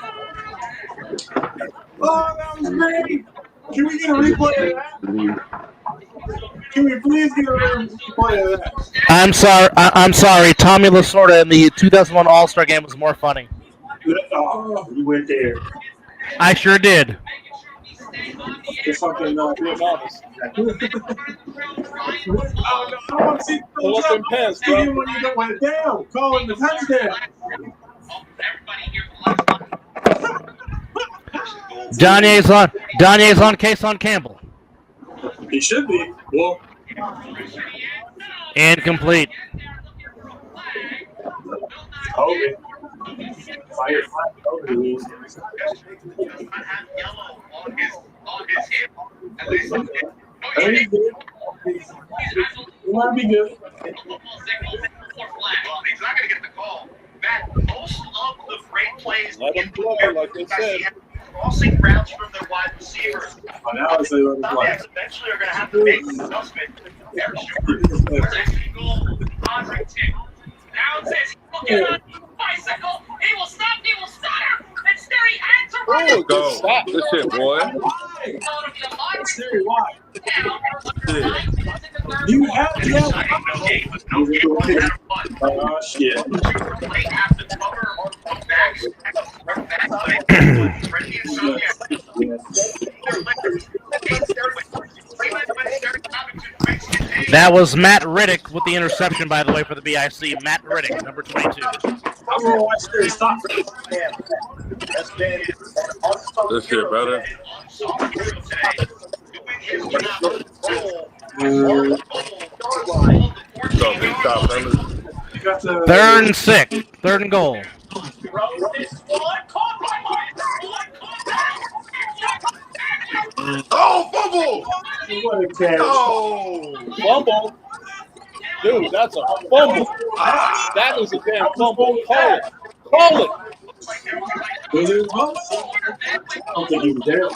Speaker 6: Oh, that was great. Can we get a replay of that? Can we please get a replay of that?
Speaker 8: I'm sorry. Tommy Lasorda in the 2001 All-Star game was more funny.
Speaker 6: Oh, you went there.
Speaker 8: I sure did.
Speaker 6: Just fucking being honest. Oh, no, I want to see
Speaker 4: Pull up them pants, bro.
Speaker 6: even when you don't went down, calling the touchdown.
Speaker 8: Donnie's on Kason Campbell.
Speaker 6: He should be. Well,
Speaker 8: Incomplete.
Speaker 6: Hogan. Fire Hogan means. He's good. He might be good.
Speaker 7: He's not going to get the call. Matt, most of the great plays
Speaker 4: Let him play, like they said.
Speaker 7: crossing routes from their wide receivers.
Speaker 6: Now I say let him play.
Speaker 7: Eventually are going to have to make an adjustment. Eric Schubert.
Speaker 9: Now it says he will get on bicycle. He will stop. He will stutter. And Sterry had to run.
Speaker 3: Oh, go. Stop this shit, boy.
Speaker 6: Siri, why? You have to have. Oh, shit.
Speaker 8: That was Matt Riddick with the interception, by the way, for the BIC. Matt Riddick, number 22.
Speaker 6: I'm going to watch Siri stop.
Speaker 3: This shit better.
Speaker 8: Third and 6. Third and goal.
Speaker 3: Oh, fumble!
Speaker 6: What a catch.
Speaker 3: Oh,
Speaker 4: Fumble. Dude, that's a fumble. That is a damn fumble. Call it. Call it.
Speaker 6: Was it a fumble? I don't think he was there.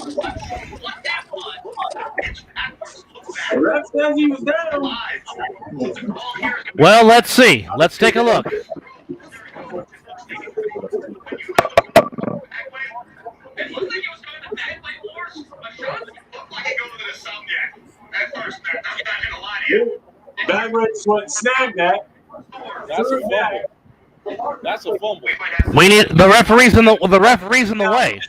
Speaker 6: The ref says he was down.
Speaker 8: Well, let's see. Let's take a look.
Speaker 7: It looked like he was going to Bagway Wars. Looked like he going to the Insomniacs. At first, that
Speaker 1: just went and snagged that.
Speaker 4: That's a fumble. That's a fumble.
Speaker 8: We need the referees in the way.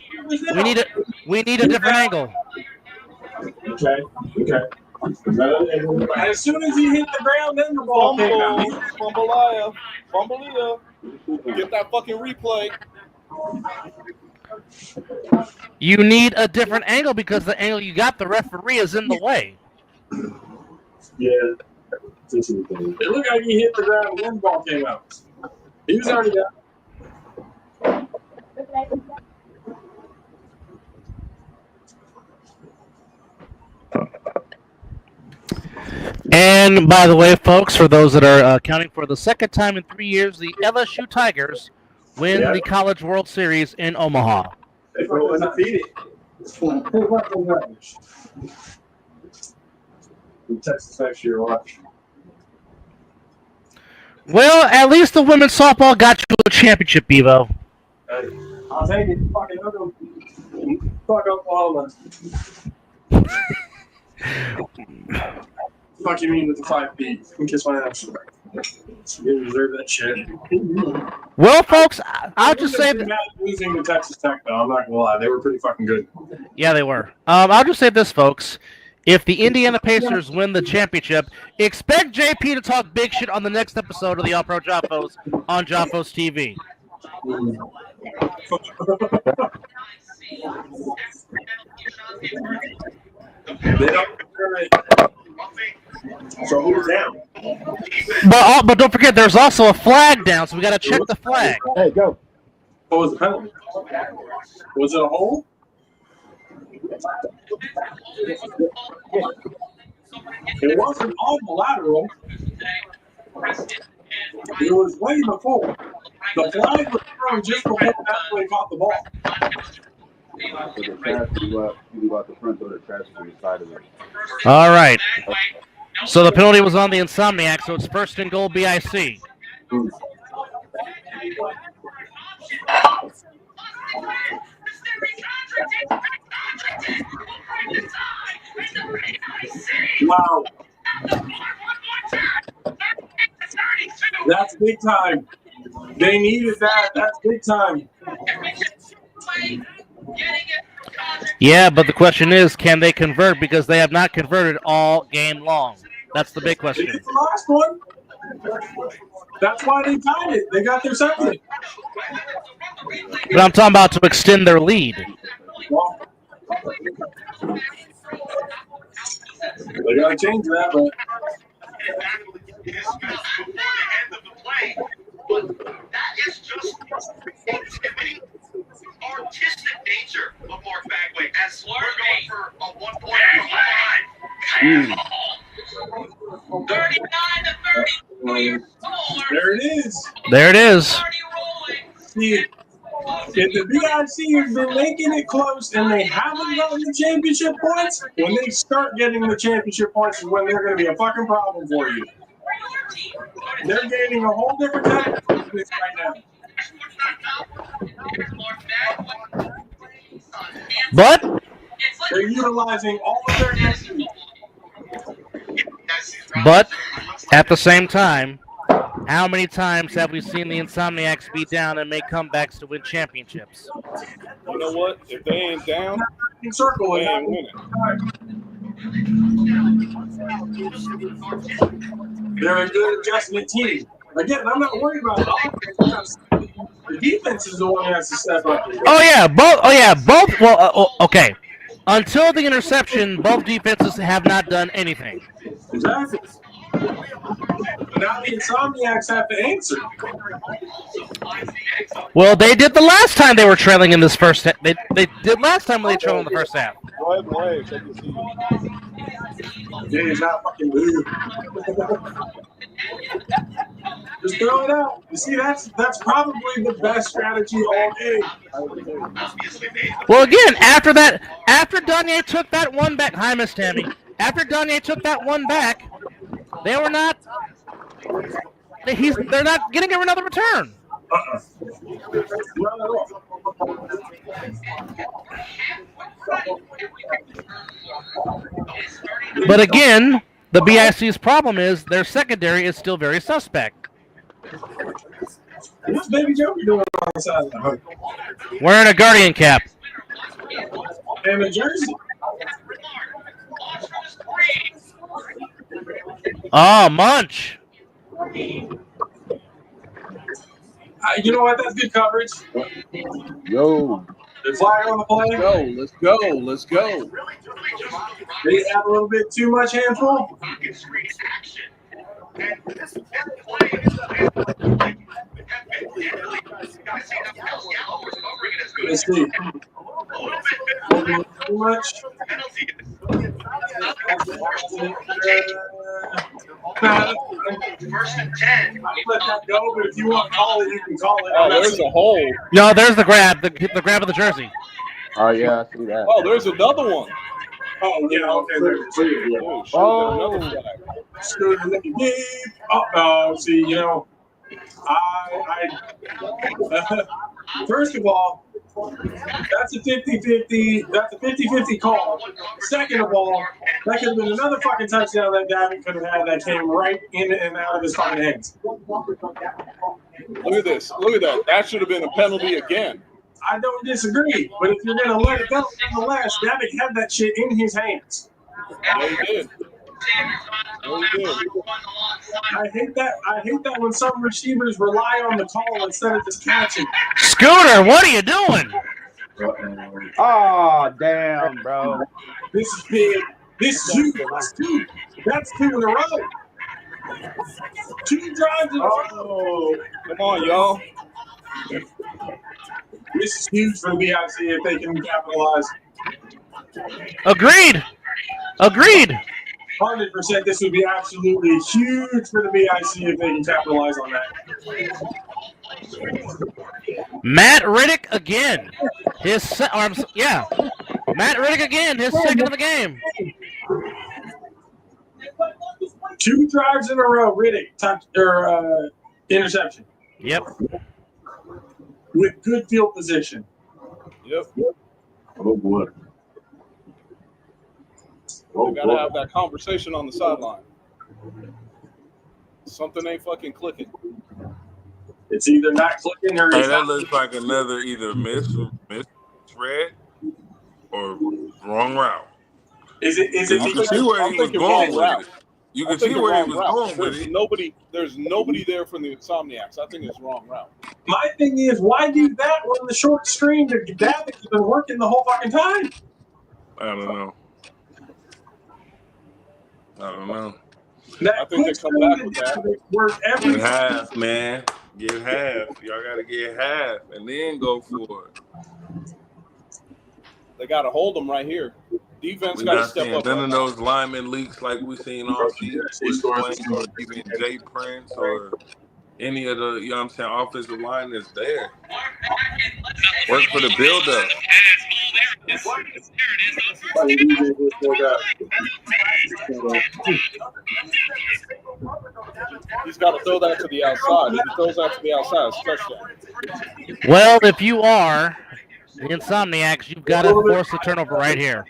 Speaker 8: We need a different angle.
Speaker 1: Okay. As soon as he hit the ground, then the ball came out.
Speaker 4: Fumble. Get that fucking replay.
Speaker 8: You need a different angle because the angle you got, the referee is in the way.
Speaker 1: Yeah. It looked like he hit the ground and then the ball came out. He was already down.
Speaker 8: And by the way, folks, for those that are counting for the second time in 3 years, the LSU Tigers win the College World Series in Omaha.
Speaker 6: They were undefeated.
Speaker 1: Texas next year, watch.
Speaker 8: Well, at least the women's softball got you a championship, Bevo.
Speaker 1: I'll take it. Fuck Oklahoma. Fuck you mean with the 5 feet? You kiss my ass. You deserve that shit.
Speaker 8: Well, folks, I'll just say that
Speaker 1: losing to Texas Tech, though, I'm not gonna lie, they were pretty fucking good.
Speaker 8: Yeah, they were. I'll just say this, folks. If the Indiana Pacers win the championship, expect JP to talk big shit on the next episode of the All Pro Joffos on Joffos TV.
Speaker 6: So who's down?
Speaker 8: But don't forget, there's also a flag down, so we got to check the flag.
Speaker 5: Hey, go.
Speaker 1: What was the penalty? Was it a hole? It wasn't on the lateral. It was way before. The flag was thrown just before Hathaway caught the ball.
Speaker 5: So the trash, you go out the front door, the trash is on the side of it.
Speaker 8: All right. So the penalty was on the Insomniacs, so it's first and goal BIC.
Speaker 1: Wow. That's big time. They needed that. That's big time.
Speaker 8: Yeah, but the question is, can they convert? Because they have not converted all game long. That's the big question.
Speaker 1: It's the last one. That's why they tied it. They got their second.
Speaker 8: But I'm talking about to extend their lead.
Speaker 1: They got to change that, but.
Speaker 7: That is just exhibiting artistic nature of Mark Bagway as we're going for a 1.5.
Speaker 9: 39 to 30.
Speaker 1: There it is.
Speaker 8: There it is.
Speaker 1: See, if the BIC has been making it close and they haven't gotten the championship points, when they start getting the championship points is when they're going to be a fucking problem for you. They're gaining a whole different type of confidence right now.
Speaker 8: But
Speaker 1: they're utilizing all of their energy.
Speaker 8: But at the same time, how many times have we seen the Insomniacs beat down and make comebacks to win championships?
Speaker 4: You know what? If they ain't down,
Speaker 1: circle
Speaker 4: they ain't winning.
Speaker 1: They're a good adjustment team. Again, I'm not worried about offense. The defense is the one that has to step up.
Speaker 8: Both. Well, okay. Until the interception, both defenses have not done anything.
Speaker 1: Exactly. But now the Insomniacs have to answer.
Speaker 8: Well, they did the last time they were trailing in this first half. They did last time when they trailed in the first half.
Speaker 1: Yeah, he's not fucking weird. Just throw it out. You see, that's probably the best strategy all game.
Speaker 8: Well, again, after Danye took that one back, hi, Miss Tammy. After Danye took that one back, they were not. They're not getting another return. But again, The BIC's problem is their secondary is still very suspect.
Speaker 1: What's Baby Joker doing on the sideline?
Speaker 8: Wearing a Guardian cap.
Speaker 1: And a jersey.
Speaker 8: Oh, Munch.
Speaker 1: You know what? That's good coverage.
Speaker 5: Yo.
Speaker 1: The flag on the play.
Speaker 4: Let's go. Let's go.
Speaker 1: They have a little bit too much handful. Let's see. Too much.
Speaker 7: First and 10.
Speaker 1: Let that go, but if you want to call it, you can call it.
Speaker 4: Oh, there's a hole.
Speaker 8: No, there's the grab. The grab of the jersey.
Speaker 5: Oh, yeah, I see that.
Speaker 4: Oh, there's another one.
Speaker 1: Oh, yeah, okay.
Speaker 4: Oh,
Speaker 1: Oh, see, you know, first of all, that's a 50-50. That's a 50-50 call. Second of all, that could have been another fucking touchdown that Gavin could have had that came right in and out of his fucking hands.
Speaker 4: look at this. Look at that. That should have been a penalty again.
Speaker 1: I don't disagree, but if you're gonna let it go, nonetheless, Gavin had that shit in his hands.
Speaker 4: Yeah, he did. Yeah, he did.
Speaker 1: I hate that when some receivers rely on the call instead of just catching.
Speaker 8: Scooter, what are you doing?
Speaker 5: Oh, damn, bro.
Speaker 1: This is big. This is huge. That's two. That's two in a row. 2 drives in a row.
Speaker 4: Come on, y'all.
Speaker 1: This is huge for the BIC if they can capitalize.
Speaker 8: Agreed.
Speaker 1: 100%, this would be absolutely huge for the BIC if they can capitalize on that.
Speaker 8: Matt Riddick again. Matt Riddick again. His second of the game.
Speaker 1: 2 drives in a row, Riddick interception.
Speaker 8: Yep.
Speaker 1: With good field position.
Speaker 4: Yep.
Speaker 6: Oh, boy.
Speaker 4: We gotta have that conversation on the sideline. Something ain't fucking clicking.
Speaker 1: It's either not clicking or
Speaker 3: Hey,
Speaker 1: it's
Speaker 3: that
Speaker 1: not.
Speaker 3: looks like another either misread or wrong route.
Speaker 1: Is it
Speaker 3: You can see where he was going with it. You can see where he was going with it.
Speaker 4: There's nobody there from the Insomniacs. I think it's wrong route.
Speaker 1: My thing is, why do that when the short screen to Gavin has been working the whole fucking time?
Speaker 3: I don't know.
Speaker 1: That
Speaker 4: I think they come back with
Speaker 1: that. Worked every
Speaker 3: Get half, man. Get half. Y'all gotta get half and then go for it.
Speaker 4: They gotta hold them right here. Defense
Speaker 3: We're
Speaker 4: gotta
Speaker 3: not
Speaker 4: step
Speaker 3: seeing
Speaker 4: up.
Speaker 3: none
Speaker 4: Right
Speaker 3: of those lineman leaks like we seen all season. Or even Jay Prince or any of the, you know what I'm saying, offensive line that's there. Work for the build-up.
Speaker 4: He's got to throw that to the outside. If he throws that to the outside, it's touchdown.
Speaker 8: Well, if you are the Insomniacs, you've got to force the turnover right here.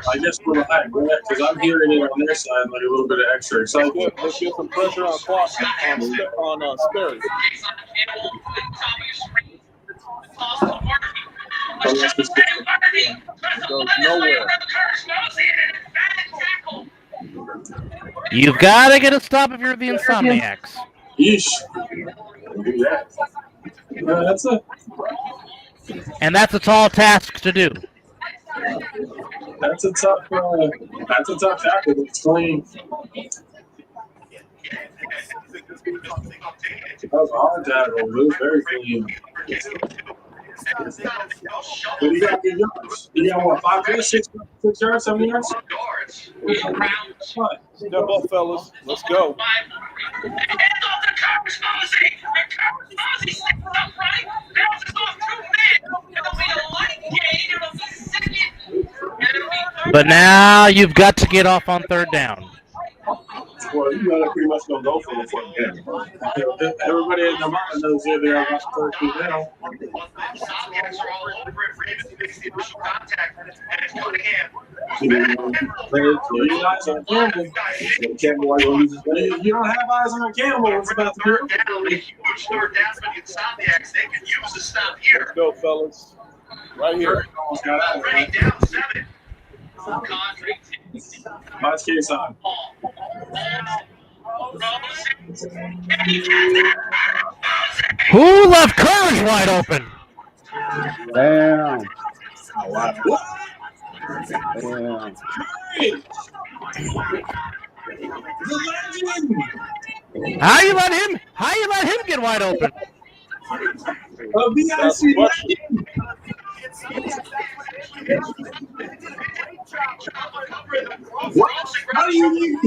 Speaker 1: I guess we're behind, because I'm hearing it on their side like a little bit of extra excitement.
Speaker 4: Let's get some pressure on Sperry. Goes nowhere.
Speaker 8: You've got to get a stop if you're the Insomniacs.
Speaker 1: Yeesh. Do that.
Speaker 8: That's a tall task to do.
Speaker 1: That's a tough tackle. It's clean. That was a hard tackle. It was very clean. But you got good yards. You got what, 5 yards, 6 yards, 7 yards?
Speaker 4: Step up, fellas. Let's go.
Speaker 8: But now you've got to get off on third down.
Speaker 6: Well, you know they're pretty much gonna go for the foot game. Everybody in Nevada knows they're about to throw through now.
Speaker 7: Insomniacs are all over it. Ravens makes the initial contact, and it's Cunningham.
Speaker 6: Your eyes on Campbell. You don't have eyes on Campbell. What's about to do?
Speaker 7: Down, a huge third down for the Insomniacs. They can use the stop here.
Speaker 4: Go, fellas. Right here.
Speaker 7: Already down 7.
Speaker 6: Watch case on.
Speaker 8: Who left Courage wide open?
Speaker 5: Damn.
Speaker 6: Damn. The legend.
Speaker 8: How you let him get wide open?
Speaker 6: A VIC legend. What? How do you leave?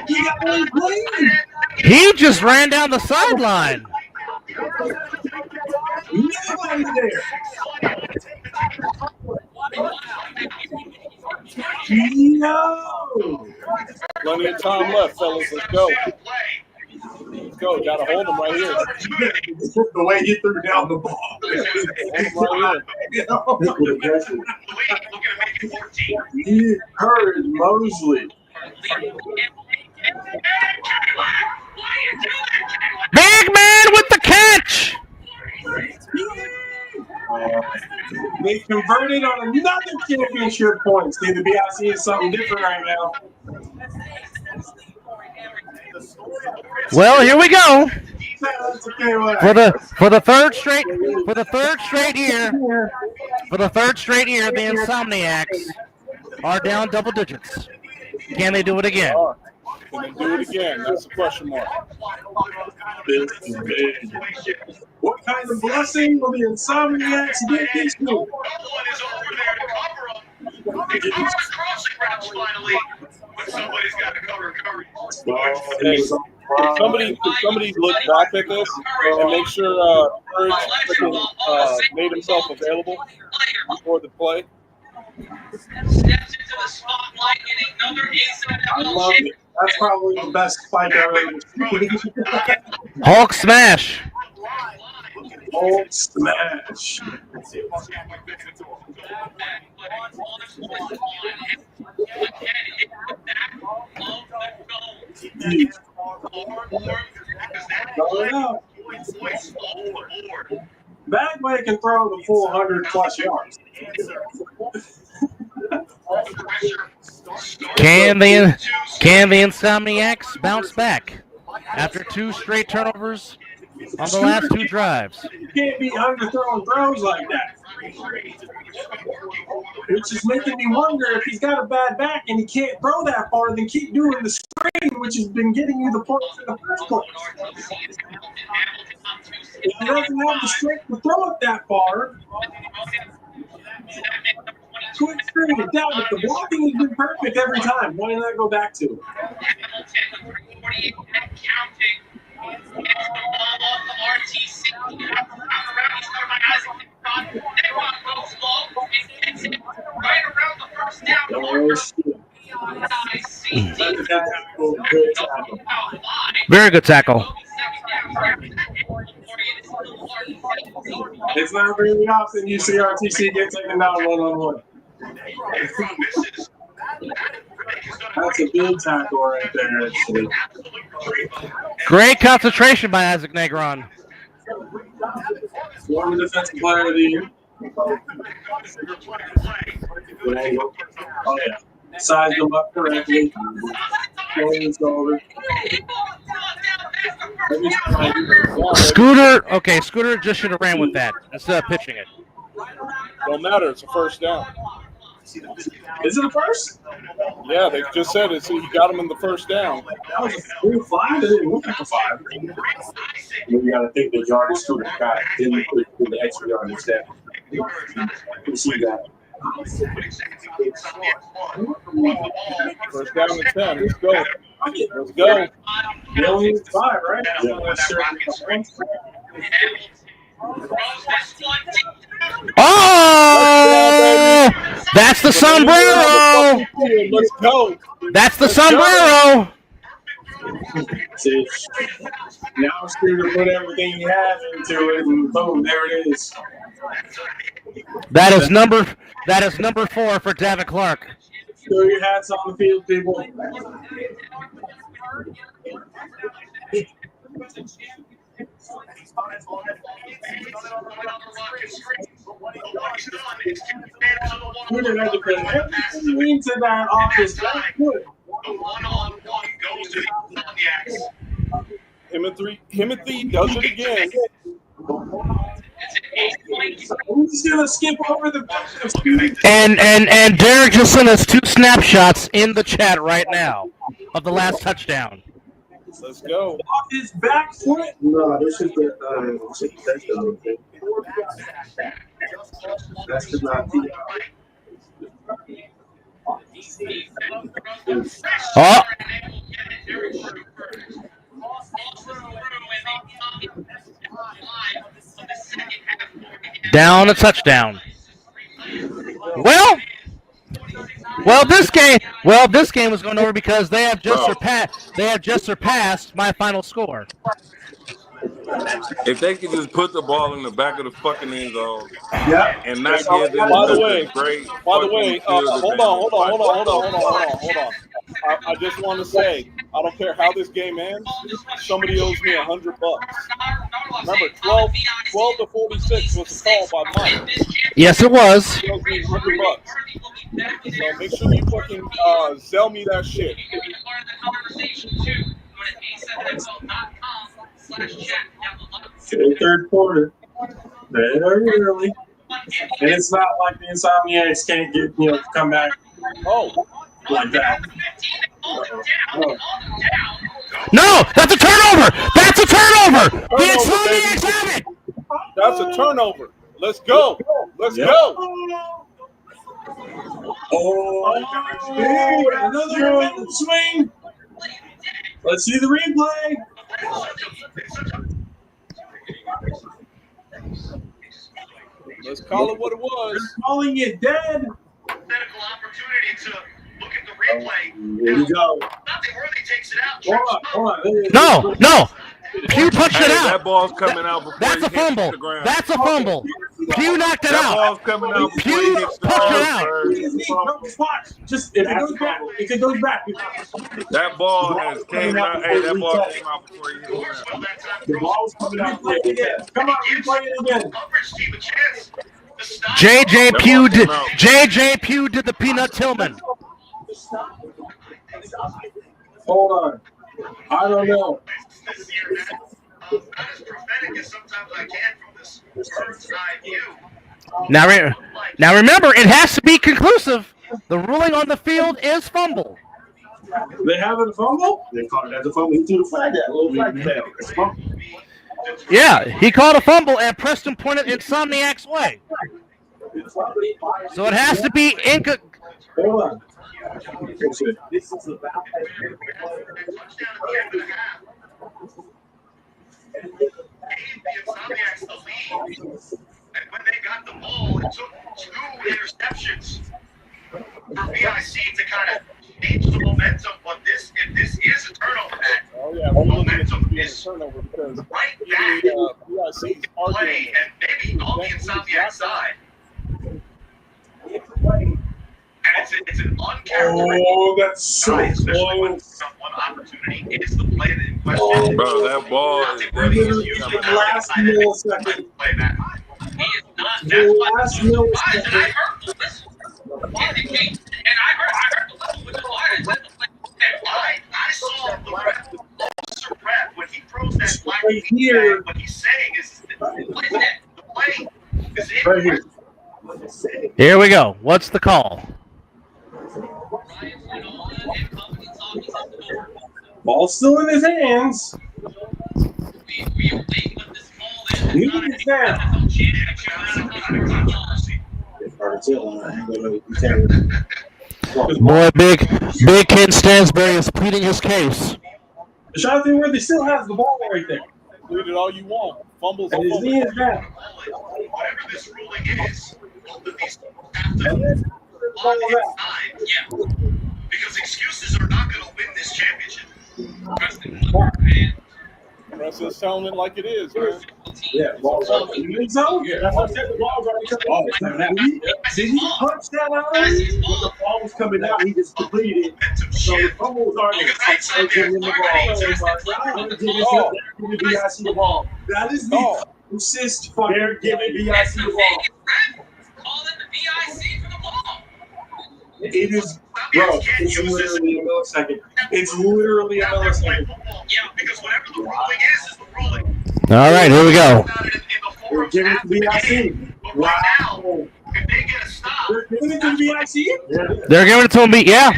Speaker 6: You got one plane.
Speaker 8: He just ran down the sideline.
Speaker 6: Nobody there. No.
Speaker 4: Plenty of time left, fellas. Let's go. Let's go. Gotta hold him right here.
Speaker 6: The way he threw down the ball.
Speaker 4: Hold him right here.
Speaker 6: He heard Mosley.
Speaker 8: Big man with the catch.
Speaker 6: They converted on another championship point. See, the BIC is something different right now.
Speaker 8: Well, here we go. For the third straight year, the Insomniacs are down double digits. Can they do it again?
Speaker 4: Can they do it again? That's the question mark.
Speaker 6: What kind of blessing will the Insomniacs get this week?
Speaker 7: No one is over there to cover them. It's almost crossing routes finally, but somebody's got to cover Curry.
Speaker 4: Hey, can somebody look back at this and make sure Courage made himself available before the play?
Speaker 9: Steps into the spotlight in another
Speaker 6: I love it. That's probably the best spike I've ever seen.
Speaker 8: Hulk smash.
Speaker 6: Hulk smash. Bagway can throw the full 100+ yards.
Speaker 8: Can the Insomniacs bounce back after 2 straight turnovers on the last 2 drives?
Speaker 6: You can't be underthrowing throws like that. Which is making me wonder if he's got a bad back and he can't throw that far, then keep doing the screen, which has been getting you the points in the first place. If he doesn't have the strength to throw it that far, quick screen it down. But the blocking has been perfect every time. Why not go back to it?
Speaker 8: Very good tackle.
Speaker 6: It's not very often you see RTC get taken down 1-on-1. That's a good tackle right there. Actually.
Speaker 8: Great concentration by Isaac Negron.
Speaker 6: Former defensive player of the year. Oh, yeah. Sized him up correctly. Over.
Speaker 8: Scooter just should have ran with that instead of pitching it.
Speaker 4: Don't matter. It's a first down.
Speaker 6: Is it a first?
Speaker 4: Yeah, they just said it. So you got him in the first down.
Speaker 6: That was a 5. It didn't look like a 5. You got to think the yardage Scooter got it. Didn't put the extra yardage there. You see that.
Speaker 4: First down and 10. Let's go. Let's go.
Speaker 6: They only need 5, right? Yeah.
Speaker 8: Oh! That's the sombrero!
Speaker 4: Let's go.
Speaker 8: That's the sombrero!
Speaker 1: See, now Scooter put everything he has into it, and boom, there it is.
Speaker 8: That is number 4 for David Clark.
Speaker 1: Throw your hats on the field, people. Scooter had to put everything into that off his back foot.
Speaker 7: The one-on-one goes to the Insomniacs.
Speaker 4: Timothy does it again.
Speaker 1: I'm just gonna skip over the back of
Speaker 8: And Derek just sent us 2 snapshots in the chat right now of the last touchdown.
Speaker 4: Let's go.
Speaker 1: off his back foot.
Speaker 6: No, this is the touchdown. That's just not the.
Speaker 8: Oh. Down a touchdown. Well, this game was going over because they have just surpassed my final score.
Speaker 3: If they could just put the ball in the back of the fucking end zone,
Speaker 6: Yeah,
Speaker 3: and not give them
Speaker 4: By the way,
Speaker 3: great.
Speaker 4: hold on. I just want to say, I don't care how this game ends. Somebody owes me $100. Remember, 12 to 46 was the call by Mike.
Speaker 8: Yes, it was.
Speaker 4: He owes me $100. So make sure you fucking sell me that shit.
Speaker 1: Third quarter. Very early. And it's not like the Insomniacs can't get, come back like that.
Speaker 8: No, that's a turnover. That's a turnover. The Insomniacs have it.
Speaker 4: That's a turnover. Let's go. Let's go.
Speaker 1: Oh, another swing. Let's see the replay.
Speaker 4: Let's call it what it was.
Speaker 1: They're calling it dead.
Speaker 7: Medical opportunity to look at the replay.
Speaker 1: There you go.
Speaker 7: Nothing worthy takes it out.
Speaker 1: Hold on.
Speaker 8: No. Pew punched it out.
Speaker 3: That ball's coming out before
Speaker 8: That's a fumble.
Speaker 3: the ground.
Speaker 8: That's a fumble. Pew knocked it
Speaker 3: That
Speaker 8: out.
Speaker 3: ball's coming out before he
Speaker 8: Pew
Speaker 3: hits the
Speaker 8: punched it
Speaker 3: ground.
Speaker 8: out.
Speaker 1: Watch. Just if it goes back,
Speaker 3: That ball has came out. Hey, that ball came out before he hit the ground.
Speaker 1: The ball's coming out. Come on, replay it again.
Speaker 7: Coverage team a chance to stop.
Speaker 8: JJ Pew did the Peanut Tillman.
Speaker 1: Hold on. I don't know.
Speaker 7: This year, not as prophetic as sometimes I can from this bird's eye view.
Speaker 8: Now remember, it has to be conclusive. The ruling on the field is fumble.
Speaker 1: They have a fumble?
Speaker 6: They called it as a fumble. He threw the flag at little flag.
Speaker 8: Yeah, he called a fumble and Preston pointed Insomniac's way. So it has to be
Speaker 1: Hold on.
Speaker 6: This is about
Speaker 7: Touchdown at the end of the half. Gave the Insomniacs the lead. And when they got the ball, it took 2 interceptions for BIC to kind of change the momentum. But if this is a turnover, the momentum is
Speaker 4: turnover because
Speaker 7: right back to
Speaker 4: BIC's
Speaker 7: play and maybe on the Insomniac side. And it's an uncharacteristic.
Speaker 1: Oh, that's so
Speaker 7: especially when
Speaker 1: close.
Speaker 7: one opportunity is the play that in question.
Speaker 3: Bro, that ball is
Speaker 7: Usually
Speaker 1: The last millisecond.
Speaker 7: play that.
Speaker 9: He is not.
Speaker 1: The
Speaker 9: That's what
Speaker 1: last
Speaker 9: and I
Speaker 1: millisecond.
Speaker 9: heard the whistle indicate, and I heard the whistle, which is why I said the play.
Speaker 7: I saw the ref, the officer ref, when he throws that flag,
Speaker 1: Right here.
Speaker 7: what he's saying is the play is in.
Speaker 1: Right here.
Speaker 8: Here we go. What's the call?
Speaker 1: Ball's still in his hands. He gets down.
Speaker 8: Boy, Big Ken Stansbury is pleading his case.
Speaker 1: Jonathan Worthy still has the ball right there.
Speaker 4: Read it all you want. Fumble's
Speaker 6: And
Speaker 4: a
Speaker 6: his knee
Speaker 4: fumble.
Speaker 6: is back.
Speaker 7: Whatever this ruling is, both of these have to
Speaker 6: And then
Speaker 7: on inside. Yeah. Because excuses are not going to win this championship.
Speaker 4: Preston's telling it like it is, man.
Speaker 6: Yeah, ball's up. You think so? Yeah. That's what I said. The ball's already coming out. Did he punch that out? When the ball was coming out, he just completed it. So the fumble was already in the ball. Give me BIC the ball. That is the assist for they're giving BIC the ball.
Speaker 9: Calling the BIC for the ball.
Speaker 6: It is, bro, it's literally a millisecond. It's literally a millisecond.
Speaker 7: Yeah, because whatever the ruling is the ruling.
Speaker 8: All right, here we go.
Speaker 6: They're giving it to BIC.
Speaker 7: Right now, if they get a stop,
Speaker 6: they're giving it to BIC?
Speaker 8: They're giving it to him. Yeah.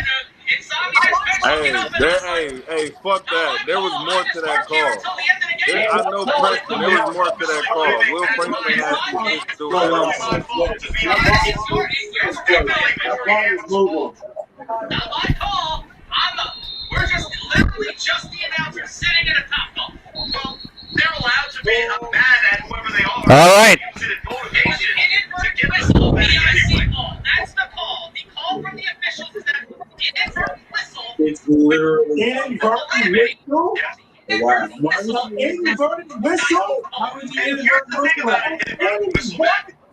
Speaker 3: Hey, fuck that. There was more to that call. I know Preston. There was more to that call. Will Franklin had some shit to do with
Speaker 9: Not my call. We're just literally just the announcer sitting in a top ball.
Speaker 7: well, they're allowed to be mad at whoever they are.
Speaker 8: All right.
Speaker 7: Use it as motivation to get us
Speaker 9: Whistle,
Speaker 7: all back
Speaker 9: BIC
Speaker 7: anyway.
Speaker 9: ball. That's the call. The call from the officials is that inadvertent whistle.
Speaker 6: It's literally inadvertent whistle.
Speaker 7: Wow.
Speaker 6: Why was it inadvertent whistle? How would you inadvertent whistle?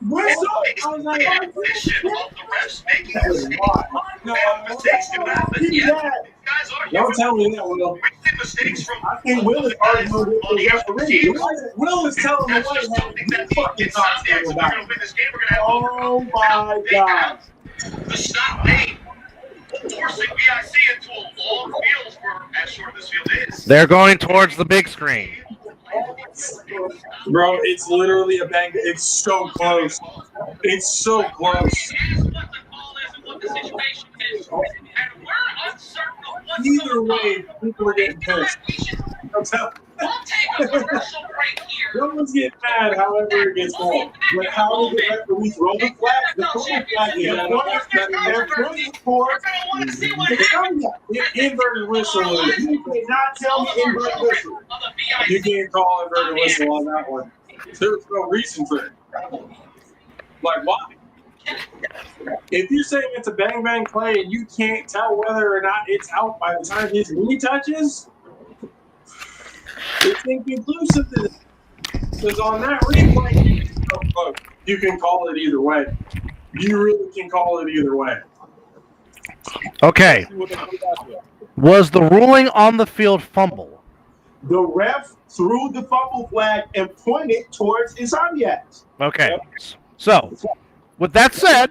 Speaker 6: Whistle? I was like,
Speaker 7: This shit off the refs making
Speaker 6: that is why. No,
Speaker 7: mistakes do happen.
Speaker 6: keep that.
Speaker 7: Guys are
Speaker 6: Don't tell me that, Will.
Speaker 7: we see mistakes from
Speaker 6: I think Will is arguing with the referee. Will is telling me
Speaker 7: that's
Speaker 6: what
Speaker 7: just something that
Speaker 6: he fucking talks
Speaker 7: Insomniacs, if we're
Speaker 6: about.
Speaker 7: gonna win this game, we're gonna have
Speaker 6: Oh my God.
Speaker 7: the stop name, forcing BIC into a long field for as short as this field is.
Speaker 8: They're going towards the big screen.
Speaker 1: Bro, it's literally a bang. It's so close. It's so close.
Speaker 9: Ask what the call is and what the situation is. And we're uncertain of what's
Speaker 1: Either
Speaker 9: going
Speaker 1: way,
Speaker 9: on.
Speaker 1: people are getting pissed.
Speaker 9: We should
Speaker 1: I'm telling
Speaker 9: we'll take a commercial break here.
Speaker 1: no one's getting mad, however it gets called.
Speaker 6: But how did the referee throw the flag? The throw flag is they're pointing for
Speaker 9: We're gonna want to see what
Speaker 6: the
Speaker 9: happens.
Speaker 1: Inverted whistle.
Speaker 6: You cannot tell me inverted whistle.
Speaker 9: Of the
Speaker 1: You
Speaker 9: BIC.
Speaker 1: can't call inverted whistle on that one. There's no reason for it. Like, why? If you're saying it's a bang bang play and you can't tell whether or not it's out by the time his knee touches, it's inconclusive. Because on that replay, you can call it either way. You really can call it either way.
Speaker 8: Okay. Was the ruling on the field fumble?
Speaker 6: The ref threw the fumble flag and pointed towards Insomniacs.
Speaker 8: Okay. So, with that said,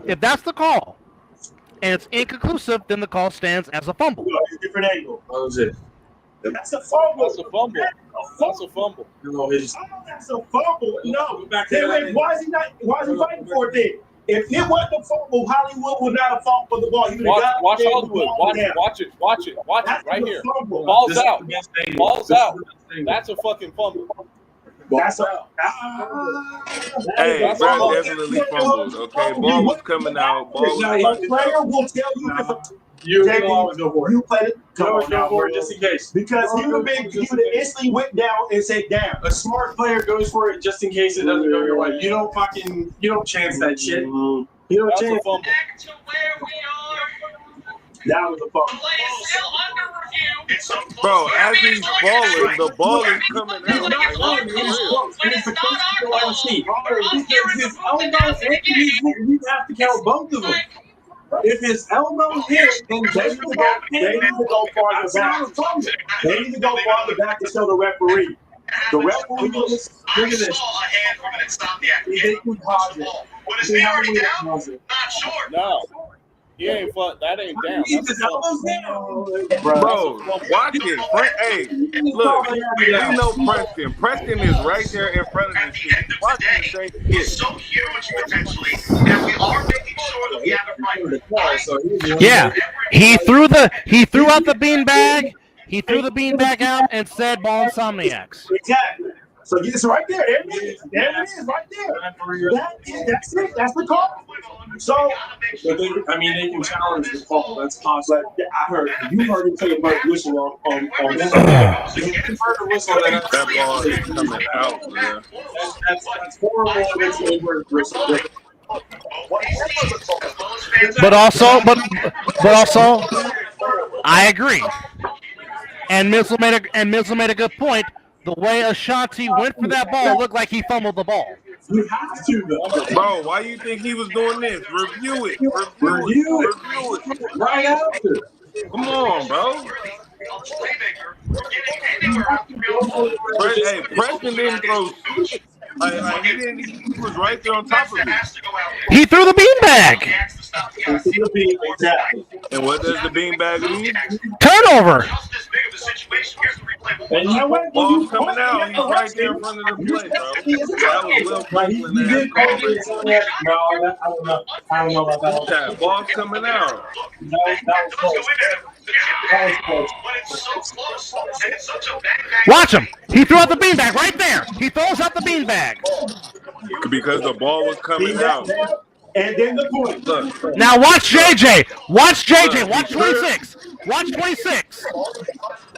Speaker 8: if that's the call and it's inconclusive, then the call stands as a fumble.
Speaker 6: No, it's a different angle.
Speaker 1: What was it?
Speaker 6: That's a fumble.
Speaker 4: That's a fumble. That's a fumble.
Speaker 1: No, it's
Speaker 6: That's a fumble. No.
Speaker 1: back
Speaker 6: Hey,
Speaker 1: to
Speaker 6: wait, why is he fighting for it then? If it wasn't a fumble, Hollywood would not have fought for the ball. He would have got
Speaker 4: Watch
Speaker 6: the
Speaker 4: Hollywood.
Speaker 6: ball
Speaker 4: Watch
Speaker 6: down.
Speaker 4: it. Watch it right
Speaker 6: a
Speaker 4: here.
Speaker 6: fumble.
Speaker 4: Ball's out.
Speaker 1: against Daniel.
Speaker 4: Ball's
Speaker 1: This is
Speaker 4: out.
Speaker 1: against Daniel.
Speaker 4: That's a fucking fumble.
Speaker 6: That's a
Speaker 3: Hey,
Speaker 4: That's
Speaker 3: Brad
Speaker 4: all.
Speaker 3: definitely fumbled. Okay, ball was coming out. Ball was
Speaker 6: a
Speaker 3: coming
Speaker 6: player
Speaker 3: out.
Speaker 6: will tell you if
Speaker 1: You
Speaker 6: JB,
Speaker 1: will always go for it.
Speaker 6: you played it.
Speaker 1: You always
Speaker 6: on
Speaker 1: go
Speaker 6: now,
Speaker 1: for it
Speaker 6: bro.
Speaker 1: just in case.
Speaker 6: Because he would have instantly went down and said down.
Speaker 1: A smart player goes for it just in case it doesn't go your way. You don't chance that shit. You don't
Speaker 4: That's a
Speaker 1: chance.
Speaker 4: fumble.
Speaker 9: Back to where we are.
Speaker 6: That was a fumble.
Speaker 9: Play is still under review.
Speaker 7: It's so close.
Speaker 3: Bro, as he's falling, the ball is coming
Speaker 1: It's
Speaker 3: out.
Speaker 1: not
Speaker 3: Like,
Speaker 1: on.
Speaker 3: that's
Speaker 1: It's
Speaker 3: real.
Speaker 1: close.
Speaker 9: When
Speaker 1: It's
Speaker 9: it's
Speaker 1: the
Speaker 9: not
Speaker 1: first
Speaker 9: our
Speaker 1: thing I
Speaker 9: call,
Speaker 1: see.
Speaker 9: we're
Speaker 1: Because
Speaker 9: hearing
Speaker 1: his
Speaker 9: the ball
Speaker 1: elbow
Speaker 9: announced
Speaker 1: hit,
Speaker 9: again.
Speaker 1: you have to count both of them. If his elbow hit, then
Speaker 6: They need to go farther back. They need to go farther back to show the referee. The referee was
Speaker 7: I
Speaker 6: look at this.
Speaker 7: saw a hand from an Insomniac.
Speaker 6: They could pause it.
Speaker 7: When his knee already down, not sure.
Speaker 4: No. He ain't that ain't down. That's a
Speaker 1: his
Speaker 4: fumble.
Speaker 1: elbow's down.
Speaker 3: Bro, watch it. Hey, look, we know Preston. Preston is right there in front of
Speaker 7: At
Speaker 3: this
Speaker 7: the
Speaker 3: shit.
Speaker 7: end of
Speaker 3: Watch
Speaker 7: the
Speaker 3: him
Speaker 7: day,
Speaker 3: say
Speaker 7: it's
Speaker 3: hit.
Speaker 7: so huge potentially that we are making sure that we have it right.
Speaker 8: Yeah. He threw out the beanbag. He threw the beanbag out and said ball Insomniacs.
Speaker 6: Exactly. So it's right there. There it is. There it is, right there. That's it. That's the call. So,
Speaker 1: but they can challenge the call. That's possible.
Speaker 6: but you heard him say a bird whistle on
Speaker 1: If you heard the whistle, then
Speaker 3: That ball is coming out, man.
Speaker 1: that's horrible against the bird whistle.
Speaker 8: But also, I agree. And Mizzle made a good point. The way Ashanti went for that ball looked like he fumbled the ball.
Speaker 1: You have to, though.
Speaker 3: Bro, why you think he was doing this? Review it.
Speaker 1: Right after.
Speaker 3: Come on, bro. Hey, Preston didn't throw shit. Like he was right there on top of it.
Speaker 8: He threw the beanbag.
Speaker 3: And what does the beanbag mean?
Speaker 8: Turnover.
Speaker 6: And you know what?
Speaker 3: Ball's coming out. He's right there in front of the play, bro. That was Will Franklin.
Speaker 6: I don't know about that.
Speaker 3: Ball's coming out.
Speaker 8: Watch him. He threw out the beanbag right there. He throws out the beanbag.
Speaker 3: Because the ball was coming out.
Speaker 6: And then the point.
Speaker 3: Look.
Speaker 8: Now watch JJ. Watch JJ. Watch 26. Watch 26.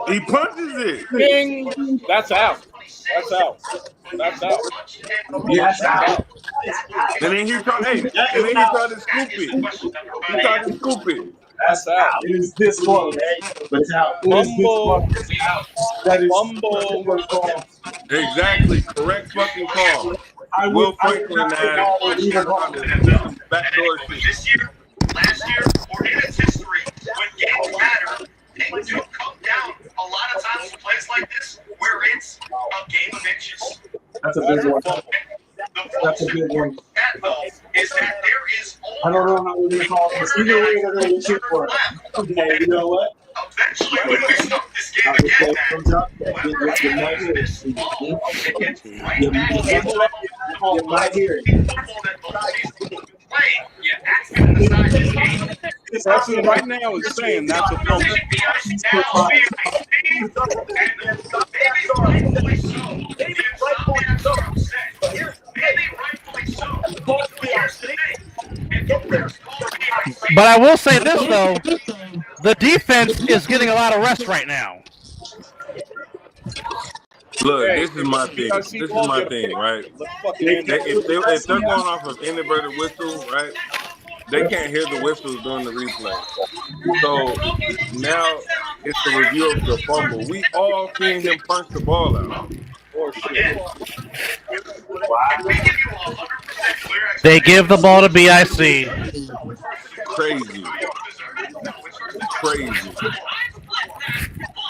Speaker 3: He punches it.
Speaker 4: Ding. That's out. That's out. That's out.
Speaker 6: Yes, out.
Speaker 3: And then he tried to scoop it.
Speaker 6: That's out. It is this close, but it's out. It is this close. That is fumble.
Speaker 3: Exactly. Correct fucking call. Will Franklin has backdoor shit.
Speaker 7: This year, last year, or in its history, when games matter, they do come down a lot of times to plays like this where it's a game of inches.
Speaker 1: That's a big one. That's a big one.
Speaker 7: That, though, is that there is
Speaker 1: I don't know how we're going to call this. Either way, they're going to get shit for it. Okay, you know what?
Speaker 7: eventually when we start this game again, whoever has this ball, it gets right back into the
Speaker 6: might hear it.
Speaker 7: football that both teams play. You ask them to decide this game.
Speaker 4: That's it right now is saying that's a fumble.
Speaker 8: But I will say this, though. The defense is getting a lot of rest right now.
Speaker 3: Look, this is my thing. This is my thing, right? If they're going off of inverted whistles, right, they can't hear the whistles during the replay. So now it's the review of the fumble. We all seen him punch the ball out.
Speaker 8: They give the ball to BIC.
Speaker 3: Crazy. Crazy.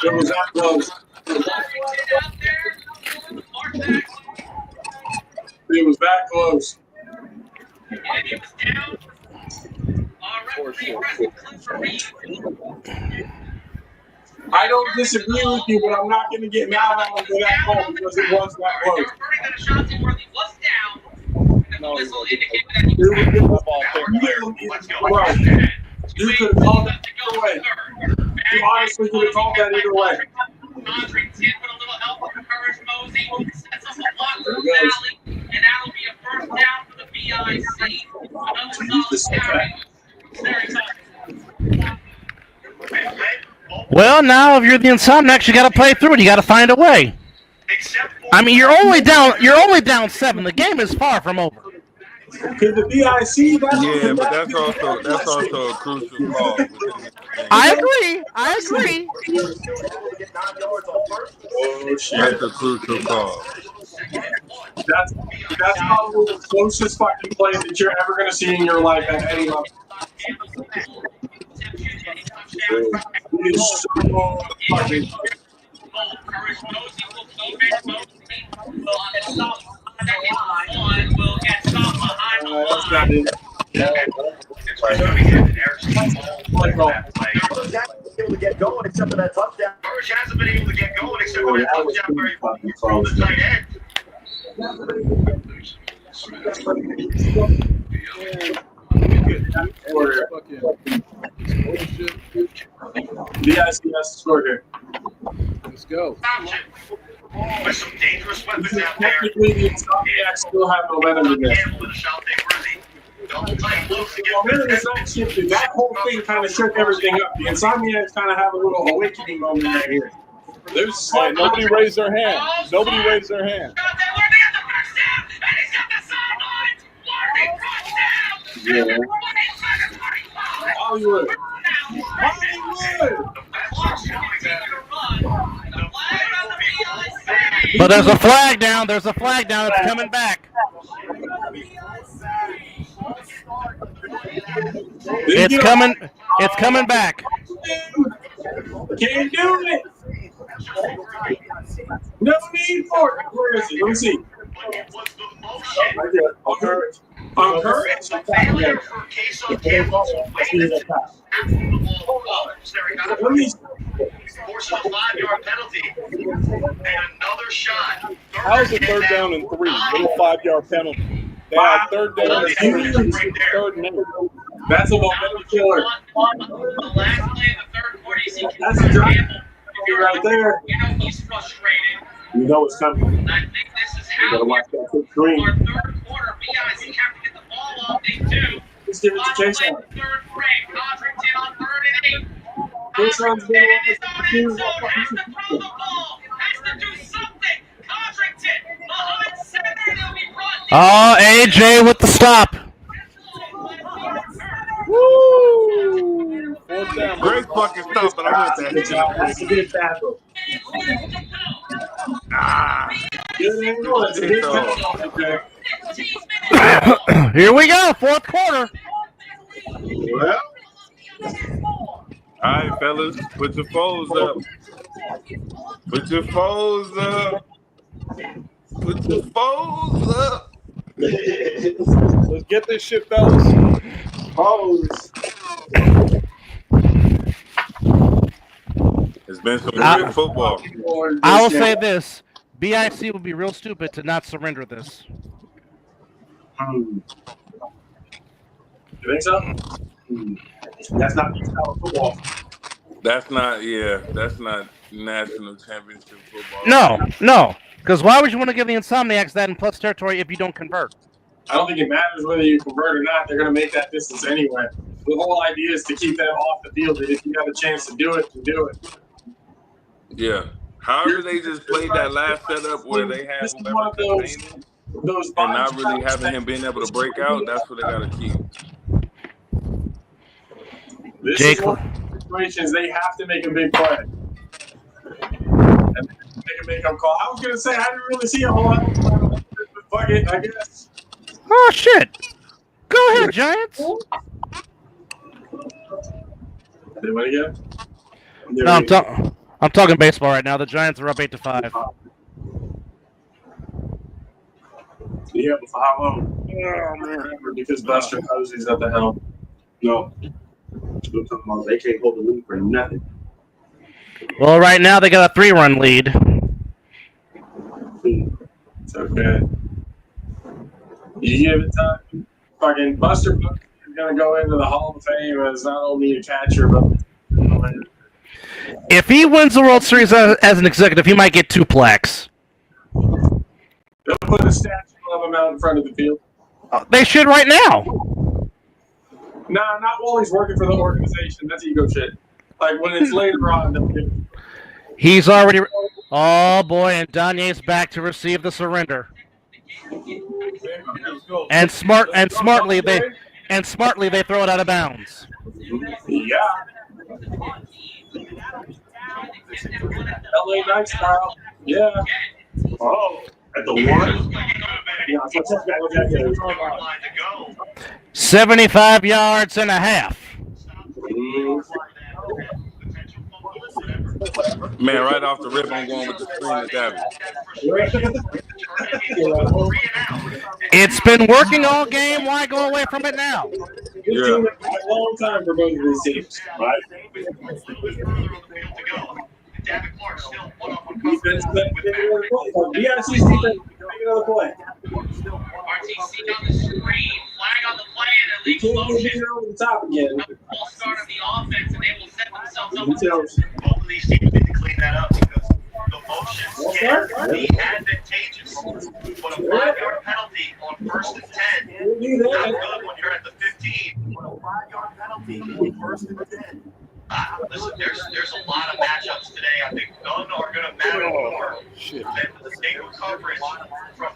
Speaker 1: It was that close. It was that close. I don't disagree with you, but I'm not going to get mad at him for that call because it was that close. You could have called that either way. You honestly could have called that either way.
Speaker 9: Andre did with a little help from Courage Mosey. Sets up a block for Valley, and that'll be a first down for the BIC. Another solid carry.
Speaker 8: Well, now if you're the Insomniacs, you got to play through it. You got to find a way. I mean, you're only down 7. The game is far from over.
Speaker 1: Because the BIC,
Speaker 3: yeah, but that's also a crucial call.
Speaker 8: I agree.
Speaker 1: Oh shit!
Speaker 3: That's a crucial call.
Speaker 1: That's probably the closest fucking play that you're ever gonna see in your life at any level. It is so fucking. That's not it.
Speaker 10: Able to get going except for that touchdown.
Speaker 7: Courage hasn't been able to get going except for that touchdown where he throw the tight end.
Speaker 1: BIC has to score here.
Speaker 4: Let's go.
Speaker 7: With some dangerous weapons out there.
Speaker 1: Technically, the Insomniacs still have momentum in this.
Speaker 7: Campbell and Ashante Worthy. Double tight close to get
Speaker 1: Momentum is not shifted. That whole thing kind of shook everything up. The Insomniacs kind of have a little awakening moment right here. There's
Speaker 4: Hey, nobody raised their hand. Nobody raised their hand.
Speaker 9: Ashante Worthy at the first down, and he's got the sidelines. Worthy brought down.
Speaker 1: Yeah.
Speaker 9: 27-45.
Speaker 1: Hollywood.
Speaker 8: But there's a flag down. There's a flag down. It's coming back. It's coming. It's coming back.
Speaker 1: Can't do it. No need for it. Where is it? Let me see. Right there. On courage.
Speaker 7: Failure for Queso Campbell.
Speaker 1: Let me
Speaker 7: Forces a 5-yard penalty. And another shot.
Speaker 4: How is it 3rd down and 3? Little 5-yard penalty. They have 3rd down and 3. 3rd and 8.
Speaker 1: That's a momentum killer.
Speaker 9: The last play of the third quarter, you see
Speaker 1: That's a drive.
Speaker 9: Campbell.
Speaker 1: You're right there.
Speaker 9: You know he's frustrated.
Speaker 6: You know it's coming.
Speaker 9: I think this is
Speaker 6: You
Speaker 9: how
Speaker 6: gotta watch that quick screen.
Speaker 9: our third quarter BIC have to get the ball off. They do.
Speaker 1: Let's give it to
Speaker 9: Final play
Speaker 1: Jason.
Speaker 9: of the third frame. Codrington on 3rd and 8.
Speaker 1: This one's
Speaker 9: Codrington
Speaker 1: been
Speaker 9: in his own end zone has to throw the ball. Has to do something. Codrington, behind center, and he'll be brought down.
Speaker 8: Oh, AJ with the stop.
Speaker 4: Woo! 4th down.
Speaker 3: Great fucking stuff, but I want
Speaker 6: Good job. That's a good tackle.
Speaker 1: Good angle. It's a big tackle right there.
Speaker 8: Here we go. 4th quarter.
Speaker 1: Well,
Speaker 3: All right, fellas, put your foes up. Put your foes up. Put your foes up.
Speaker 4: Let's get this shit, fellas.
Speaker 6: Pose.
Speaker 3: It's been some good football.
Speaker 8: I will say this. BIC would be real stupid to not surrender this.
Speaker 1: You think so?
Speaker 6: That's not the style of football.
Speaker 3: That's not national championship football.
Speaker 8: No. Because why would you want to give the Insomniacs that in plus territory if you don't convert?
Speaker 1: I don't think it matters whether you convert or not. They're going to make that distance anyway. The whole idea is to keep them off the field. And if you have a chance to do it, you do it.
Speaker 3: Yeah. However, they just played that last setup where they had
Speaker 1: This is one of those
Speaker 3: and not really having him being able to break out. That's what they got to keep.
Speaker 1: This
Speaker 8: Jake.
Speaker 1: is one of the situations they have to make a big play. And they can make them call. I was going to say, I didn't really see a whole lot. Fuck it, I guess.
Speaker 8: Oh, shit. Go ahead, Giants.
Speaker 1: They win again?
Speaker 8: No, I'm talking baseball right now. The Giants are up 8-5.
Speaker 1: Yeah, but for how long? Oh, man. Because Buster Posey's at the helm.
Speaker 6: No. We're talking about they can't hold the lead for nothing.
Speaker 8: Well, right now they got a 3-run lead.
Speaker 1: It's okay. You give it time. Fucking Buster Posey is going to go into the Hall of Fame as not only a catcher, but
Speaker 8: If he wins the World Series as an executive, he might get 2 plaques.
Speaker 1: they'll put a statue of him out in front of the field.
Speaker 8: They should right now.
Speaker 1: Nah, not while he's working for the organization. That's ego shit. Like when it's later on. they'll give it.
Speaker 8: He's already. Oh boy, and Danye's back to receive the surrender. And smartly they throw it out of bounds.
Speaker 1: Yeah. LA Knight style. Yeah.
Speaker 6: Oh, at the 1? Yeah, so touchback.
Speaker 7: Line to go.
Speaker 8: 75 yards and a half.
Speaker 3: Man, right off the rip, I'm going with the screen of David.
Speaker 8: It's been working all game. Why go away from it now?
Speaker 1: It's been a long time for both of these teams, right?
Speaker 7: David Clark still one up on
Speaker 1: Defense, BIC's defense, make another play.
Speaker 9: RTC on the screen. Flag on the play and
Speaker 1: You
Speaker 9: illegal
Speaker 1: can't get
Speaker 9: motion.
Speaker 1: it over the top again.
Speaker 9: Full start of the offense, and they will set themselves up.
Speaker 7: both of these teams need to clean that up because the motion options can be advantageous. But a 5-yard penalty on 1st and 10, not good when you're at the 15. Listen, there's a lot of matchups today. I think none are going to matter more than the single coverage from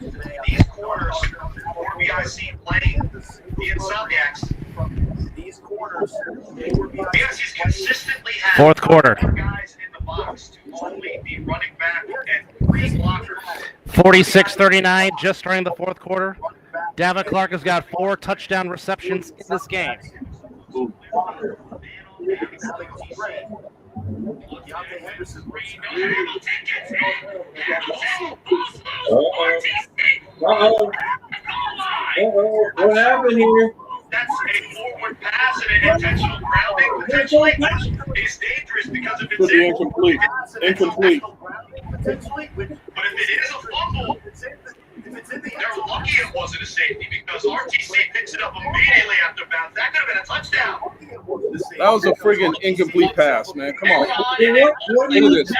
Speaker 7: these corners. 4BIC playing the Insomniacs. BIC's consistently had
Speaker 8: Fourth quarter.
Speaker 7: guys in the box to only be running back and 3 blockers.
Speaker 8: 46-39, just starting the fourth quarter. Davin Clark has got 4 touchdown receptions in this game.
Speaker 6: What happened here?
Speaker 7: That's a forward pass and an intentional grounding potentially, which is dangerous because if it's
Speaker 4: incomplete. Incomplete.
Speaker 7: But if it is a fumble, they're lucky it wasn't a safety because RTC picks it up immediately after bounds. That could have been a touchdown.
Speaker 12: That was a friggin' incomplete pass, man. Come on. Look at this.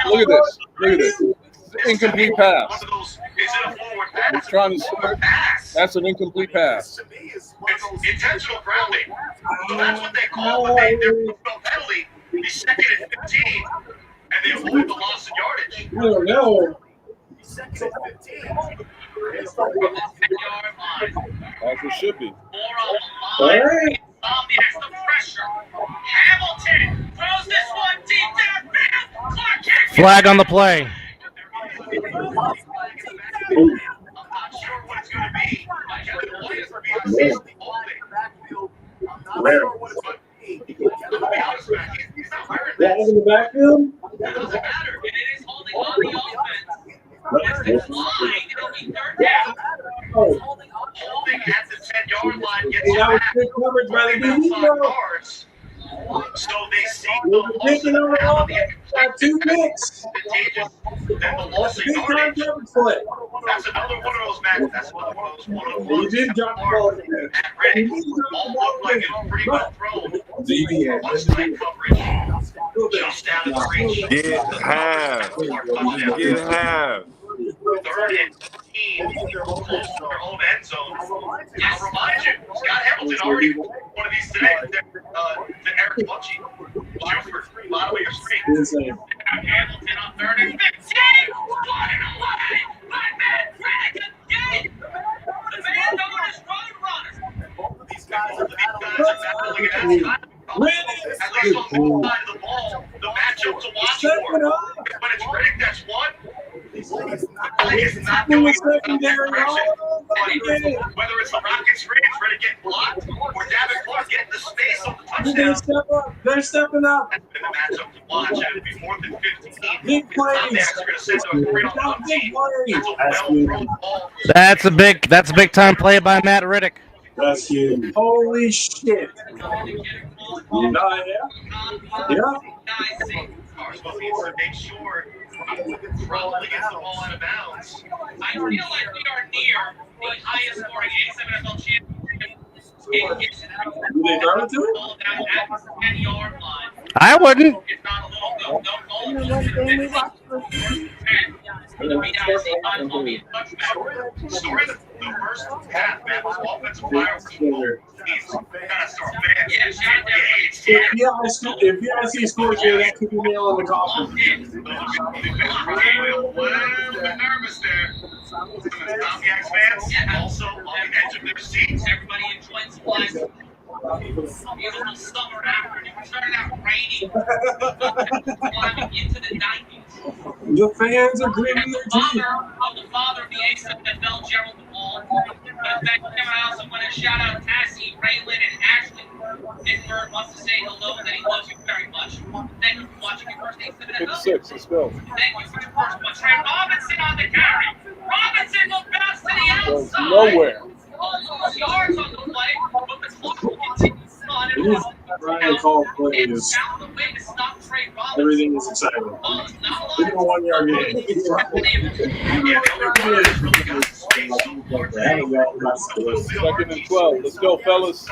Speaker 12: Look at this. Look at this. Incomplete pass.
Speaker 7: Is it a forward pass?
Speaker 12: He's trying to. That's an incomplete pass.
Speaker 7: It's intentional grounding. So that's what they call when they're no penalty. He's second and 15, and they avoid the loss of yardage.
Speaker 6: I don't know.
Speaker 12: That's what it should be.
Speaker 6: All right.
Speaker 9: Insomniacs, the pressure. Hamilton throws this one deep downfield. Clark can't get
Speaker 8: Flag on the play.
Speaker 7: I'm not sure what it's going to be. Kevin Williams for BIC is the only. He's not wearing
Speaker 6: That
Speaker 7: this.
Speaker 6: in the backfield?
Speaker 7: It doesn't matter.
Speaker 9: and it is holding on the offense. It's declined. It'll be 3rd down.
Speaker 7: Holding at the 10-yard line gets
Speaker 6: Hey, that was
Speaker 7: back.
Speaker 6: good coverage by the
Speaker 7: Outside
Speaker 6: defense.
Speaker 7: yards. So they see the loss
Speaker 6: Picking
Speaker 7: of
Speaker 6: over the ball.
Speaker 7: penalty
Speaker 6: Got 2 picks.
Speaker 7: advantageous than the loss of
Speaker 6: Big time
Speaker 7: yardage.
Speaker 6: coverage play.
Speaker 7: That's another one of those matches. That's another one of those one-on-ones.
Speaker 6: You did drop the ball.
Speaker 7: At Riddick, all looked like it was pretty well thrown. Once tight coverage, just down in the reach.
Speaker 3: Get half. Get half.
Speaker 7: 3rd and 15, close to their own end zone. I'll remind you, Scott Hamilton already one of these today to Eric Bunchy. Juford, bottom of your screen.
Speaker 9: Hamilton on 3rd and 15. Flying away. Lightman Riddick again. The man known as Roadrunner.
Speaker 7: Both of these guys are battling it out. At least on one side of the ball, the matchup to watch for. When it's Riddick, that's one. It's not going in that direction. Whether it's the Rocket screens, Riddick getting blocked, or Davin Clark getting the space on the touchdown.
Speaker 6: They're stepping up.
Speaker 7: That's been the matchup to watch. And it'd be 4th and 15.
Speaker 6: Big plays.
Speaker 7: Insomniacs are going to send a great on
Speaker 6: Big
Speaker 7: 15. That's a well-thrown ball.
Speaker 8: That's a big time play by Matt Riddick.
Speaker 6: That's huge. Holy shit. Yeah.
Speaker 7: Carson needs to make sure probably gets the ball out of bounds.
Speaker 9: I feel like we are near the highest scoring A7FL championship in history.
Speaker 6: Do they throw it to it?
Speaker 9: Ball down at the 10-yard line.
Speaker 8: I wouldn't.
Speaker 9: If not a little, don't call it closer to 10. The BIC times will be a touchback.
Speaker 7: Story the first half, man, was offensive fireworks. He's got to start fast.
Speaker 9: Yeah, Shane
Speaker 6: If BIC scores here, that could be nail in the coffin.
Speaker 7: A little bit nervous there. Some Insomniacs fans also on the edge of their seats.
Speaker 9: Everybody enjoying some nice beautiful summer afternoon. We started out raining, climbing into the 90s.
Speaker 6: The fans are gritting
Speaker 9: And
Speaker 6: their
Speaker 9: the
Speaker 6: teeth.
Speaker 9: father of the A7FL, Gerald DePaul. But back to him, I also want to shout out Tassie, Raylan, and Ashley. Nick Bird wants to say hello and that he loves you very much. Thank you for watching your first A7FL.
Speaker 12: 56. Let's go.
Speaker 9: Thank you for your first one. Trey Robinson on the carry. Robinson will bounce to the
Speaker 12: Goes
Speaker 9: outside.
Speaker 12: nowhere.
Speaker 9: Almost yards on the play, but the clock will continue on. It was
Speaker 6: Ryan called plays.
Speaker 9: found a way to stop Trey Robinson.
Speaker 6: Everything is exciting.
Speaker 9: Not a lot
Speaker 6: Even a 1 yard game.
Speaker 12: Second and 12. Let's go, fellas.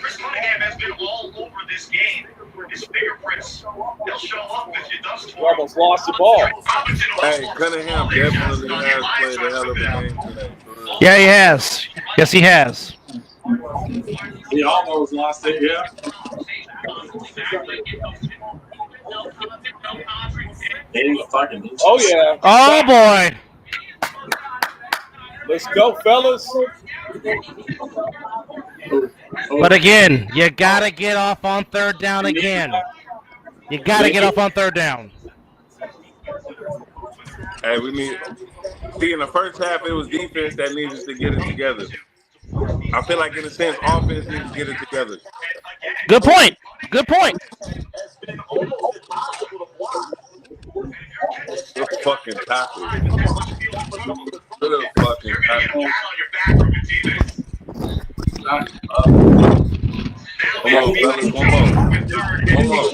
Speaker 7: Chris Cunningham has been all over this game. His fingerprints, they'll show up if you
Speaker 12: You almost lost the ball.
Speaker 3: Hey, Cunningham definitely has played a hell of a game today.
Speaker 8: Yeah, he has. Yes, he has.
Speaker 1: He almost lost it, yeah.
Speaker 12: Oh, yeah.
Speaker 8: Oh, boy.
Speaker 12: Let's go, fellas.
Speaker 8: But again, you got to get off on third down again. You got to get off on third down.
Speaker 3: Hey, we need. See, in the first half, it was defense that needed to get it together. I feel like, in a sense, offense needs to get it together.
Speaker 8: Good point. Good point.
Speaker 3: Good fucking tackle. Good fucking tackle. Come on, fellas. One more.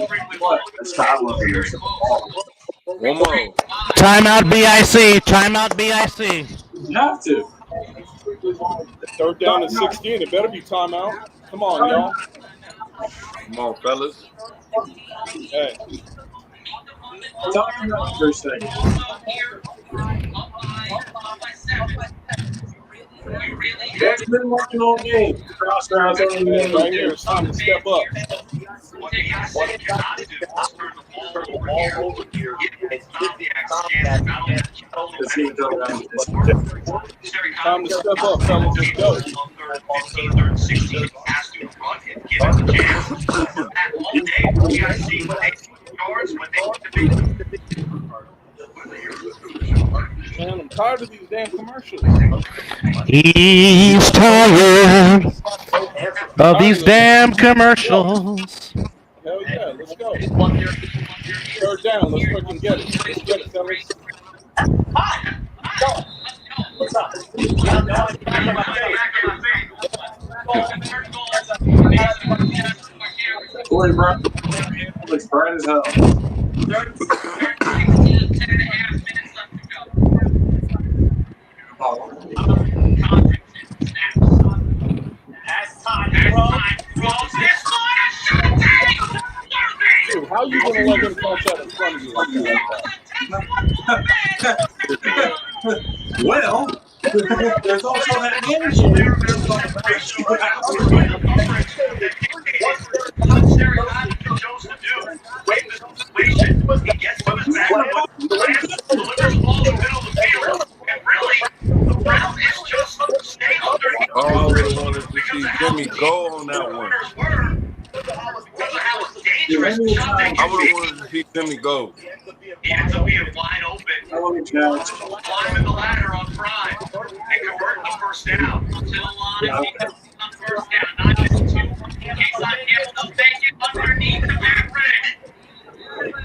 Speaker 3: One more.
Speaker 8: Timeout BIC. Timeout BIC.
Speaker 1: You have to.
Speaker 12: Third down and 16. It better be timeout. Come on, y'all.
Speaker 3: Come on, fellas.
Speaker 12: Hey.
Speaker 1: Timeout for a second. That's been working all game. Cross routes
Speaker 12: Right here, it's time to step up. Time to step up, fellas. Let's go. Man, I'm tired of these damn commercials.
Speaker 8: He's tired of these damn commercials.
Speaker 12: Hell yeah, let's go. Third down, let's fucking get it. Let's get it, fellas.
Speaker 6: What's up?
Speaker 1: Boy, bro. Looks bright as hell.
Speaker 9: 10.5 minutes left to go.
Speaker 6: As time rolls.
Speaker 12: Dude, how you gonna let him catch that in front of you like that?
Speaker 6: Well, there's also that manager.
Speaker 3: Oh, I would have wanted to see Jimmy go on that one. I would have wanted to see Jimmy go.
Speaker 7: He ends up being wide open. Climbing the ladder on Prime and converting the first down.
Speaker 9: To the line, on first down, not just two. Inside Campbell, they'll take it underneath the Matt Reddick.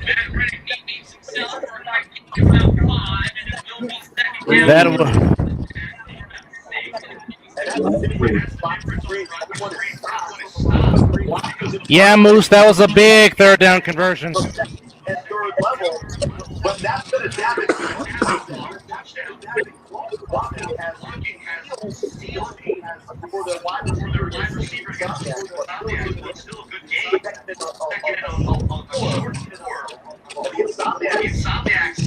Speaker 9: Matt Reddick beats himself for about 5, and it will be second down.
Speaker 8: Yeah, Moose, that was a big third down conversion.
Speaker 10: At third level, but that's going to damage Bobby has steal for the wide receiver.
Speaker 7: Still a good game. The Insomniacs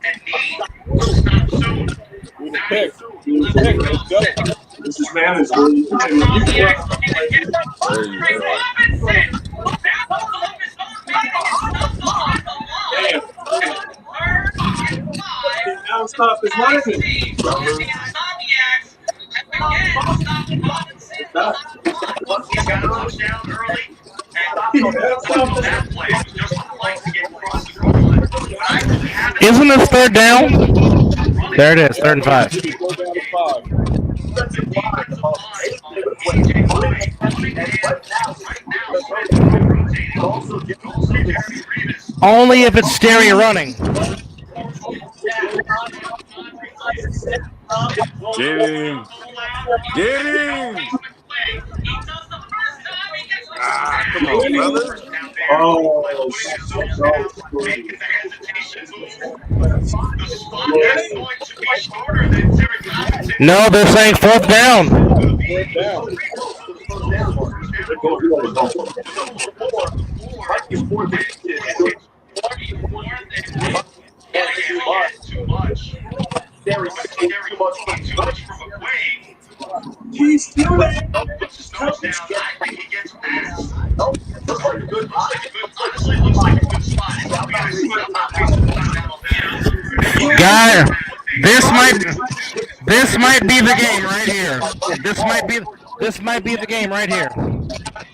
Speaker 7: and need to stop soon.
Speaker 12: We the pick. Let's go.
Speaker 1: This is manageable. Now stop his running.
Speaker 7: Once he got a touchdown early, and that play was just a play to get across the goal line.
Speaker 8: Isn't this third down? There it is, 3rd and 5.
Speaker 12: Go down to 5.
Speaker 8: Only if it's Sterry running.
Speaker 3: Get him. Get him. Ah, come on, fellas.
Speaker 1: Oh,
Speaker 8: No, they're saying 4th down.
Speaker 12: 4th down.
Speaker 7: Honestly, looks like a good spot. It's probably going to see some timeout on that.
Speaker 8: Guy, this might be the game right here. This might be the game right here.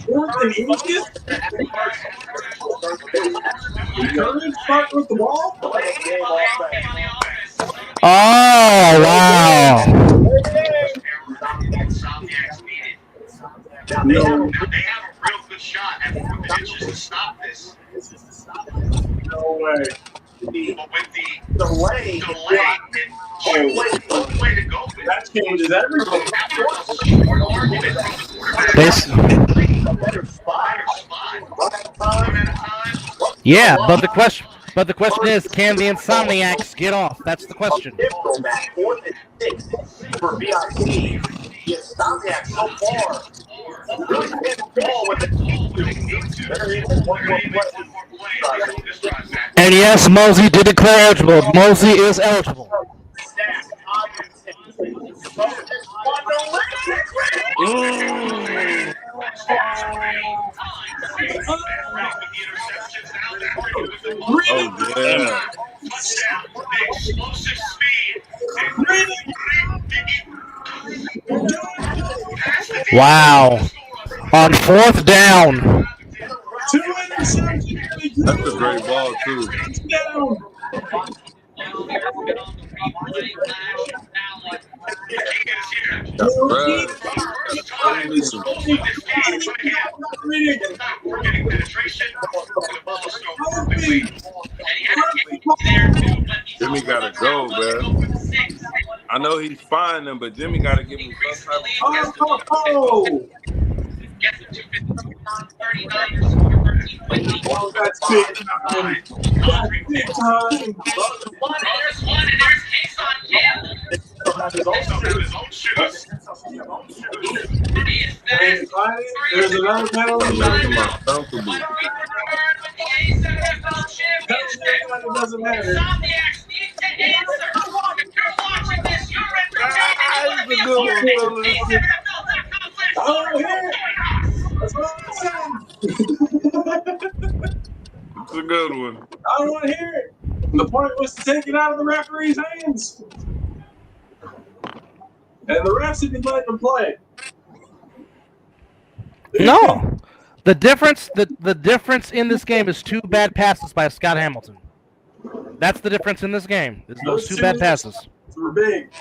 Speaker 6: Fourth and inches. Curry start with the ball.
Speaker 8: Oh wow!
Speaker 7: Now they have a real good shot at 4th and inches to stop this.
Speaker 6: No way.
Speaker 7: But with the delay, it's way to go with.
Speaker 6: That changes everything.
Speaker 7: Better spot.
Speaker 8: Yeah, but the question is, can the Insomniacs get off? That's the question.
Speaker 10: 4th and 6 for VIP. The Insomniacs so far really hit the ball with the better even one more play.
Speaker 8: And yes, Mosey did declare eligible. Mosey is eligible.
Speaker 3: Oh yeah.
Speaker 7: Explosive speed.
Speaker 8: Wow. On 4th down.
Speaker 3: That's a great ball too. Jimmy gotta go, man. I know he's fine them, but Jimmy gotta give him some type of
Speaker 6: That's big time. That's big time. There's another penalty. It doesn't matter. That's what I'm saying.
Speaker 3: It's a good one.
Speaker 6: I don't want to hear it. The point was to take it out of the referee's hands. And the refs didn't let them play.
Speaker 8: No. The difference in this game is 2 bad passes by Scott Hamilton. That's the difference in this game. It's those 2 bad passes.
Speaker 6: Were big.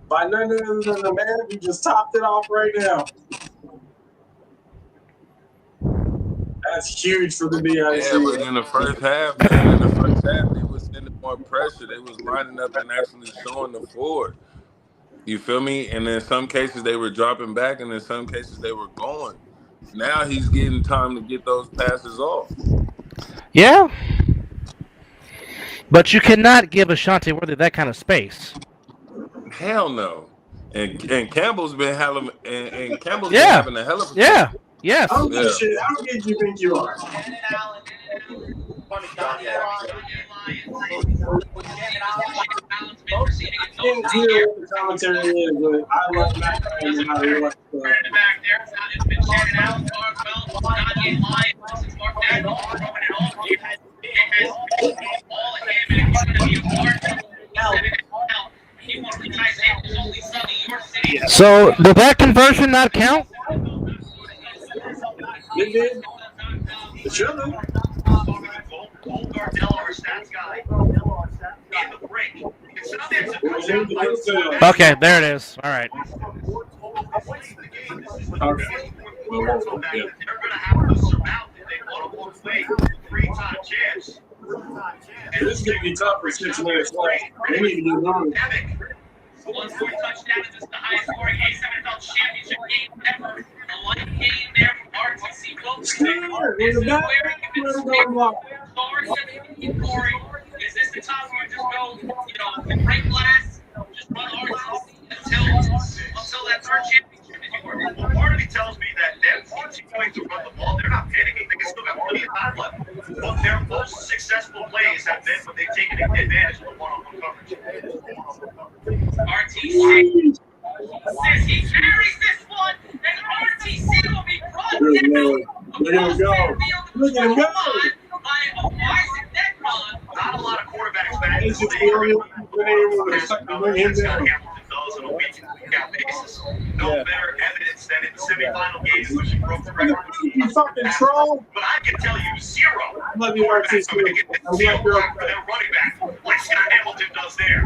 Speaker 6: By none other than the man who just topped it off right now. That's huge for the BIC.
Speaker 3: Yeah, but in the first half, they was sending more pressure. They was lining up and actually showing the forward. You feel me? And in some cases they were dropping back, and in some cases they were going. Now he's getting time to get those passes off.
Speaker 8: Yeah. But you cannot give Ashanti Worthy that kind of space.
Speaker 3: Hell no. And Campbell's been having been having a hell of a
Speaker 8: yeah. Yes.
Speaker 6: How good do you think you are? Can't hear what the commentary is, but I love Matt Ryan and I like
Speaker 8: So, did that conversion not count?
Speaker 6: It did. It should have.
Speaker 7: Gold Gardell, our stats guy, in the break.
Speaker 8: Okay, there it is. All right.
Speaker 6: Okay.
Speaker 7: They're going to have to surmount if they want to walk away with a 3-time chance.
Speaker 6: And this is going to be tough for 6 minutes left. They need to do one.
Speaker 9: One score touchdown is the highest scoring A7FL championship game ever. A light game there from RTC
Speaker 6: There's a back.
Speaker 9: Is this the time where you just go, break glass, just run RTC until that third championship is yours?
Speaker 7: Well, part of me tells me that they're continuing to run the ball. They're not panicking. They can still got plenty of time left. But their most successful plays have been when they've taken advantage of the one-on-one coverage.
Speaker 9: RTC says he carries this one, and RTC will be brought down.
Speaker 6: Look at him go. Look at him go.
Speaker 10: Not a lot of quarterbacks back.
Speaker 6: He's just the only one who's been able to bring him
Speaker 10: That's
Speaker 6: down.
Speaker 10: what Hamilton does on a week-to-week basis. No better evidence than in the semifinal games in which he broke the record.
Speaker 6: You fucking troll.
Speaker 10: But I can tell you zero
Speaker 6: Love you,
Speaker 10: quarterbacks
Speaker 6: RTC.
Speaker 10: are going to get the
Speaker 6: I'm
Speaker 10: field
Speaker 6: glad you're
Speaker 10: back for their running back like Scott Hamilton does there.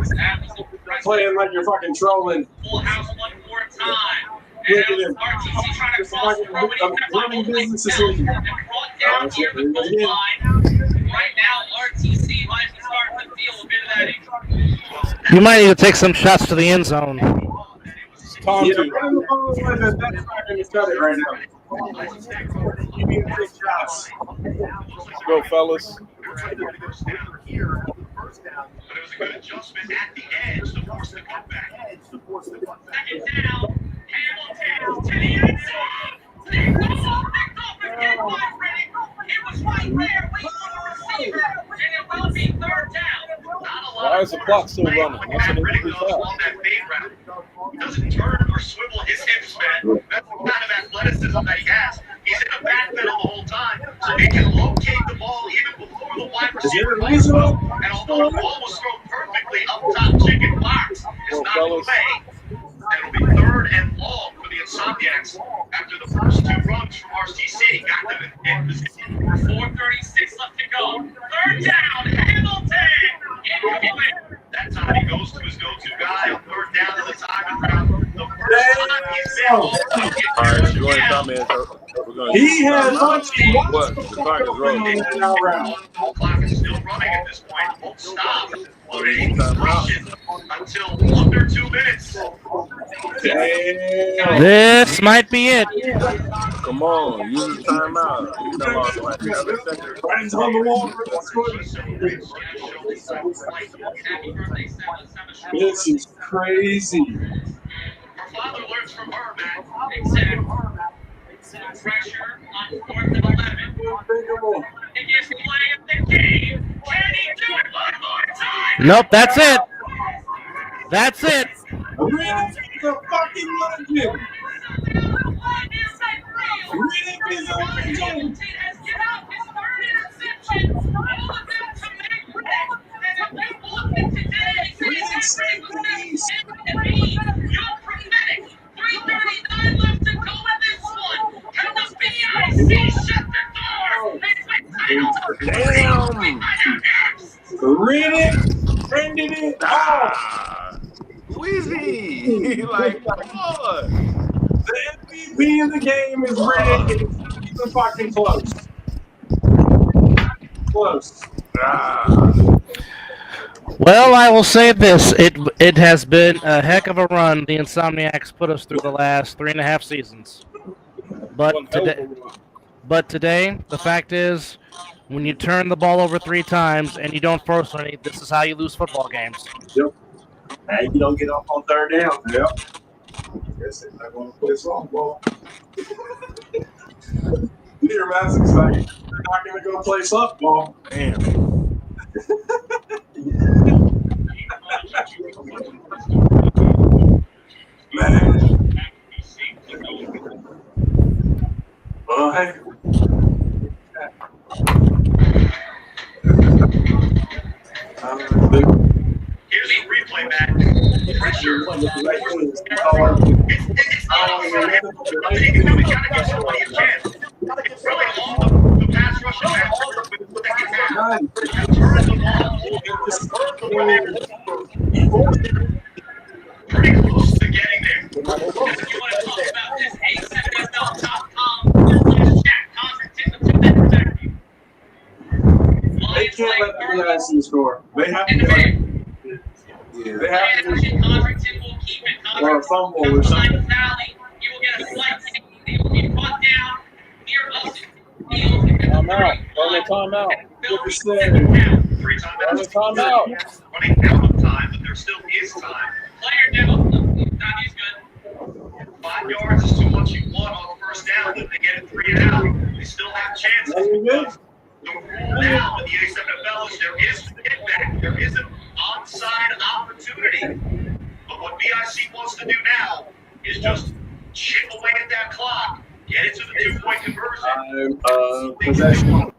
Speaker 6: playing like you're fucking trolling.
Speaker 9: Full house one more time.
Speaker 6: Look at him.
Speaker 9: RTC trying to
Speaker 6: It's
Speaker 9: cross
Speaker 6: like
Speaker 9: the road,
Speaker 6: a running business is leaving.
Speaker 9: and brought down here the goal line. Right now, RTC might be starting to feel a bit of that injury.
Speaker 8: You might need to take some shots to the end zone.
Speaker 12: Time
Speaker 6: Yeah,
Speaker 12: to.
Speaker 6: running the ball like that, that's not going to cut it right now. You need to take shots.
Speaker 12: Let's go, fellas.
Speaker 10: But it was a good adjustment at the edge to force the cutback.
Speaker 9: Second down, Hamilton to the end zone. Picked off again by Reddick. It was right there, waiting for the receiver, and it will be third down.
Speaker 12: Why is the clock still running? That's an
Speaker 10: Reddick
Speaker 12: incomplete
Speaker 10: goes
Speaker 12: pass.
Speaker 10: on that fade route. He doesn't turn or swivel his hips, man. That's the kind of athleticism that he has. He's in a back pedal the whole time, so he can locate the ball even before the wide receiver plays well. And although the ball was thrown perfectly up top, chicken box is not in the way. And it'll be third and long for the Insomniacs after the first two runs from RCC got them in position.
Speaker 9: 4:36 left to go. Third down, Hamilton.
Speaker 10: That time he goes to his go-to guy on third down to the timing route. The first time he's been
Speaker 3: All right, we're going to comment.
Speaker 6: He has punchy
Speaker 3: What? The clock is rolling.
Speaker 10: The clock is still running at this point. Won't stop. Loading until under 2 minutes.
Speaker 6: Damn.
Speaker 8: This might be it.
Speaker 3: Come on, use the timeout. You done lost like 7 seconds.
Speaker 6: Friends on the wall. This is crazy.
Speaker 10: Her father learns from her, man.
Speaker 9: Pressure on 4th and 11. Biggest play of the game. Can he do it one more time?
Speaker 8: Nope, that's it. That's it.
Speaker 6: Riddick is a fucking legend. Riddick is a legend.
Speaker 9: Hamilton has given up his third interception. All of them to make Riddick. And if they look at today,
Speaker 6: Riddick saved the East.
Speaker 9: you're prophetic. 3:39 left to go in this one. Can the BIC shut the door?
Speaker 3: Damn!
Speaker 6: Riddick ended it off.
Speaker 3: Ah! Wheezy! Like, what?
Speaker 6: The MVP of the game is Riddick. It's not even fucking close. Close.
Speaker 3: Ah!
Speaker 8: Well, I will say this: it has been a heck of a run the Insomniacs put us through the last 3.5 seasons. But
Speaker 12: One hell of a
Speaker 8: today,
Speaker 12: run.
Speaker 8: but today, the fact is, when you turn the ball over 3 times and you don't force any, this is how you lose football games.
Speaker 6: Yep. Hey, you don't get off on third down. Yep. Guess they're not going to play softball. Peter Massey's like, they're not going to go play softball.
Speaker 3: Damn.
Speaker 6: Man. Well, hey.
Speaker 10: Here's the replay back. Pressure. It's not nothing you can do. We gotta give somebody a chance. It's really all the pass rushing back with the second half. Turn the ball. Pretty close to getting there.
Speaker 9: If you want to talk about this, A7FL.com/chat. Constantine, the back.
Speaker 6: They can't let the BIC score. They have to. Yeah, they have to.
Speaker 9: Congrington will keep it.
Speaker 6: Or a fumble or something.
Speaker 9: Valley, he will get a slight kick. He will be brought down near us.
Speaker 12: Time out. Time out.
Speaker 6: What you say?
Speaker 10: 3
Speaker 12: Time
Speaker 10: timeouts.
Speaker 12: out.
Speaker 10: Running out of time, but there still is time.
Speaker 9: Player demo. Not he's good.
Speaker 10: 5 yards is too much. You want on first down. If they get it 3 and out, they still have chances. The rule now in the A7FL is there is kickback. There is an onside opportunity. But what BIC wants to do now is just chip away at that clock, get it to the 2-point conversion,
Speaker 1: time possession.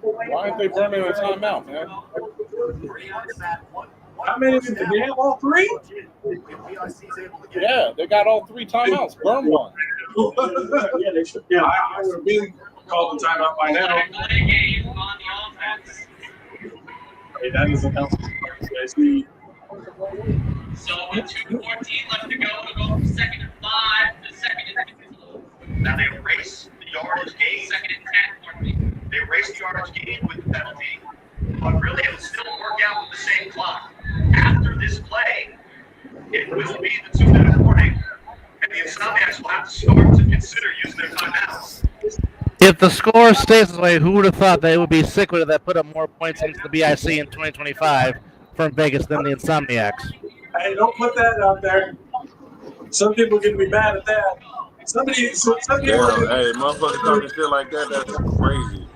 Speaker 12: Why aren't they burning a timeout, man?
Speaker 1: How many did they have? All three?
Speaker 12: Yeah, they got all 3 timeouts. Burn one.
Speaker 1: Yeah, they should. Yeah, I would have been called the timeout by now.
Speaker 9: Delay game on the offense.
Speaker 1: Hey, that doesn't help. I see.
Speaker 9: So with 2:14 left to go from 2nd and 5 to 2nd and 15.
Speaker 10: Now they erase the yardage gain.
Speaker 9: 2nd and 10 for me.
Speaker 10: They erase the yardage gain with the penalty, but really it will still work out with the same clock. After this play, it will be the 2-minute warning, and the Insomniacs will have to start to consider using their timeouts.
Speaker 8: If the score stays this way, who would have thought they would be sicker that put up more points into the BIC in 2025 from Vegas than the Insomniacs?
Speaker 1: Hey, don't put that out there. Some people can be mad at that. Some people.
Speaker 3: Hey, motherfuckers talking shit like that, that's crazy.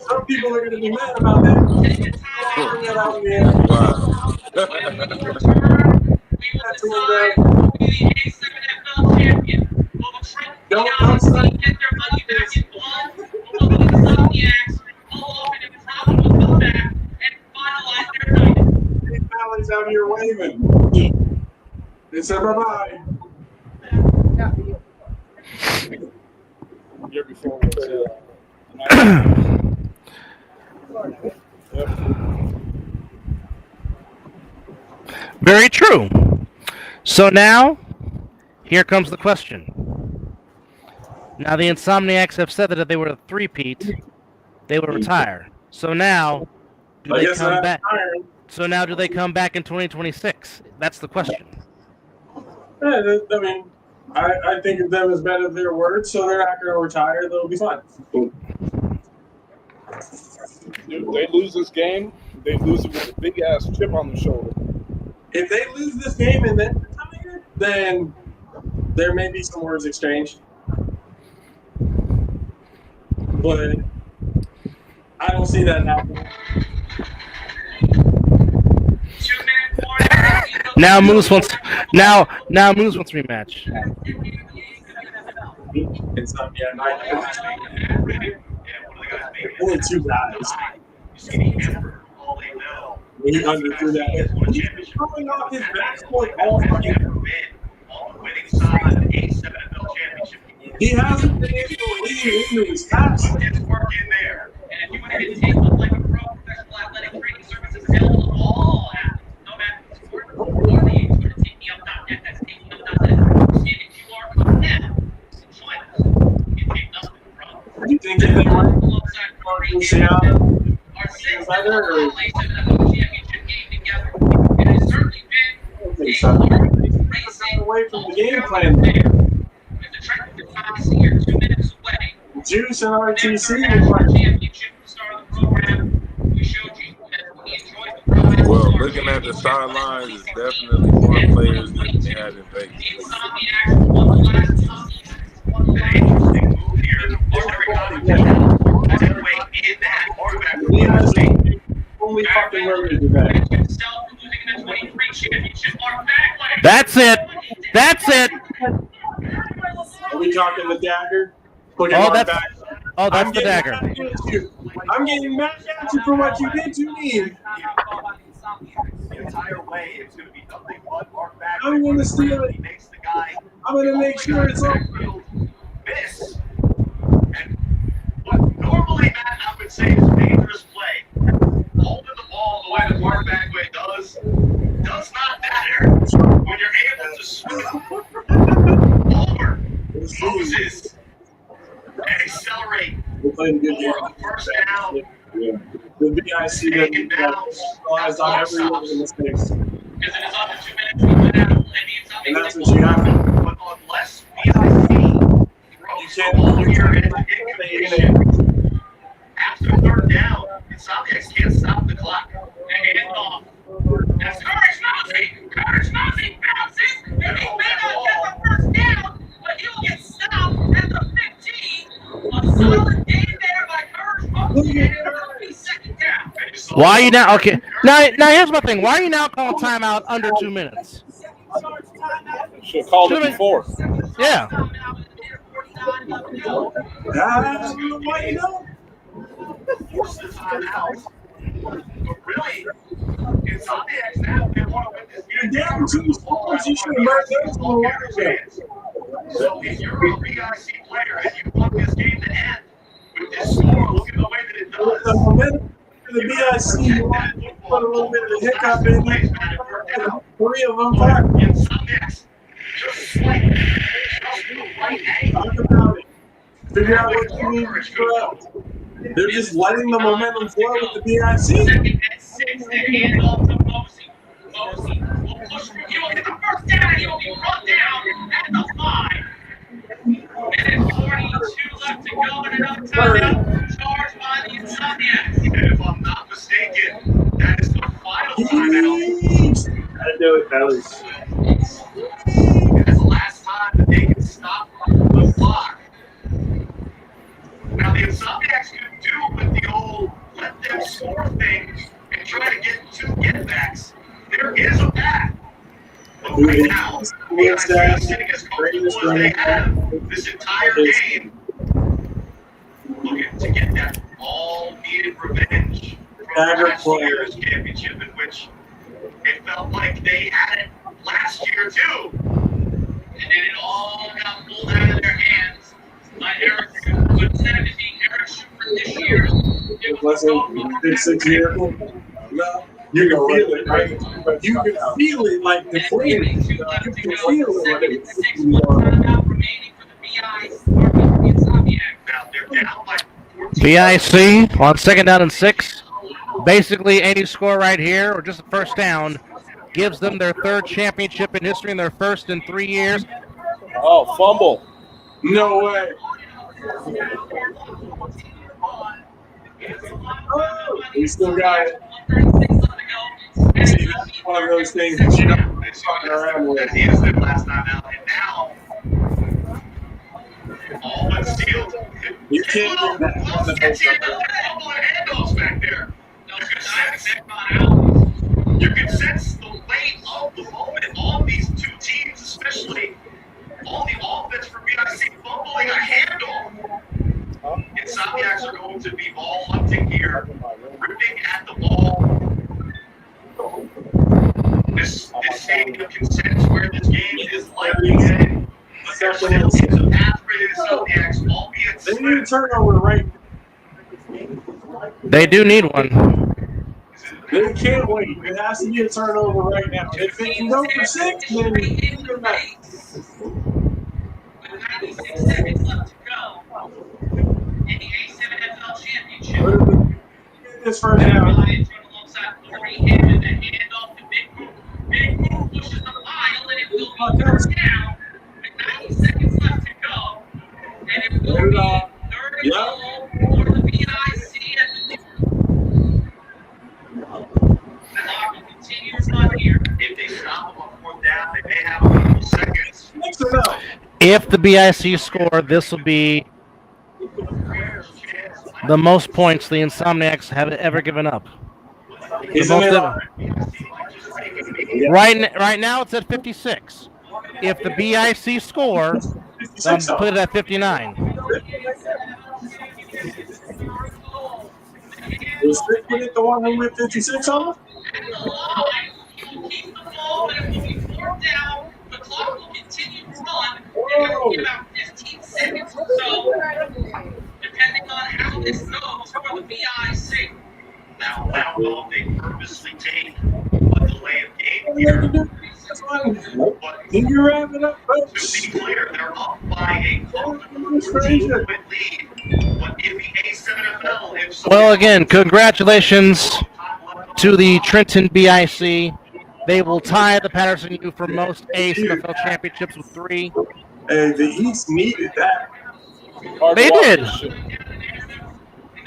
Speaker 1: Some people are going to be mad about that. Put that out there.
Speaker 3: Wow.
Speaker 1: That's what they're-
Speaker 9: A7FL champion. Will the Trenton
Speaker 1: Don't
Speaker 9: get
Speaker 1: start.
Speaker 9: their money back in blood? Or will the Insomniacs pull off an improbable comeback and finalize their night?
Speaker 1: These Valley's out here waving. They said bye-bye.
Speaker 12: Year before was
Speaker 8: Very true. So now, here comes the question. Now the Insomniacs have said that if they were a three-peat, they would retire. So now, do
Speaker 1: I
Speaker 8: they
Speaker 1: guess
Speaker 8: come
Speaker 1: they're
Speaker 8: back?
Speaker 1: retiring.
Speaker 8: So now, do they come back in 2026? That's the question.
Speaker 1: Yeah, I mean, I think of them as men of their word, so they're not going to retire. They'll be fine.
Speaker 12: if they lose this game, they lose it with a big ass chip on their shoulder.
Speaker 1: If they lose this game and then retire, then there may be some words exchanged. But I don't see that happening.
Speaker 8: Now Moose wants rematch.
Speaker 1: Insomniac. Only 2 guys. He underthrew that. He's throwing off his backsport all fucking. He hasn't been able to lead into his pass.
Speaker 10: It's working there.
Speaker 9: And if you want to take up like a pro professional athletic training services, available all athletes, no matter the sport or the age, go to takemeup.net. That's takemeup.net. Scan the QR code now. And join us. You take nothing from.
Speaker 1: Do you think if they were
Speaker 9: Alongside
Speaker 1: in Seattle,
Speaker 9: our 6th A7FL championship game together. It has certainly been a racing
Speaker 1: away from the game plan?
Speaker 9: there. If the Trenton obviously are 2 minutes away.
Speaker 1: Juice and RTC
Speaker 9: Championship start of the program. We showed you that we enjoyed the program.
Speaker 3: Well, looking at the sidelines, it's definitely more players than they had in Vegas.
Speaker 9: Insomniacs won the last 2 seasons.
Speaker 10: An interesting move here. Everybody in that quarterback
Speaker 1: only fucking murdered today.
Speaker 9: Himself losing the 23 championship. Our back
Speaker 8: That's it. That's it.
Speaker 1: Are we talking the dagger? Put him
Speaker 8: Oh,
Speaker 1: on
Speaker 8: that's
Speaker 1: back.
Speaker 8: oh, that's
Speaker 1: I'm
Speaker 8: the
Speaker 1: getting
Speaker 8: dagger.
Speaker 1: mad at you. I'm getting mad at you for what you did to me.
Speaker 10: the entire way. It's going to be nothing but Mark back.
Speaker 1: I'm going to steal it.
Speaker 10: He makes the guy.
Speaker 1: I'm going to make sure it's on.
Speaker 10: Miss. And what normally Matt I would say is dangerous play. Holding the ball the way that Mark Bagway does not matter when you're able to swing over Moses and accelerate
Speaker 1: We're playing a good game.
Speaker 10: for a first down.
Speaker 1: Yeah. The BIC doesn't realize on every one of the mistakes.
Speaker 9: Because it is under 2 minutes, we went out and
Speaker 1: And that's what you have to do.
Speaker 10: But unless BIC throws the ball here and incompletion, after third down, Insomniacs can't stop the clock.
Speaker 9: hand off. That's Courage Mousy. Courage Mousy bounces, and he may not get the first down, but he'll get stopped at the 15. A solid game there by Courage Mousy, and it'll be second down.
Speaker 8: Why are you now? Okay. Now here's my thing. Why are you now calling timeout under 2 minutes?
Speaker 12: Should have called it before.
Speaker 8: Yeah.
Speaker 6: Why you know?
Speaker 10: Force the timeout. But really, Insomniacs now, they want to win this game.
Speaker 6: You're down 2 scores. You should have learned those from a while ago.
Speaker 10: So if you're a BIC player and you want this game to end with this score looking the way that it does,
Speaker 6: The momentum for the BIC, you want to put a little bit of a hiccup in there. 3 of them back.
Speaker 10: Insomniacs just swipe just the right angle.
Speaker 6: Talk about it. Figure out what you need to do up. They're just letting the momentum flow with the BIC.
Speaker 9: Second and 6, the handoff to Mosey. Mosey will push through. He will get the first down. He will be run down at the 5. Minute 42 left to go and another timeout charged by the Insomniacs.
Speaker 10: And if I'm not mistaken, that is the final timeout.
Speaker 6: I know it, fellas.
Speaker 10: That's the last time that they can stop the clock. Now, the Insomniacs could do with the old let them score things and try to get 2 get-backs. There is a path. But right now, the IC is sitting as comfortable as they have this entire game. Looking to get that all-needed revenge from last year's championship, in which it felt like they had it last year, too.
Speaker 9: And then it all got pulled out of their hands by Eric Shue. But instead of it being Eric Shue for this year, it was
Speaker 6: Big 6 year. No, you can feel it, right? You can feel it like the fleeing. You can feel it.
Speaker 9: timeout remaining for the Insomniacs.
Speaker 10: Now, they're down by 14.
Speaker 8: BIC on second down and 6. Basically, any score right here, or just a first down, gives them their 3rd championship in history and their 1st in 3 years.
Speaker 12: Oh, fumble.
Speaker 6: No way. We still got it. See, that's one of those things that you don't be fucking around with.
Speaker 10: That is their last time out, and now all but sealed.
Speaker 6: You can't do that.
Speaker 10: Handoffs back there. You can sense the weight of the moment. All these 2 teams, especially all the offense for BIC fumbling a handoff. Insomniacs are going to be ball hunting here, ripping at the ball. This stadium can sense where this game is likely headed. But there still is a path for the Insomniacs, albeit
Speaker 6: They need a turnover right.
Speaker 8: They do need one.
Speaker 6: They can't wait. It has to be a turnover right now. If they can go for 6, then good night.
Speaker 9: With 96 seconds left to go in the A7FL Championship.
Speaker 6: This first down.
Speaker 9: Alongside Corey Hammond, the handoff to Big Move. Big Move pushes the mile, and it will be first down with 90 seconds left to go. And it will be 3rd and goal for the BIC at the clock will continue to run here.
Speaker 10: if they stop them on 4th down, they may have a couple seconds.
Speaker 8: If the BIC score, this will be the most points the Insomniacs have ever given up. Right now it's at 56. If the BIC score, put it at 59.
Speaker 6: Was Strickland the one who went 56 on?
Speaker 9: At the line, he will keep the ball, and it will be 4th down. The clock will continue to run. And there will be about 15 seconds or so, depending on how this goes for the BIC.
Speaker 10: Now, I don't know if they purposely take a delay of game here. But
Speaker 6: You're wrapping up, folks.
Speaker 10: to be clear, they're up by a comfortable 14-point lead. But in the A7FL, if
Speaker 8: Well, again, congratulations to the Trenton BIC. They will tie the Patterson U for most A7FL championships with 3.
Speaker 6: Hey, the East needed that.
Speaker 8: They did.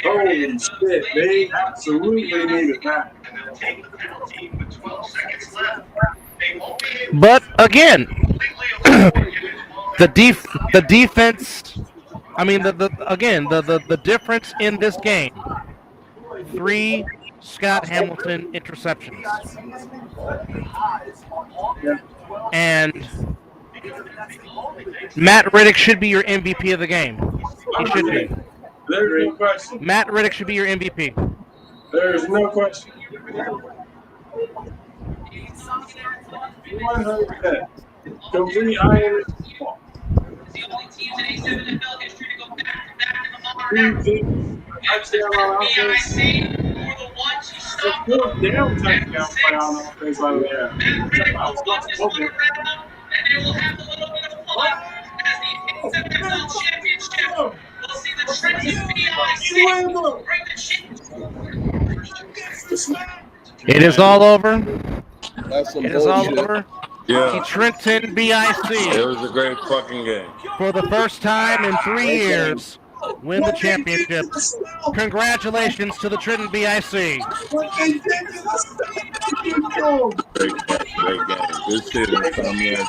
Speaker 6: Holy shit, they absolutely needed that.
Speaker 10: and they'll take the penalty with 12 seconds left. They won't be able
Speaker 8: But again,
Speaker 10: to completely avoid it.
Speaker 8: the defense. I mean, the difference in this game. 3 Scott Hamilton interceptions, and Matt Riddick should be your MVP of the game. He should be.
Speaker 1: There's no question.
Speaker 8: Matt Riddick should be your MVP.
Speaker 1: There's no question. 100%. Complete iron.
Speaker 9: The only teams in A7FL history to go back-to-back in the modern era. BIC were the ones who stopped them.
Speaker 1: Down touchdown play on offense out of there.
Speaker 9: Matt Riddick will flip this one around, and they will have a little bit of fun as the A7FL championship. We'll see the Trenton BIC bring the championship.
Speaker 8: It is all over.
Speaker 12: That's some
Speaker 8: It is all
Speaker 12: bullshit.
Speaker 8: over.
Speaker 3: Yeah.
Speaker 8: The Trenton BIC,
Speaker 3: It was a great fucking game.
Speaker 8: for the first time in 3 years, win the championship. Congratulations to the Trenton BIC.
Speaker 1: What they did to the stadium.
Speaker 3: Great game. This shit is something else.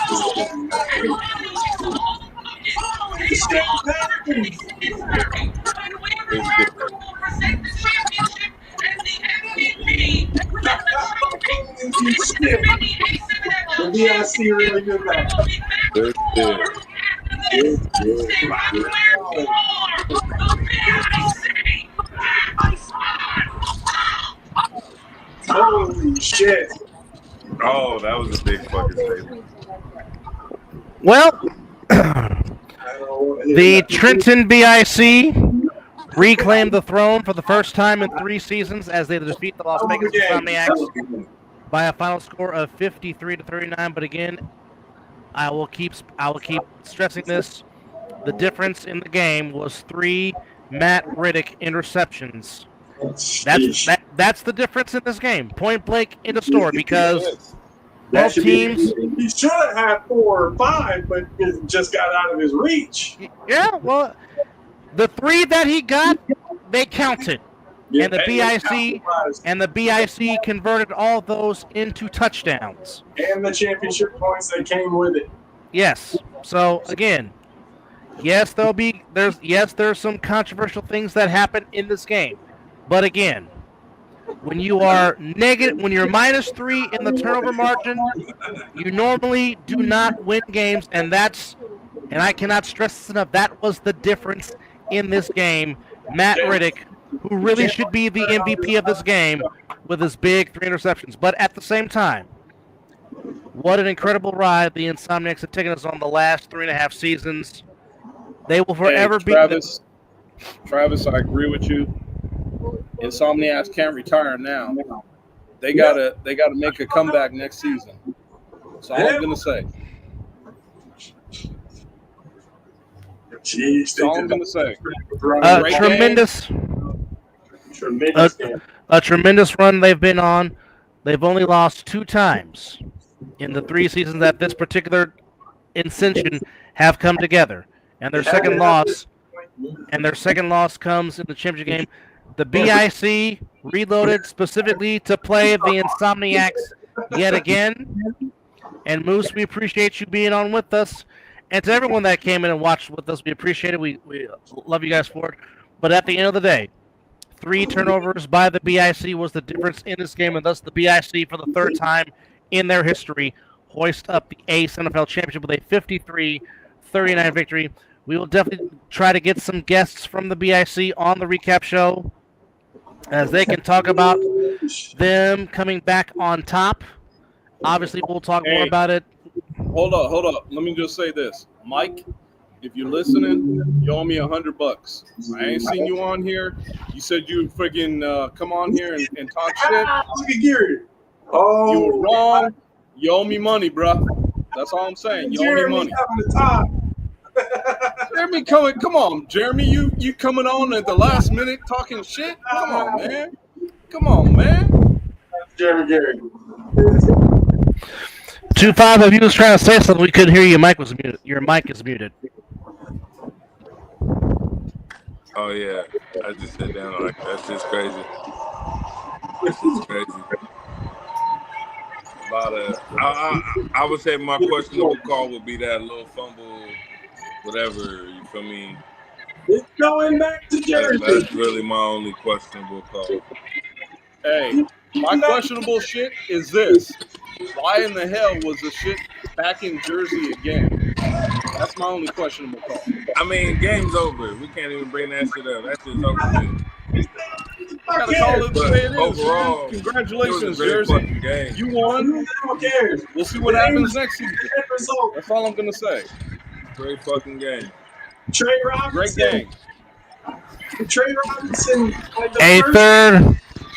Speaker 1: The BIC really did that.
Speaker 3: This shit.
Speaker 1: Holy shit.
Speaker 3: Oh, that was a big fucking statement.
Speaker 8: Well, the Trenton BIC reclaimed the throne for the first time in 3 seasons as they defeat the Las Vegas Insomniacs by a final score of 53-39. But again, I will keep stressing this. The difference in the game was 3 Matt Riddick interceptions. That's the difference in this game. Point blank in the store, because both teams.
Speaker 1: He should have had 4 or 5, but it just got out of his reach.
Speaker 8: Yeah, well, the 3 that he got, they counted.
Speaker 1: Yeah,
Speaker 8: And the BIC converted all those into touchdowns.
Speaker 1: And the championship points that came with it.
Speaker 8: Yes. So again, yes, there's some controversial things that happen in this game. But again, when you are negative, when you're -3 in the turnover margin, you normally do not win games, and I cannot stress this enough, that was the difference in this game. Matt Riddick, who really should be the MVP of this game with his big 3 interceptions. But at the same time, what an incredible ride the Insomniacs have taken us on the last 3.5 seasons. They will forever be.
Speaker 12: Travis, I agree with you. Insomniacs can't retire now. They gotta make a comeback next season. That's all I'm gonna say.
Speaker 1: Jeez,
Speaker 12: That's all I'm gonna say.
Speaker 8: A tremendous run they've been on. They've only lost 2 times in the 3 seasons that this particular Ascension have come together, and their second loss comes in the championship game. The BIC reloaded specifically to play the Insomniacs yet again. And Moose, we appreciate you being on with us. And to everyone that came in and watched with us, we appreciate it. We love you guys for it. But at the end of the day, 3 turnovers by the BIC was the difference in this game, and thus the BIC, for the 3rd time in their history, hoist up the A7FL championship with a 53-39 victory. We will definitely try to get some guests from the BIC on the recap show, as they can talk about them coming back on top. Obviously, we'll talk more about it.
Speaker 12: Hold up. Let me just say this. Mike, if you're listening, you owe me $100. I ain't seen you on here. You said you would friggin' come on here and talk shit.
Speaker 1: Look at Gary. Oh,
Speaker 12: you were wrong. You owe me money, bro. That's all I'm saying. You owe me money. Jeremy coming. Come on, Jeremy. You coming on at the last minute talking shit? Come on, man.
Speaker 1: Jeremy Gary.
Speaker 8: 2-5 of you was trying to say something. We couldn't hear you. Your mic was muted. Your mic is muted.
Speaker 3: Oh yeah, I just sat down like that's just crazy. That's just crazy. I would say my questionable call would be that little fumble, whatever. You feel me?
Speaker 1: It's going back to Jersey.
Speaker 3: That's really my only questionable call.
Speaker 12: Hey, my questionable shit is this. why in the hell was the shit back in Jersey again? That's my only questionable call.
Speaker 3: I mean, game's over. We can't even bring that shit up. That shit's over with.
Speaker 12: Gotta call it the way it is.
Speaker 3: Overall,
Speaker 12: Congratulations,
Speaker 3: it was a great
Speaker 12: Jersey.
Speaker 3: fucking game.
Speaker 12: You won.
Speaker 6: Who cares?
Speaker 12: We'll see what happens next season. That's all I'm gonna say.
Speaker 3: Great fucking game.
Speaker 6: Trey
Speaker 12: Great
Speaker 6: Robinson.
Speaker 12: game.
Speaker 6: Trey Robinson.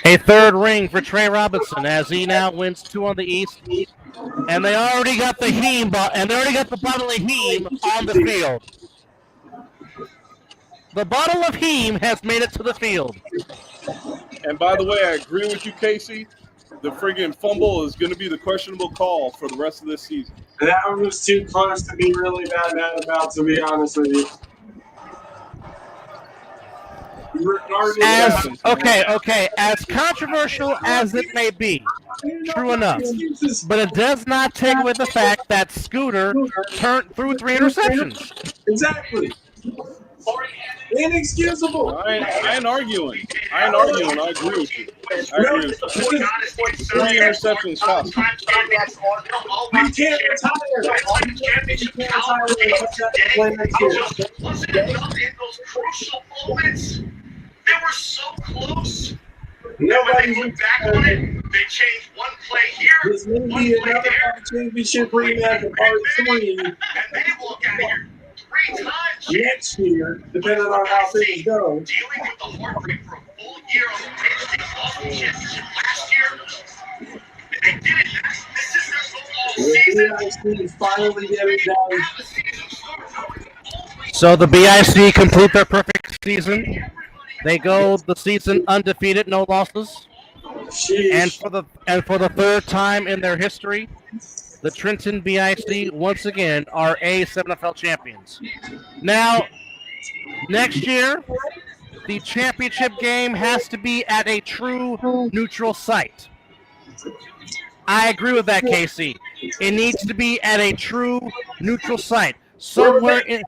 Speaker 8: A third ring for Trey Robinson as he now wins 2 on the East. And they already got the bottle of Heem on the field. The bottle of Heem has made it to the field.
Speaker 12: And by the way, I agree with you, Casey. The friggin' fumble is going to be the questionable call for the rest of this season.
Speaker 6: That one was too close to be really mad about, to be honest with you.
Speaker 8: As controversial as it may be, true enough, but it does not take away the fact that Scooter threw 3 interceptions.
Speaker 6: Exactly. Inexcusable.
Speaker 12: I ain't arguing. I agree with you. I agree with you. 3 interceptions cost.
Speaker 6: We can't retire.
Speaker 7: Wasn't enough in those crucial moments. They were so close. And when they look back on it, they changed one play here,
Speaker 6: This may
Speaker 7: one
Speaker 6: be
Speaker 7: play
Speaker 6: another
Speaker 7: there,
Speaker 6: championship rematch of part 3
Speaker 7: and they walk out of here 3 times.
Speaker 6: next year, depending on how things go.
Speaker 7: Dealing with the heartbreak for a full year on the pitch. They lost the championship last year. And they did it. This is their football season.
Speaker 6: We finally get it done.
Speaker 8: So the BIC complete their perfect season. They go the season undefeated, no losses. And for the 3rd time in their history, the Trenton BIC once again are A7FL champions. Now, next year, the championship game has to be at a true neutral site. I agree with that, Casey. It needs to be at a true neutral site. Somewhere in.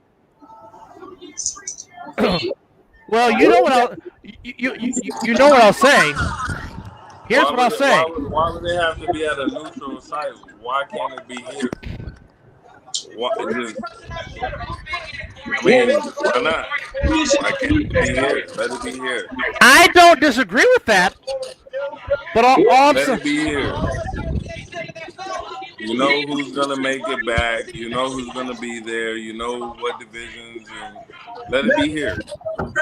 Speaker 8: Well, you know what I'll say. Here's what I'll say.
Speaker 3: Why would they have to be at a neutral site? Why can't it be here? Why not? Why can't it be here? Let it be here.
Speaker 8: I don't disagree with that. But all I'm
Speaker 3: Let
Speaker 8: saying.
Speaker 3: it be here. You know who's gonna make it back. You know who's gonna be there. You know what divisions. And let it be here.
Speaker 12: I'm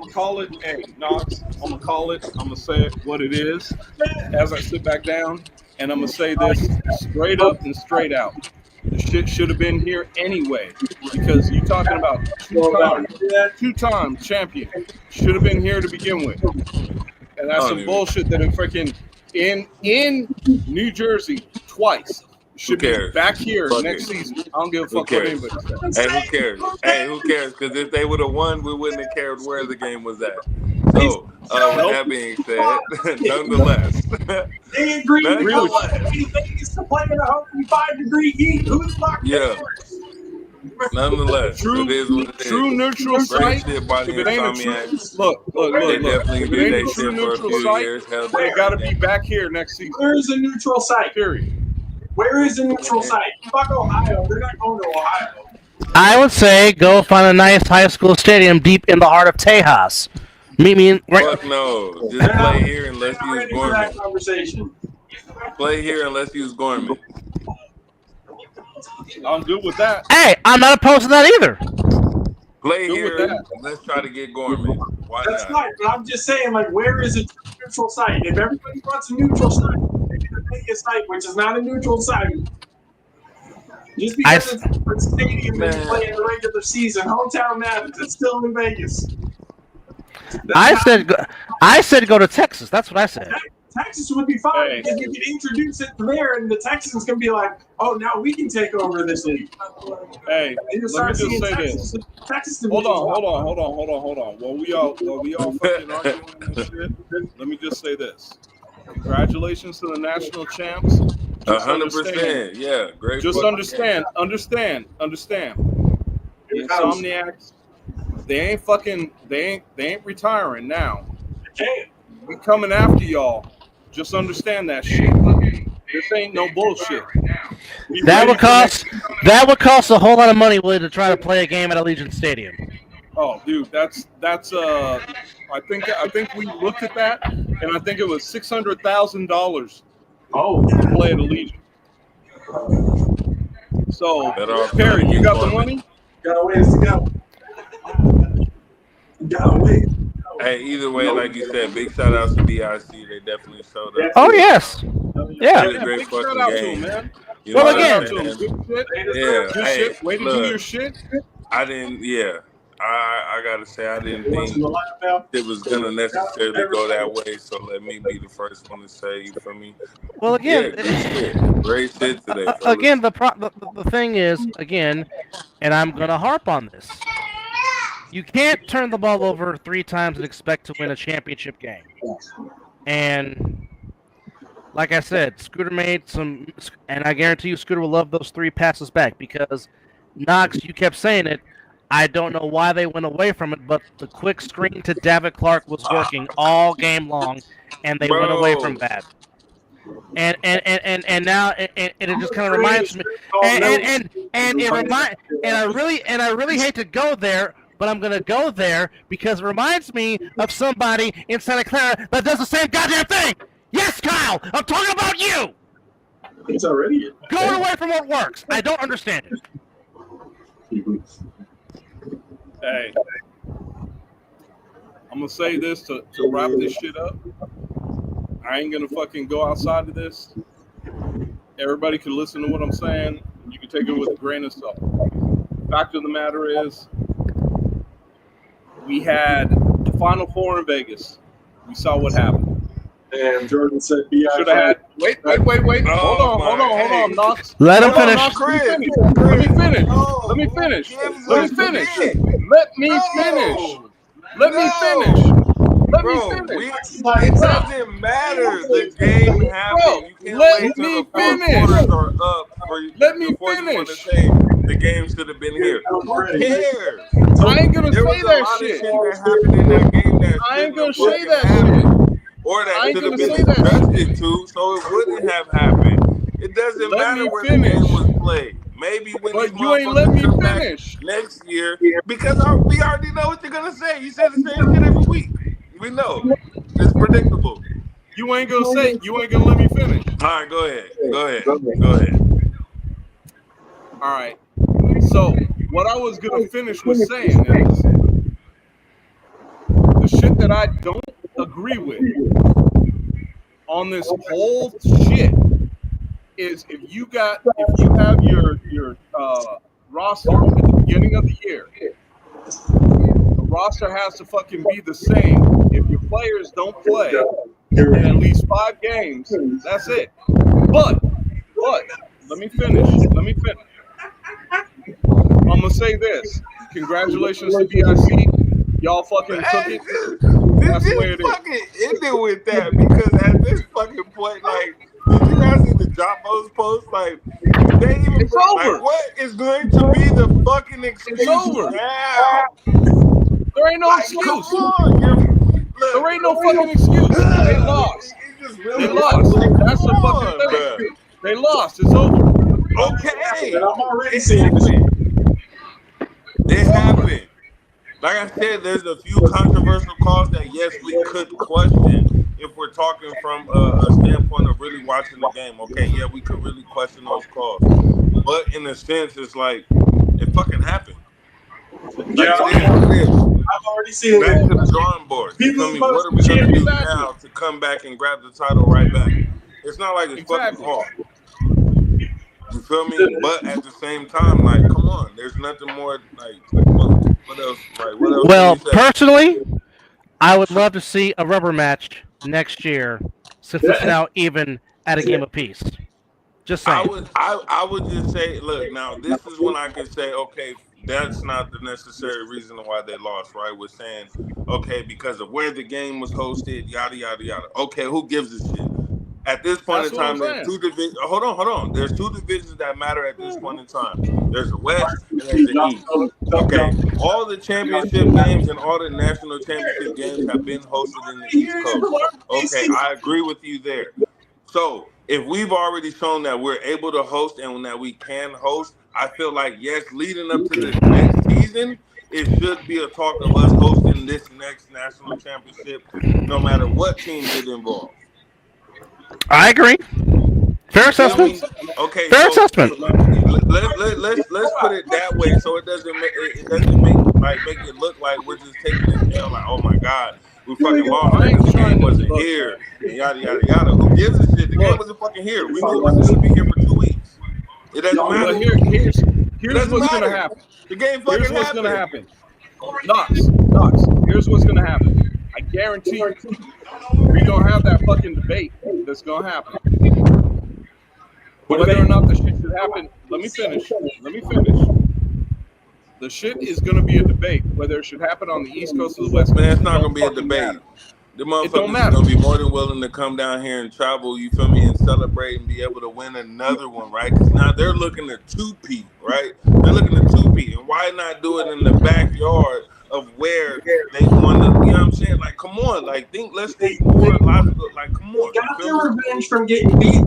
Speaker 12: gonna call it. Hey, Knox. I'm gonna call it. I'm gonna say it what it is. As I sit back down, and I'm gonna say this straight up and straight out. The shit should have been here anyway, because you're talking about two-time champion. Should have been here to begin with, and that's some bullshit that in freaking in New Jersey twice. Should be back here next season. I don't give a fuck what anybody says.
Speaker 3: Hey, who cares? Who cares? Because if they would have won, we wouldn't have cared where the game was at. So, with that being said, nonetheless.
Speaker 6: They agree with Vegas to play in a 105-degree heat. Who's the fuck?
Speaker 3: Yeah. Nonetheless,
Speaker 12: true,
Speaker 3: it is what it is.
Speaker 12: True neutral site.
Speaker 3: Shit by the
Speaker 12: If it ain't a
Speaker 3: Insomniacs.
Speaker 12: look.
Speaker 3: They definitely
Speaker 12: If
Speaker 3: did
Speaker 12: it
Speaker 3: that
Speaker 12: ain't a
Speaker 3: shit
Speaker 12: true
Speaker 3: for a
Speaker 12: neutral
Speaker 3: few
Speaker 12: site,
Speaker 3: years. Hell,
Speaker 12: they gotta be back here next season.
Speaker 6: Where is a neutral site?
Speaker 12: Period.
Speaker 6: Where is a neutral site? Fuck Ohio. They're not going to Ohio.
Speaker 8: I would say go find a nice high school stadium deep in the heart of Tejas. Meet me in.
Speaker 3: Fuck no. Just play here and let's use Gorman.
Speaker 6: Conversation.
Speaker 3: Play here and let's use Gorman.
Speaker 12: I'm good with that.
Speaker 8: Hey, I'm not opposed to that either.
Speaker 3: Play
Speaker 12: Good
Speaker 3: here
Speaker 12: with
Speaker 3: and let's try to get Gorman. Why
Speaker 6: That's
Speaker 3: not?
Speaker 6: fine, but I'm just saying, like, where is a neutral site? If everybody wants a neutral site, they get a Vegas site, which is not a neutral site. Just because it's a stadium and you play in the regular season, hometown matters. It's still in Vegas.
Speaker 8: I said go to Texas. That's what I said.
Speaker 6: Texas would be fine because you could introduce it there, and the Texans can be like, "Oh, now we can take over this league."
Speaker 12: Hey, let me just say this. Hold on. While we all fucking arguing this shit, let me just say this. Congratulations to the national champs.
Speaker 3: 100%. Yeah, great.
Speaker 12: Just understand. The Insomniacs, they ain't retiring now. We coming after y'all. Just understand that shit. This ain't no bullshit.
Speaker 8: That would cost a whole lot of money, Willie, to try to play a game at Allegiant Stadium.
Speaker 12: Oh, dude, that's I think we looked at that, and I think it was $600,000 to play at Allegiant. So, Perry, you got the money?
Speaker 6: Got a ways to go. Got a ways.
Speaker 3: Hey, either way, like you said, big shout outs to DIC. They definitely showed up.
Speaker 8: Oh yes, yeah.
Speaker 3: Really great
Speaker 12: Big
Speaker 3: fucking
Speaker 12: shout out to
Speaker 3: game.
Speaker 12: him, man.
Speaker 3: You know
Speaker 8: Well,
Speaker 3: what I'm
Speaker 8: again,
Speaker 3: saying?
Speaker 12: Yeah,
Speaker 3: Yeah, hey,
Speaker 12: shit. Way to do
Speaker 3: look,
Speaker 12: your shit.
Speaker 3: I didn't. Yeah, I gotta say I didn't think it was gonna necessarily go that way. So let me be the first one to say, you feel me?
Speaker 8: Well, again,
Speaker 3: Yeah, good shit. Great shit today. Fellas.
Speaker 8: again, the thing is, again, and I'm gonna harp on this. You can't turn the ball over 3 times and expect to win a championship game. And like I said, Scooter made some, and I guarantee you Scooter will love those 3 passes back because Knox, you kept saying it. I don't know why they went away from it, but the quick screen to David Clark was working all game long, and they went away from that. And now it just kind of reminds me, and I really hate to go there, but I'm gonna go there because it reminds me of somebody in Santa Clara that does the same goddamn thing. Yes, Kyle, I'm talking about you.
Speaker 6: It's already
Speaker 8: going away from what works. I don't understand it.
Speaker 12: Hey, I'm gonna say this to wrap this shit up. I ain't gonna fucking go outside of this. Everybody can listen to what I'm saying. You can take it with a grain of salt. Fact of the matter is, we had the Final Four in Vegas. We saw what happened.
Speaker 6: And Jordan said, "Should
Speaker 12: have had." Wait.
Speaker 3: Oh,
Speaker 12: Hold on, Knox.
Speaker 8: Let him finish.
Speaker 12: Knox, let me finish. Let me finish.
Speaker 3: It doesn't matter. The game happened. You can't wait till the 4 quarters are up before you want to say the game should have been here. Who cares?
Speaker 12: I ain't gonna say that shit.
Speaker 3: That happened in that game that
Speaker 12: I ain't gonna
Speaker 3: shouldn't
Speaker 12: say
Speaker 3: have
Speaker 12: that
Speaker 3: happened.
Speaker 12: shit.
Speaker 3: Or that
Speaker 12: I ain't
Speaker 3: should have
Speaker 12: gonna
Speaker 3: been
Speaker 12: say that
Speaker 3: adjusted to, so it wouldn't have happened. It doesn't matter where the game was played. Maybe when
Speaker 12: But
Speaker 3: these
Speaker 12: you ain't let me
Speaker 3: come back
Speaker 12: finish.
Speaker 3: next year, because we already know what you're gonna say. You say the same shit every week. We know. It's predictable.
Speaker 12: You ain't gonna let me finish.
Speaker 3: All right, go ahead.
Speaker 12: All right. So what I was gonna finish with saying is the shit that I don't agree with on this whole shit is if you have your roster at the beginning of the year, the roster has to fucking be the same. If your players don't play in at least 5 games, that's it. But let me finish. I'm gonna say this. Congratulations to BIC. Y'all fucking took it. That's the way it is.
Speaker 3: Fucking end it with that, because at this fucking point, like, did you guys see the drop those posts? Like, they even
Speaker 12: it's over.
Speaker 3: Like, what is going to be the fucking excuse now?
Speaker 12: There ain't no excuse.
Speaker 3: Come on,
Speaker 12: there ain't no fucking excuse. They lost. They lost. That's the fucking thing. They lost. It's over.
Speaker 3: Okay.
Speaker 6: And I'm already seeing it.
Speaker 3: It happened. Like I said, there's a few controversial calls that, yes, we could question if we're talking from a standpoint of really watching the game. Okay, yeah, we could really question those calls. But in a sense, it's like, it fucking happened. Like,
Speaker 6: I've already seen
Speaker 3: back
Speaker 6: it.
Speaker 3: to the drawing board. You feel me? What are we going to do now to come back and grab the title right back? It's not like it's fucking hard. You feel me? But at the same time, like, come on, there's nothing more. Like, what else? Like, what else?
Speaker 8: Well, personally, I would love to see a rubber match next year, since it's now even at a game apiece. Just saying.
Speaker 3: I would just say, look, now this is when I can say, okay, that's not the necessary reason why they lost, right? We're saying, okay, because of where the game was hosted, yada yada yada. Okay, who gives a shit? At this point in time, there's 2 divisions. Hold on. There's 2 divisions that matter at this point in time. There's the West and there's the East. Okay, all the championship games and all the national championship games have been hosted in the East Coast. Okay, I agree with you there. So if we've already shown that we're able to host and that we can host, I feel like, yes, leading up to this next season, it should be a talk of us hosting this next national championship, no matter what team get involved.
Speaker 8: I agree. Fair assessment.
Speaker 3: Okay,
Speaker 8: Fair
Speaker 3: so
Speaker 8: assessment.
Speaker 3: let's put it that way, so it doesn't make it look like we're just taking this L like, oh my God, we fucking lost because the game wasn't here and yada yada yada. Who gives a shit? The game wasn't fucking here. We knew it wasn't gonna be here for 2 weeks. It doesn't matter.
Speaker 12: But here's what's gonna happen.
Speaker 3: The game fucking
Speaker 12: Here's what's
Speaker 3: happened.
Speaker 12: gonna happen. Knox. Here's what's gonna happen. I guarantee you, we gonna have that fucking debate that's gonna happen. Whether or not the shit should happen, let me finish. The shit is going to be a debate whether it should happen on the East Coast or the West Coast.
Speaker 3: Man, it's not going to be a debate. The motherfuckers are going to be more than willing to come down here and travel, you feel me, and celebrate and be able to win another one, right? Because now they're looking to two-peat, right? They're looking to two-peat. And why not do it in the backyard of where they won the, you know what I'm saying? Like, come on. Like, let's think more logical. Like, come on.
Speaker 6: They got their revenge from getting beat.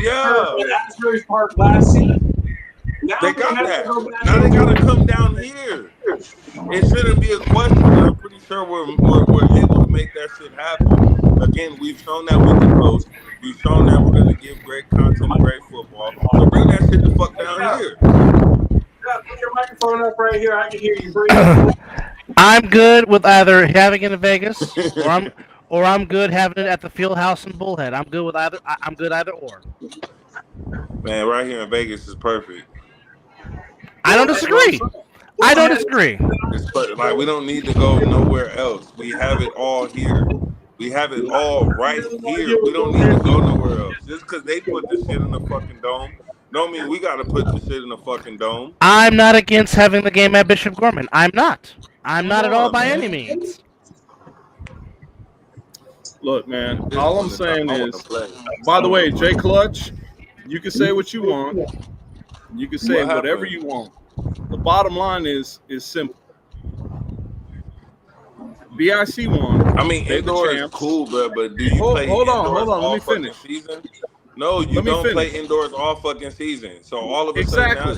Speaker 3: Yeah.
Speaker 6: At Asbury Park last season. Now
Speaker 3: they got that. Now they got to come down here. It shouldn't be a question. I'm pretty sure we're able to make that shit happen. Again, we've shown that we can host. We've shown that we're going to give great content and great football. So bring that shit the fuck down here.
Speaker 6: Yeah, put your microphone up right here. I can hear you breathe.
Speaker 8: I'm good with either having it in Vegas or I'm good having it at the Field House in Bullhead. I'm good with either. I'm good either or.
Speaker 3: Man, right here in Vegas is perfect.
Speaker 8: I don't disagree. I don't disagree.
Speaker 3: It's perfect. Like, we don't need to go nowhere else. We have it all here. We have it all right here. We don't need to go nowhere else. Just because they put the shit in the fucking dome, don't mean we got to put the shit in the fucking dome.
Speaker 8: I'm not against having the game at Bishop Gorman. I'm not. I'm not at all by any means.
Speaker 12: Look, man, all I'm saying is, by the way, Jay Clutch, you can say what you want. You can say whatever you want. The bottom line is simple. BIC won.
Speaker 3: I mean, indoor is cool, but do you play
Speaker 12: hold on,
Speaker 3: indoors all
Speaker 12: let me
Speaker 3: fucking
Speaker 12: finish.
Speaker 3: season? No, you don't play indoors all fucking season. So all of a sudden, now,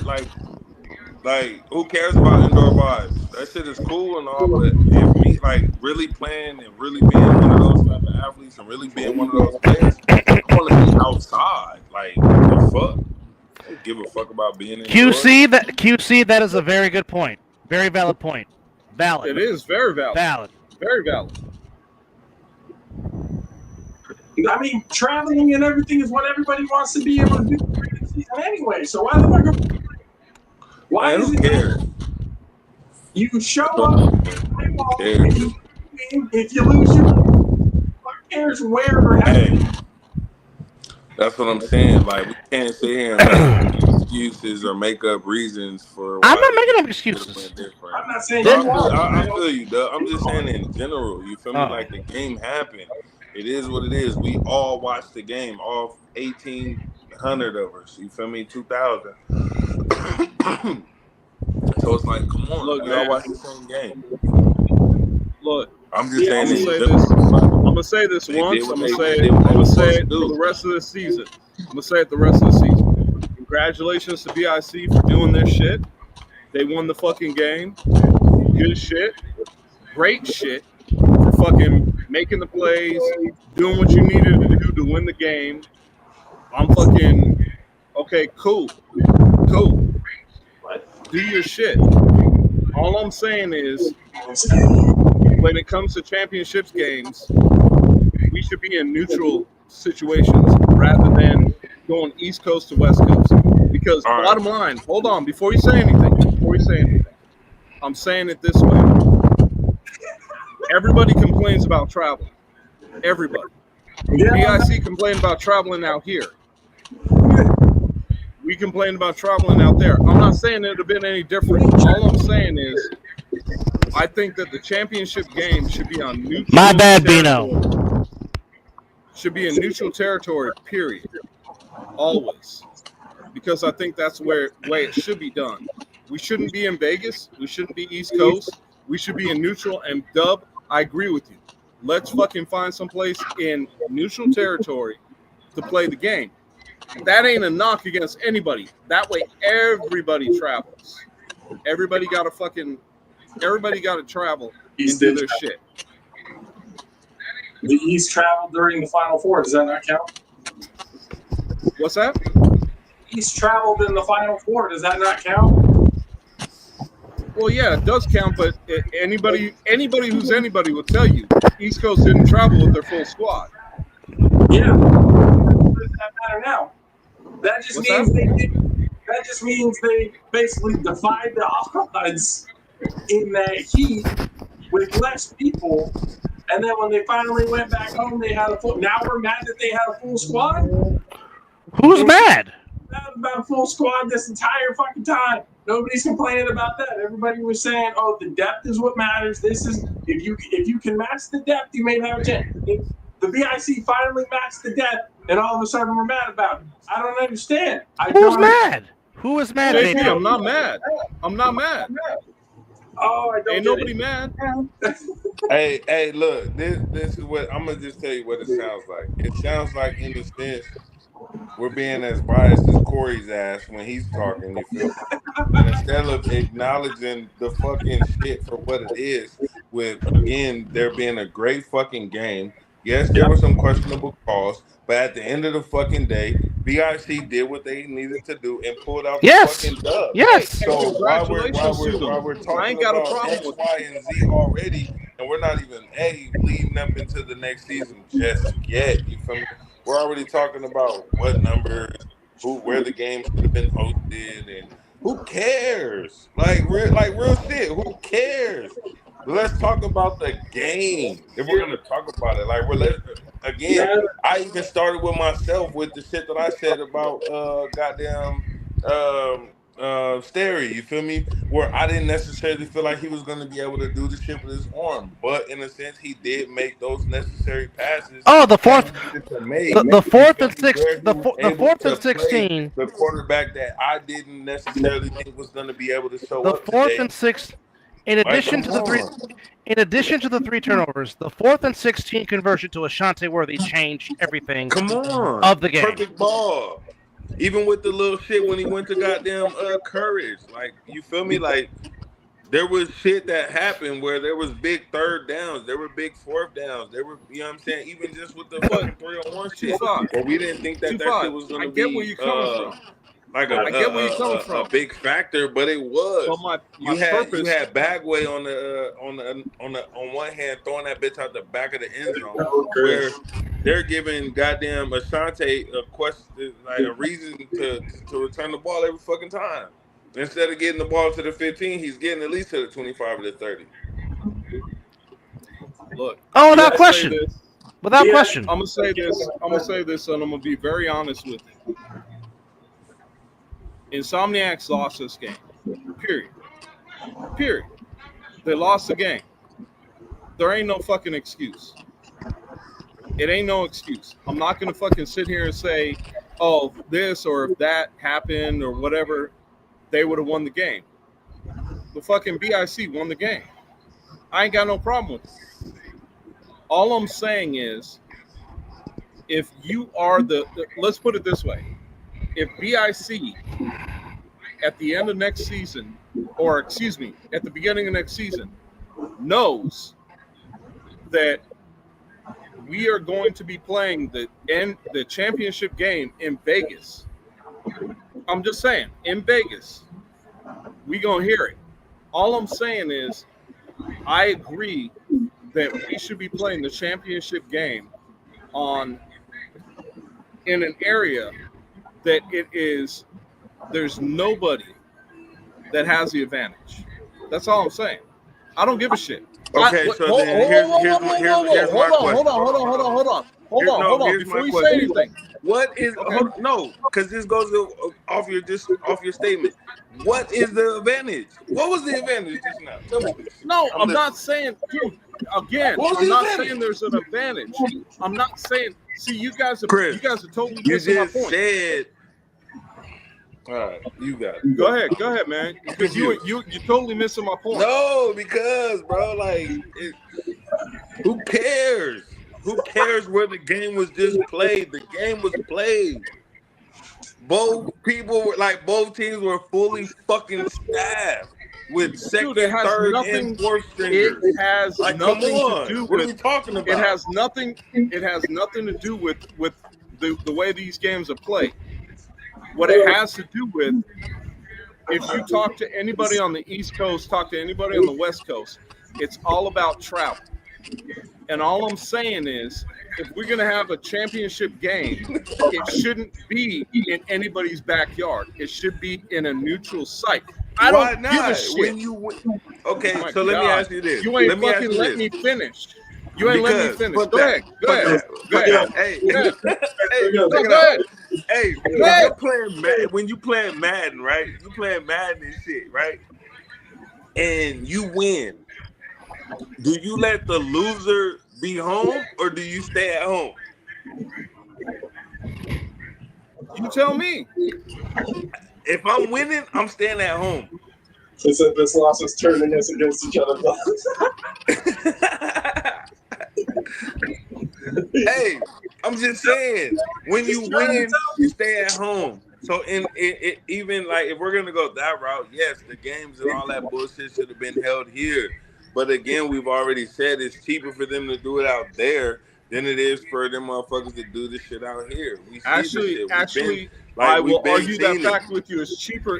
Speaker 3: like, who cares about indoor vibes? That shit is cool and all, but if me, like, really playing and really being one of those type of athletes and really being one of those players, I want to be outside. Like, what the fuck? I don't give a fuck about being indoors.
Speaker 8: QC, that is a very good point. Very valid point. Valid.
Speaker 12: It is very valid.
Speaker 8: Valid.
Speaker 12: Very valid.
Speaker 6: I mean, traveling and everything is what everybody wants to be able to do during the season anyway. So why the fuck? Why is it that you show up, play ball, and you win? If you lose, who cares where or how?
Speaker 3: Hey, that's what I'm saying. Like, we can't sit here and make excuses or make up reasons for.
Speaker 8: I'm not making up excuses.
Speaker 6: I'm not saying
Speaker 3: I feel you, Doug. I'm just saying in general. You feel me? Like, the game happened. It is what it is. We all watched the game. All 1,800 of us. You feel me? 2,000. So it's like, come on.
Speaker 12: Look,
Speaker 3: we all watch the same game.
Speaker 12: Look,
Speaker 3: I'm just saying
Speaker 12: I'm gonna say this once. I'm gonna say it for the rest of the season. I'm gonna say it the rest of the season. Congratulations to BIC for doing their shit. They won the fucking game. Good shit. Great shit. For fucking making the plays, doing what you needed to do to win the game. I'm fucking okay, cool. Do your shit. All I'm saying is, when it comes to championships games, we should be in neutral situations rather than going East Coast to West Coast. Because bottom line, hold on, before you say anything, I'm saying it this way. Everybody complains about traveling. Everybody. BIC complained about traveling out here. We complained about traveling out there. I'm not saying it would have been any different. All I'm saying is, I think that the championship game should be on neutral.
Speaker 8: My bad, Bino.
Speaker 12: Should be in neutral territory, period. Always. Because I think that's the way it should be done. We shouldn't be in Vegas. We shouldn't be East Coast. We should be in neutral. And Dub, I agree with you. Let's fucking find some place in neutral territory to play the game. That ain't a knock against anybody. That way, everybody travels. Everybody got to travel and do their shit.
Speaker 1: The East traveled during the Final Four. Does that not count?
Speaker 12: What's that?
Speaker 1: East traveled in the Final Four. Does that not count?
Speaker 12: Well, yeah, it does count, but anybody who's anybody will tell you East Coast didn't travel with their full squad.
Speaker 1: Yeah. What does that matter now? That just means they basically defied the odds in that heat with less people. And then when they finally went back home, they had a full. Now we're mad that they had a full squad.
Speaker 8: Who's mad?
Speaker 1: Mad about a full squad this entire fucking time. Nobody's complaining about that. Everybody was saying, "Oh, the depth is what matters. This is if you can match the depth, you may have a chance." The BIC finally matched the depth, and all of a sudden we're mad about it. I don't understand.
Speaker 8: Who's mad? Who is mad?
Speaker 12: JP, I'm not mad. I'm not mad.
Speaker 1: Oh, I don't.
Speaker 12: Ain't nobody mad.
Speaker 3: Hey, look, this is what I'm gonna just tell you what it sounds like. It sounds like, in a sense, we're being as biased as Corey's ass when he's talking, you feel? And instead of acknowledging the fucking shit for what it is, with, again, there being a great fucking game. Yes, there were some questionable calls, but at the end of the fucking day, BIC did what they needed to do and pulled out the fucking dub.
Speaker 8: Yes.
Speaker 3: So while we're
Speaker 12: I
Speaker 3: talking
Speaker 12: ain't got a
Speaker 3: about
Speaker 12: problem
Speaker 3: X,
Speaker 12: with
Speaker 3: Y, and Z already, and we're not even leading up into the next season just yet. You feel me? We're already talking about what numbers, where the game should have been hosted, and who cares? Like real shit. Who cares? Let's talk about the game. If we're gonna talk about it, I even started with myself with the shit that I said about Sterry, you feel me? Where I didn't necessarily feel like he was gonna be able to do the shit with his arm, but in a sense, he did make those necessary passes.
Speaker 8: Oh, the fourth and 16.
Speaker 3: The quarterback that I didn't necessarily think was gonna be able to show
Speaker 8: The
Speaker 3: up
Speaker 8: fourth
Speaker 3: today.
Speaker 8: and sixth. In addition to the three turnovers, the 4th and 16 conversion to Ashante Worthy changed everything.
Speaker 3: Come on,
Speaker 8: of the game.
Speaker 3: Perfect ball. Even with the little shit when he went to goddamn Courage, like, you feel me? Like, there was shit that happened where there was big third downs, there were big fourth downs, there were, you know what I'm saying? Even just with the fucking 3-on-1 shit, where we didn't think that shit was gonna be.
Speaker 12: Where you're coming from.
Speaker 3: Like
Speaker 12: I get where you're coming from.
Speaker 3: A big factor, but it was.
Speaker 12: But
Speaker 3: you had Bagway on one hand throwing that bitch out the back of the end zone, where they're giving goddamn Ashante a question, like a reason to return the ball every fucking time. Instead of getting the ball to the 15, he's getting at least to the 25 or the 30.
Speaker 12: Look.
Speaker 8: Without question. Without question.
Speaker 12: I'm gonna say this, and I'm gonna be very honest with you. Insomniacs lost this game. Period. They lost the game. There ain't no fucking excuse. It ain't no excuse. I'm not gonna fucking sit here and say, oh, this or if that happened or whatever, they would have won the game. The fucking BIC won the game. I ain't got no problem with it. All I'm saying is, if you are let's put it this way. If BIC at the end of next season, or excuse me, at the beginning of next season, knows that we are going to be playing the championship game in Vegas. I'm just saying, in Vegas, we gonna hear it. All I'm saying is, I agree that we should be playing the championship game in an area that there's nobody that has the advantage. That's all I'm saying. I don't give a shit.
Speaker 3: Okay, here's my question. Hold on. Before you say anything, what is no? Because this goes off your statement. What is the advantage? What was the advantage just now? Tell me this.
Speaker 12: No, I'm not saying, dude. Again, I'm not saying there's an advantage. I'm not saying. See, you guys are totally missing my point.
Speaker 3: Said. All right, you got it.
Speaker 12: Go ahead, man. Because you're totally missing my point.
Speaker 3: No, because bro, like, who cares? Who cares where the game was just played? The game was played. Both teams were fully fucking staffed with second,
Speaker 12: Dude, it has
Speaker 3: third, and
Speaker 12: nothing.
Speaker 3: fourth
Speaker 12: It
Speaker 3: stringers.
Speaker 12: has
Speaker 3: Like, come
Speaker 12: nothing to
Speaker 3: on.
Speaker 12: do
Speaker 3: What are
Speaker 12: with.
Speaker 3: we talking about?
Speaker 12: It has nothing. It has nothing to do with the way these games are played. What it has to do with, if you talk to anybody on the East Coast, talk to anybody on the West Coast, it's all about travel. And all I'm saying is, if we're going to have a championship game, it shouldn't be in anybody's backyard. It should be in a neutral site. I
Speaker 3: Why
Speaker 12: don't
Speaker 3: not?
Speaker 12: give a shit.
Speaker 3: When you okay,
Speaker 12: Oh my
Speaker 3: so let me
Speaker 12: God.
Speaker 3: ask you this.
Speaker 12: You ain't
Speaker 3: Let me ask
Speaker 12: fucking
Speaker 3: you
Speaker 12: let
Speaker 3: this.
Speaker 12: me finish. You ain't let me
Speaker 3: Because
Speaker 12: finish.
Speaker 3: fuck
Speaker 12: Go
Speaker 3: that.
Speaker 12: ahead. Go
Speaker 3: Fuck
Speaker 12: ahead.
Speaker 3: that.
Speaker 12: Go
Speaker 3: Fuck
Speaker 12: ahead.
Speaker 3: that. Hey,
Speaker 12: Go ahead.
Speaker 3: hey,
Speaker 12: No,
Speaker 3: check it
Speaker 12: go
Speaker 3: out.
Speaker 12: ahead.
Speaker 3: Hey,
Speaker 12: Go ahead.
Speaker 3: when you playing Madden, right? You playing Madden and shit, right? And you win. Do you let the loser be home or do you stay at home?
Speaker 12: You tell me.
Speaker 3: If I'm winning, I'm staying at home.
Speaker 6: This loss is turning us against each other.
Speaker 3: Hey, I'm just saying, when you win, you stay at home. So even like if we're gonna go that route, yes, the games and all that bullshit should have been held here. But again, we've already said it's cheaper for them to do it out there than it is for them motherfuckers to do this shit out here. We see the shit.
Speaker 12: I will
Speaker 3: We've been
Speaker 12: argue that
Speaker 3: seeing
Speaker 12: fact
Speaker 3: it.
Speaker 12: with you. It's cheaper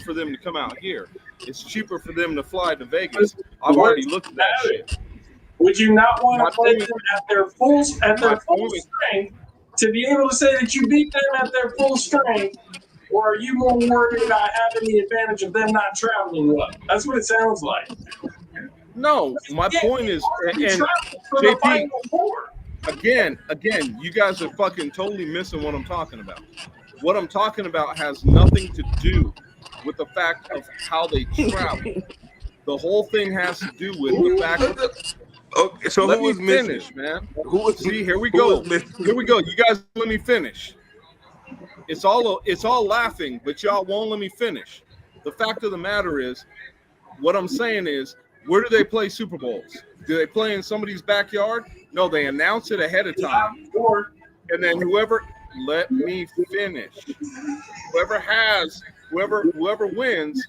Speaker 12: for them to come out here. It's cheaper for them to fly to Vegas. I've already looked at that shit.
Speaker 6: Would you not want
Speaker 12: My
Speaker 6: to play
Speaker 12: point-
Speaker 6: them at their full strength to be able to say that you beat them at their full strength, or are you more worried about having the advantage of them not traveling well? That's what it sounds like.
Speaker 12: No, my point is, and
Speaker 6: for the
Speaker 12: JP,
Speaker 6: Final Four.
Speaker 12: again, you guys are fucking totally missing what I'm talking about. What I'm talking about has nothing to do with the fact of how they travel. The whole thing has to do with the fact that.
Speaker 3: Okay, so
Speaker 12: Let
Speaker 3: who
Speaker 12: me
Speaker 3: was missing?
Speaker 12: finish, man.
Speaker 3: Who was?
Speaker 12: See, here we
Speaker 3: who
Speaker 12: go.
Speaker 3: was missing?
Speaker 12: Here we go. You guys, let me finish. It's all laughing, but y'all won't let me finish. The fact of the matter is, what I'm saying is, where do they play Super Bowls? Do they play in somebody's backyard? No, they announce it ahead of time, and then whoever let me finish. Whoever wins,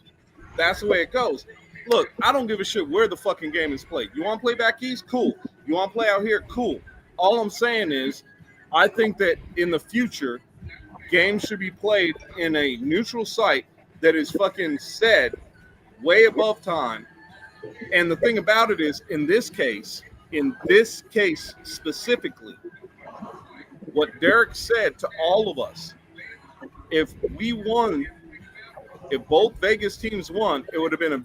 Speaker 12: that's the way it goes. Look, I don't give a shit where the fucking game is played. You want to play back east? Cool. You want to play out here? Cool. All I'm saying is, I think that in the future, games should be played in a neutral site that is fucking said way above time. And the thing about it is, in this case specifically, what Derek said to all of us, if we won, if both Vegas teams won, it would have been here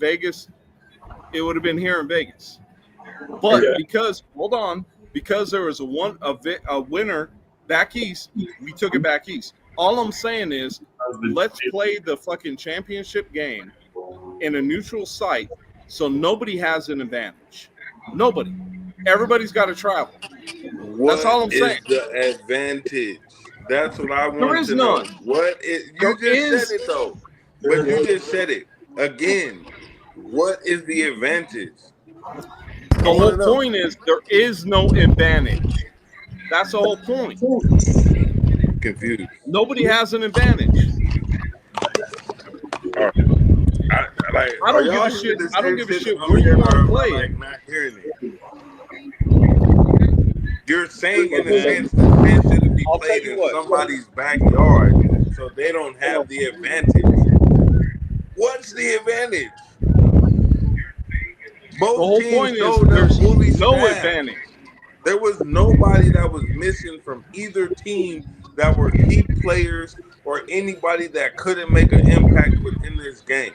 Speaker 12: in Vegas. But because there was a winner back east, we took it back east. All I'm saying is, let's play the fucking championship game in a neutral site so nobody has an advantage. Nobody. Everybody's got to travel. That's all I'm saying.
Speaker 3: What is the advantage? That's what I
Speaker 12: There
Speaker 3: want
Speaker 12: is
Speaker 3: to know.
Speaker 12: none.
Speaker 3: What is? You just said it though. But you just said it again. What is the advantage?
Speaker 12: The whole point is there is no advantage. That's the whole point.
Speaker 3: Confused.
Speaker 12: Nobody has an advantage.
Speaker 3: I
Speaker 12: don't give a shit. I don't give a shit where you want to play it.
Speaker 3: Not hearing it. You're saying in a sense that this shouldn't be played in somebody's backyard, so they don't have the advantage. What's the advantage? Both
Speaker 12: The whole
Speaker 3: teams
Speaker 12: point is
Speaker 3: showed up
Speaker 12: there's
Speaker 3: fully
Speaker 12: no
Speaker 3: staffed.
Speaker 12: advantage.
Speaker 3: There was nobody that was missing from either team that were key players or anybody that couldn't make an impact within this game.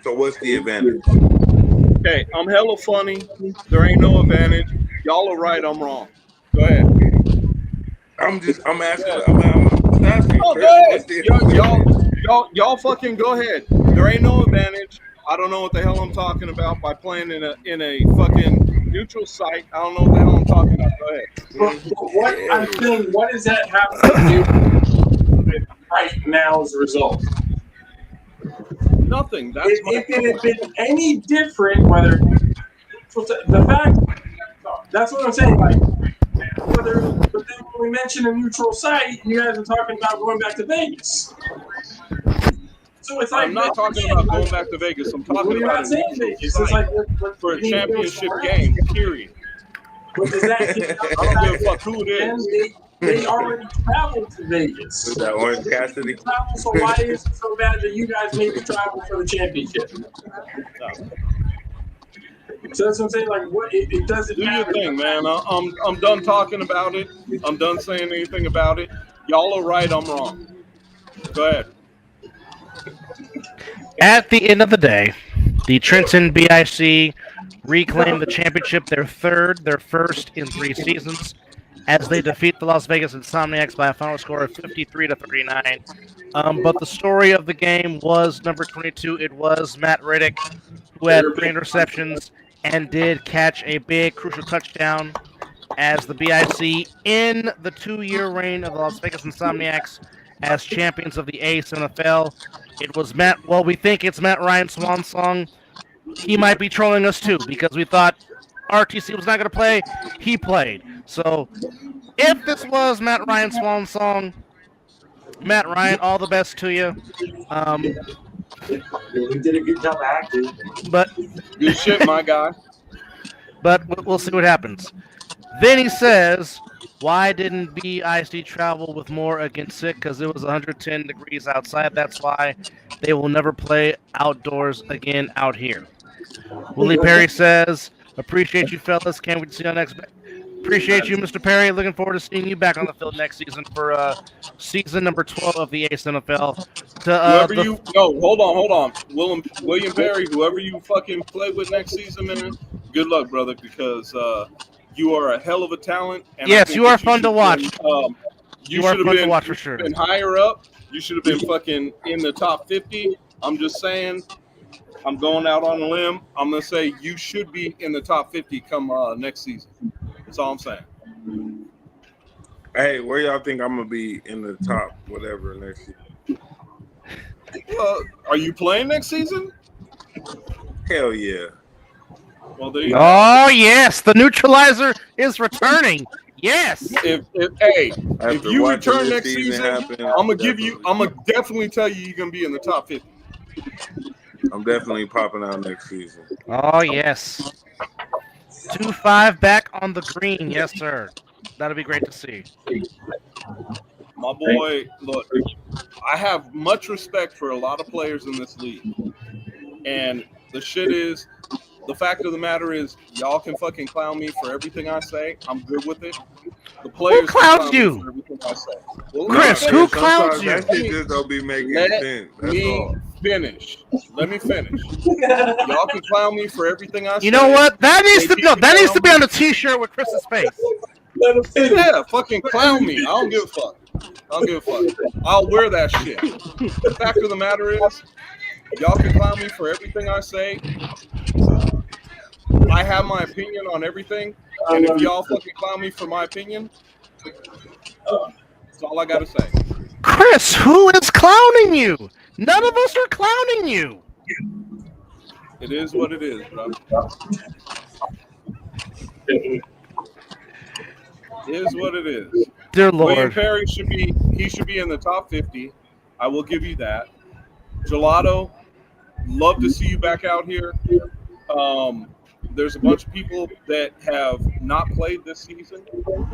Speaker 3: So what's the advantage?
Speaker 12: Okay, I'm hella funny. There ain't no advantage. Y'all are right. I'm wrong. Go ahead.
Speaker 3: I'm asking. I'm asking.
Speaker 12: Oh,
Speaker 3: Chris,
Speaker 12: go
Speaker 3: what's
Speaker 12: ahead.
Speaker 3: the
Speaker 12: Y'all fucking go ahead. There ain't no advantage. I don't know what the hell I'm talking about by playing in a fucking neutral site. I don't know what the hell I'm talking about. Go ahead.
Speaker 6: I'm saying, what does that have to do with right now's result?
Speaker 12: Nothing. That's
Speaker 6: If it had been any different, whether the fact
Speaker 1: That's what I'm saying. Like, but then when we mention a neutral site, you guys are talking about going back to Vegas. So it's like
Speaker 12: I'm not talking about going back to Vegas. I'm talking about a neutral site for a championship game, period.
Speaker 1: But does that
Speaker 12: I don't give a fuck who it is.
Speaker 1: They already traveled to Vegas.
Speaker 3: Is that Orange Cassidy?
Speaker 1: So why is it so bad that you guys made the travel for the championship? So that's what I'm saying. Like, what it doesn't
Speaker 12: do
Speaker 1: matter.
Speaker 12: your thing, man. I'm done talking about it. I'm done saying anything about it. Y'all are right. I'm wrong. Go ahead.
Speaker 8: At the end of the day, the Trenton BIC reclaimed the championship, their first in 3 seasons, as they defeat the Las Vegas Insomniacs by a final score of 53-39. But the story of the game was number 22. It was Matt Riddick, who had 3 interceptions and did catch a big, crucial touchdown as the BIC in the 2-year reign of the Las Vegas Insomniacs as champions of the A7FL. It was we think it's Matt Ryan's swan song. He might be trolling us too because we thought RTC was not going to play. He played. So if this was Matt Ryan's swan song, Matt Ryan, all the best to you.
Speaker 6: We did a good job acting.
Speaker 8: But
Speaker 12: good shit, my guy.
Speaker 8: But we'll see what happens. Then he says, why didn't BIC travel with more against sick? Because it was 110 degrees outside. That's why they will never play outdoors again out here. Willie Perry says, appreciate you, fellas. Can't wait to see you next. Appreciate you, Mr. Perry. Looking forward to seeing you back on the field next season for season number 12 of the A7FL.
Speaker 12: Hold on. William Perry, whoever you fucking play with next season, man, good luck, brother, because you are a hell of a talent. And
Speaker 8: yes, you are fun to watch.
Speaker 12: You should have been higher up. You should have been fucking in the top 50. I'm just saying. I'm going out on a limb. I'm going to say you should be in the top 50 come next season. That's all I'm saying.
Speaker 3: Hey, where y'all think I'm going to be in the top whatever next year?
Speaker 12: Are you playing next season?
Speaker 3: Hell yeah.
Speaker 12: Well, there you go.
Speaker 8: Oh, yes. The neutralizer is returning. Yes.
Speaker 12: If you return next season, I'm going to definitely tell you you're going to be in the top 50.
Speaker 3: I'm definitely popping out next season.
Speaker 8: Oh, yes. 2-5 back on the green. Yes, sir. That'll be great to see.
Speaker 12: My boy, look, I have much respect for a lot of players in this league. And the shit is, the fact of the matter is, y'all can fucking clown me for everything I say. I'm good with it. The players
Speaker 8: who clowns you?
Speaker 12: For everything I say.
Speaker 8: Well, Chris, who clowns you?
Speaker 3: That shit just don't be making sense.
Speaker 12: Let me finish. Y'all can clown me for everything I say.
Speaker 8: You know what? That needs to be on the T-shirt with Chris's face.
Speaker 12: Yeah, fucking clown me. I don't give a fuck. I'll wear that shit. The fact of the matter is, y'all can clown me for everything I say. I have my opinion on everything, and if y'all fucking clown me for my opinion, that's all I gotta say.
Speaker 8: Chris, who is clowning you? None of us are clowning you.
Speaker 12: It is what it is, bro. It is what it is.
Speaker 8: Dear Lord.
Speaker 12: William Perry should be in the top 50. I will give you that. Gelato, love to see you back out here. There's a bunch of people that have not played this season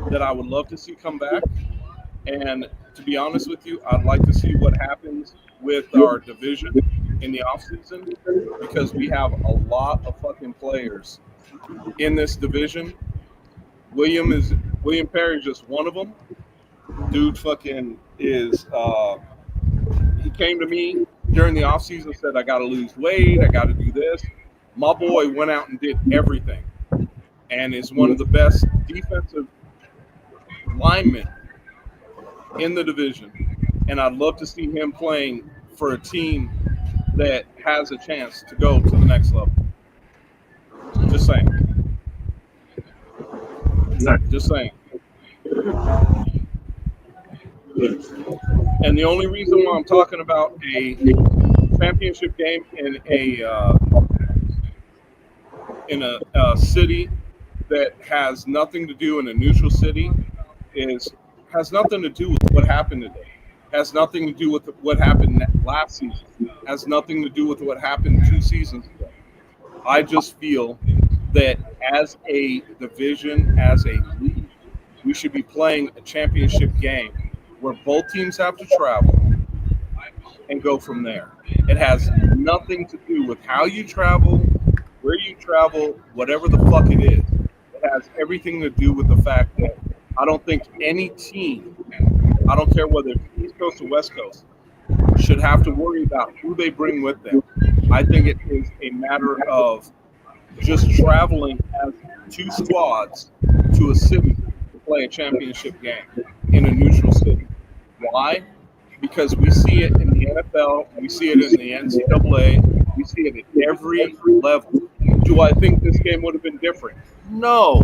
Speaker 12: that I would love to see come back. And to be honest with you, I'd like to see what happens with our division in the offseason because we have a lot of fucking players in this division. William Perry is just one of them. Dude fucking is he came to me during the offseason and said, I got to lose weight. I got to do this. My boy went out and did everything and is one of the best defensive linemen in the division. And I'd love to see him playing for a team that has a chance to go to the next level. Just saying. Just saying. And the only reason why I'm talking about a championship game in a city that has nothing to do in a neutral city has nothing to do with what happened today. Has nothing to do with what happened last season. Has nothing to do with what happened 2 seasons ago. I just feel that as a division, as a league, we should be playing a championship game where both teams have to travel and go from there. It has nothing to do with how you travel, where you travel, whatever the fuck it is. It has everything to do with the fact that I don't think any team, I don't care whether it's East Coast or West Coast, should have to worry about who they bring with them. I think it is a matter of just traveling as 2 squads to a city to play a championship game in a neutral city. Why? Because we see it in the NFL, we see it in the NCAA, we see it at every level. Do I think this game would have been different? No.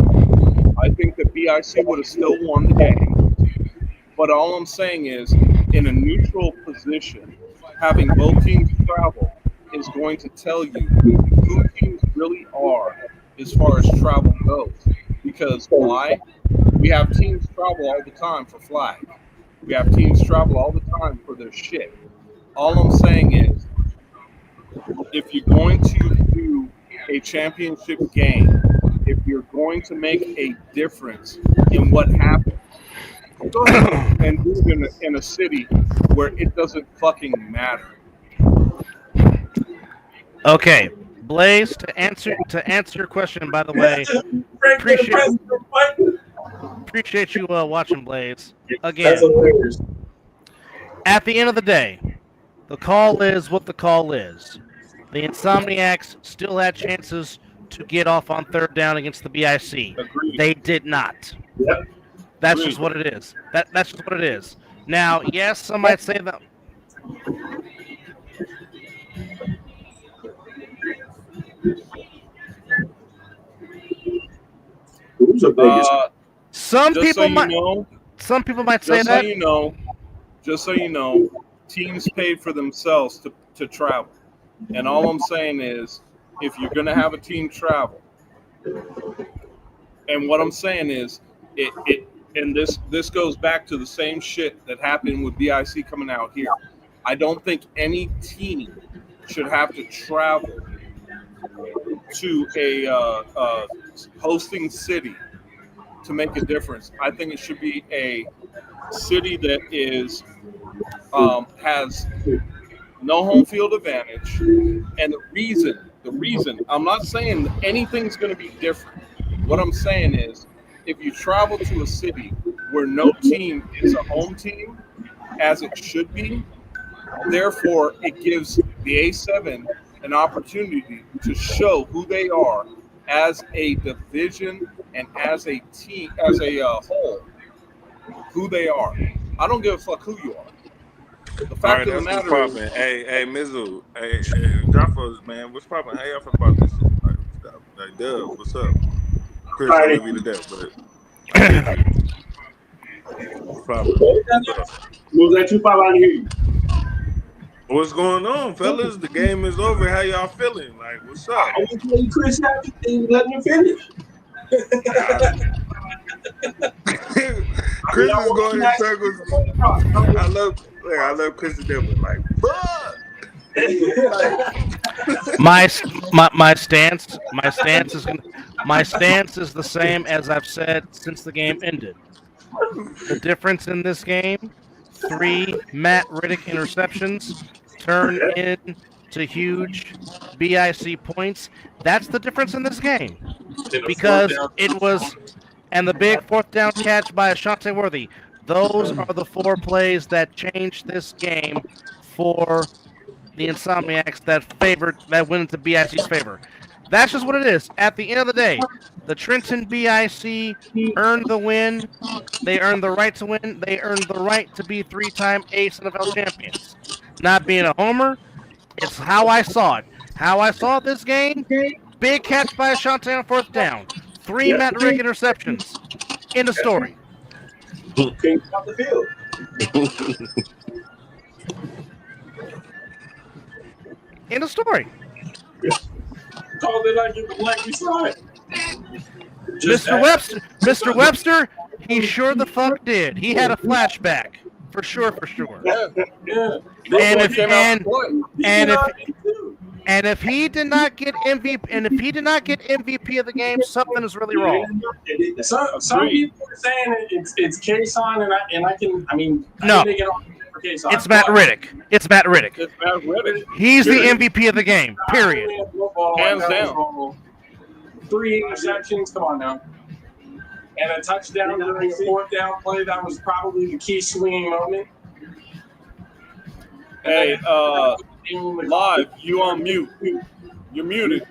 Speaker 12: I think that BIC would have still won the game. But all I'm saying is, in a neutral position, having both teams travel is going to tell you who teams really are as far as travel goes. Because why? We have teams travel all the time for flag. We have teams travel all the time for their shit. All I'm saying is, if you're going to do a championship game, if you're going to make a difference in what happens, go ahead and do it in a city where it doesn't fucking matter.
Speaker 8: Okay, Blaze, to answer your question, by the way, appreciate you watching, Blaze. Again, at the end of the day, the call is what the call is. The Insomniacs still had chances to get off on 3rd down against the BIC.
Speaker 12: Agreed.
Speaker 8: They did not.
Speaker 6: Yep.
Speaker 8: That's just what it is. That's just what it is. Now, yes, some might say that.
Speaker 6: Who's the biggest?
Speaker 8: Some people might say that.
Speaker 12: Just so you know, teams paid for themselves to travel. And all I'm saying is, if you're going to have a team travel, and what I'm saying is, and this goes back to the same shit that happened with BIC coming out here. I don't think any team should have to travel to a hosting city to make a difference. I think it should be a city that is has no home field advantage. And the reason, I'm not saying anything's going to be different. What I'm saying is, if you travel to a city where no team is a home team, as it should be, therefore it gives the A7 an opportunity to show who they are as a division and as a team, as a whole, who they are. I don't give a fuck who you are. The fact of the matter is,
Speaker 3: hey, Mizzle, hey, drop us, man. What's popping? How y'all feel about this shit? Like, Dub, what's up? Chris, I love you to death, but what's popping?
Speaker 6: Move that 2-5 out of here.
Speaker 3: What's going on, fellas? The game is over. How y'all feeling? Like, what's up?
Speaker 6: I was letting Chris have it and letting him finish.
Speaker 3: Chris is going in circles. I love Chris to death, but like, fuck.
Speaker 8: My stance is the same as I've said since the game ended. The difference in this game, 3 Matt Riddick interceptions turn into huge BIC points. That's the difference in this game. Because it was, and the big 4th down catch by Ashante Worthy. Those are the 4 plays that changed this game for the Insomniacs that went into BIC's favor. That's just what it is. At the end of the day, the Trenton BIC earned the win. They earned the right to win. They earned the right to be 3-time A7FL champions. Not being a homer, it's how I saw it. How I saw this game, big catch by Ashante on 4th down. 3 Matt Rick interceptions. End of story.
Speaker 6: Can't stop the field.
Speaker 8: End of story.
Speaker 6: Called it like it was like we saw it.
Speaker 8: Mr. Webster, he sure the fuck did. He had a flashback. For sure.
Speaker 12: Yeah.
Speaker 8: And if
Speaker 12: came out to play.
Speaker 8: and if he did not get MVP of the game, something is really wrong.
Speaker 1: Some people are saying it's Kason, and I can. I mean,
Speaker 8: No.
Speaker 1: I think for Kason.
Speaker 8: It's Matt Riddick.
Speaker 12: It's Matt Riddick.
Speaker 8: He's the MVP of the game. Period.
Speaker 12: Hands down.
Speaker 1: 3 interceptions. Come on now. And a touchdown during a 4th down play. That was probably the key swinging moment.
Speaker 12: Hey, live, you on mute. You're muted.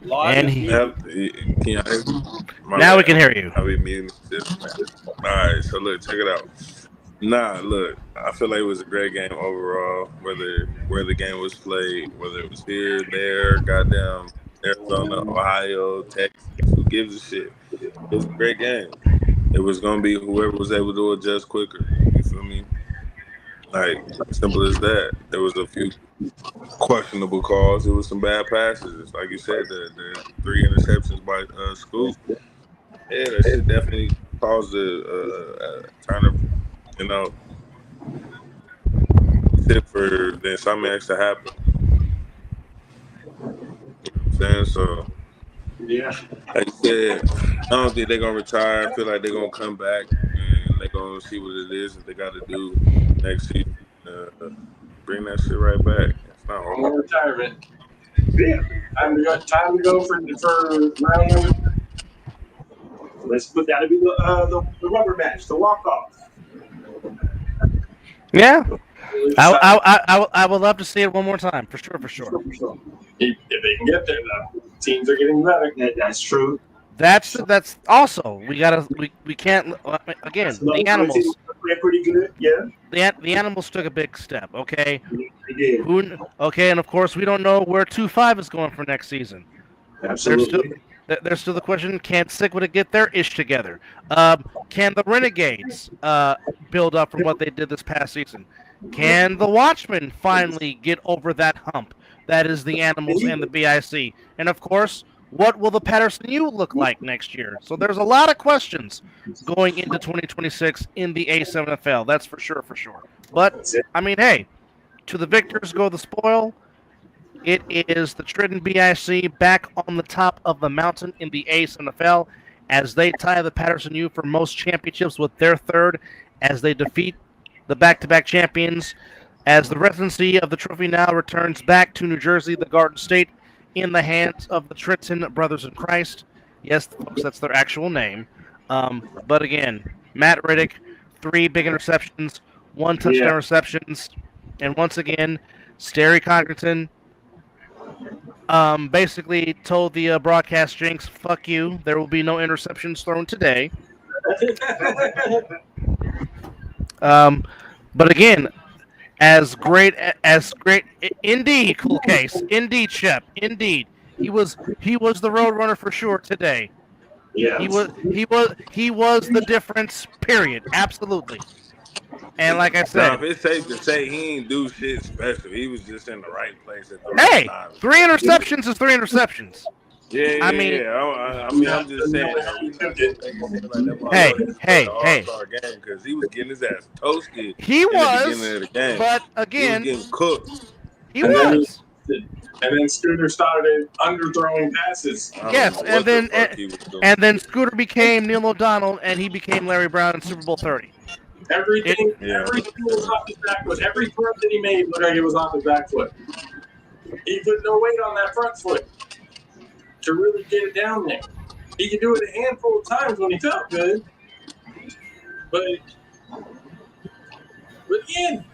Speaker 12: Live.
Speaker 8: And
Speaker 3: now
Speaker 8: we can hear you.
Speaker 3: All right, so look, check it out. Look, I feel like it was a great game overall, where the game was played, whether it was here, there, goddamn Arizona, Ohio, Texas, who gives a shit? It was a great game. It was going to be whoever was able to adjust quicker. You feel me? Like, simple as that. There was a few questionable calls. It was some bad passes. Like you said, the 3 interceptions by Scoop. Yeah, that shit definitely caused a turn of, tip for the Insomniacs to happen. You know what I'm saying? So,
Speaker 1: yeah.
Speaker 3: Like you said, I don't think they're going to retire. I feel like they're going to come back and they're going to see what it is that they got to do next season. Bring that shit right back. It's not hard.
Speaker 1: More retirement. Yeah. Time to go for round number 3.
Speaker 6: Let's put that to be the rubber match, the walk-off.
Speaker 8: Yeah. I would love to see it one more time, for sure.
Speaker 1: If they can get there, though. Teams are getting better.
Speaker 6: That's true.
Speaker 8: That's also we can't again the animals.
Speaker 6: They're pretty good, yeah.
Speaker 8: The animals took a big step. Okay.
Speaker 6: They did.
Speaker 8: Okay, and of course we don't know where 2-5 is going for next season.
Speaker 6: Absolutely.
Speaker 8: There's still the question: can Sickwood get their ish together? Can the Renegades build up from what they did this past season? Can the Watchmen finally get over that hump? That is the animals and the BIC. And of course, what will the Patterson U look like next year? So there's a lot of questions going into 2026 in the A7FL. That's for sure. But I mean, hey, to the victors go the spoil. It is the Trenton BIC back on the top of the mountain in the A7FL as they tie the Patterson U for most championships with their 3rd as they defeat the back-to-back champions. As the residency of the trophy now returns back to New Jersey, the Garden State, in the hands of the Trenton Brothers in Christ. Yes, folks, that's their actual name. But again, Matt Riddick, 3 big interceptions, 1 touchdown receptions, and once again, Sterry Congreton basically told the broadcast jinx, "Fuck you. There will be no interceptions thrown today." But again, as great, indeed, cool case, indeed, Shep, indeed, he was the road runner for sure today.
Speaker 6: Yeah,
Speaker 8: he was the difference. Period. Absolutely. And like I said,
Speaker 3: now, if it's safe to say he ain't do shit special, he was just in the right place at the right time.
Speaker 8: 3 interceptions is 3 interceptions.
Speaker 3: Yeah. I mean, I'm just saying.
Speaker 8: Hey.
Speaker 3: Because he was getting his ass toasted.
Speaker 8: He was,
Speaker 3: in the beginning of the game.
Speaker 8: But again,
Speaker 3: he was getting cooked.
Speaker 8: He was.
Speaker 1: And then Scooter started underthrowing passes.
Speaker 8: Yes, and then Scooter became Neil O'Donnell, and he became Larry Brown in Super Bowl 30.
Speaker 1: Everything was off his back foot. Every throw that he made looked like it was off his back foot. He put no weight on that front foot to really get it down there. He could do it a handful of times when he felt good. But again,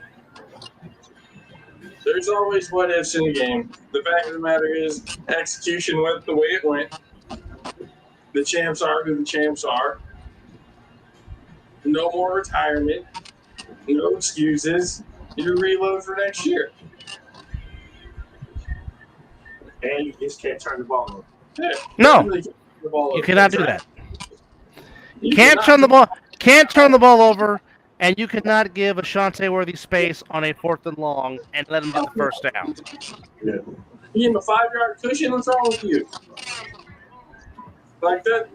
Speaker 1: there's always what ifs in the game. The fact of the matter is, execution went the way it went. The champs are who the champs are. No more retirement. No excuses. You reload for next year.
Speaker 6: And you just can't turn the ball over.
Speaker 1: Yeah,
Speaker 8: no,
Speaker 1: you
Speaker 8: cannot do that. Can't turn the ball over, And you cannot give Ashante Worthy space on a 4th and long and let him get the first down.
Speaker 1: Yeah. You give him a 5-yard cushion. What's wrong with you? Like that.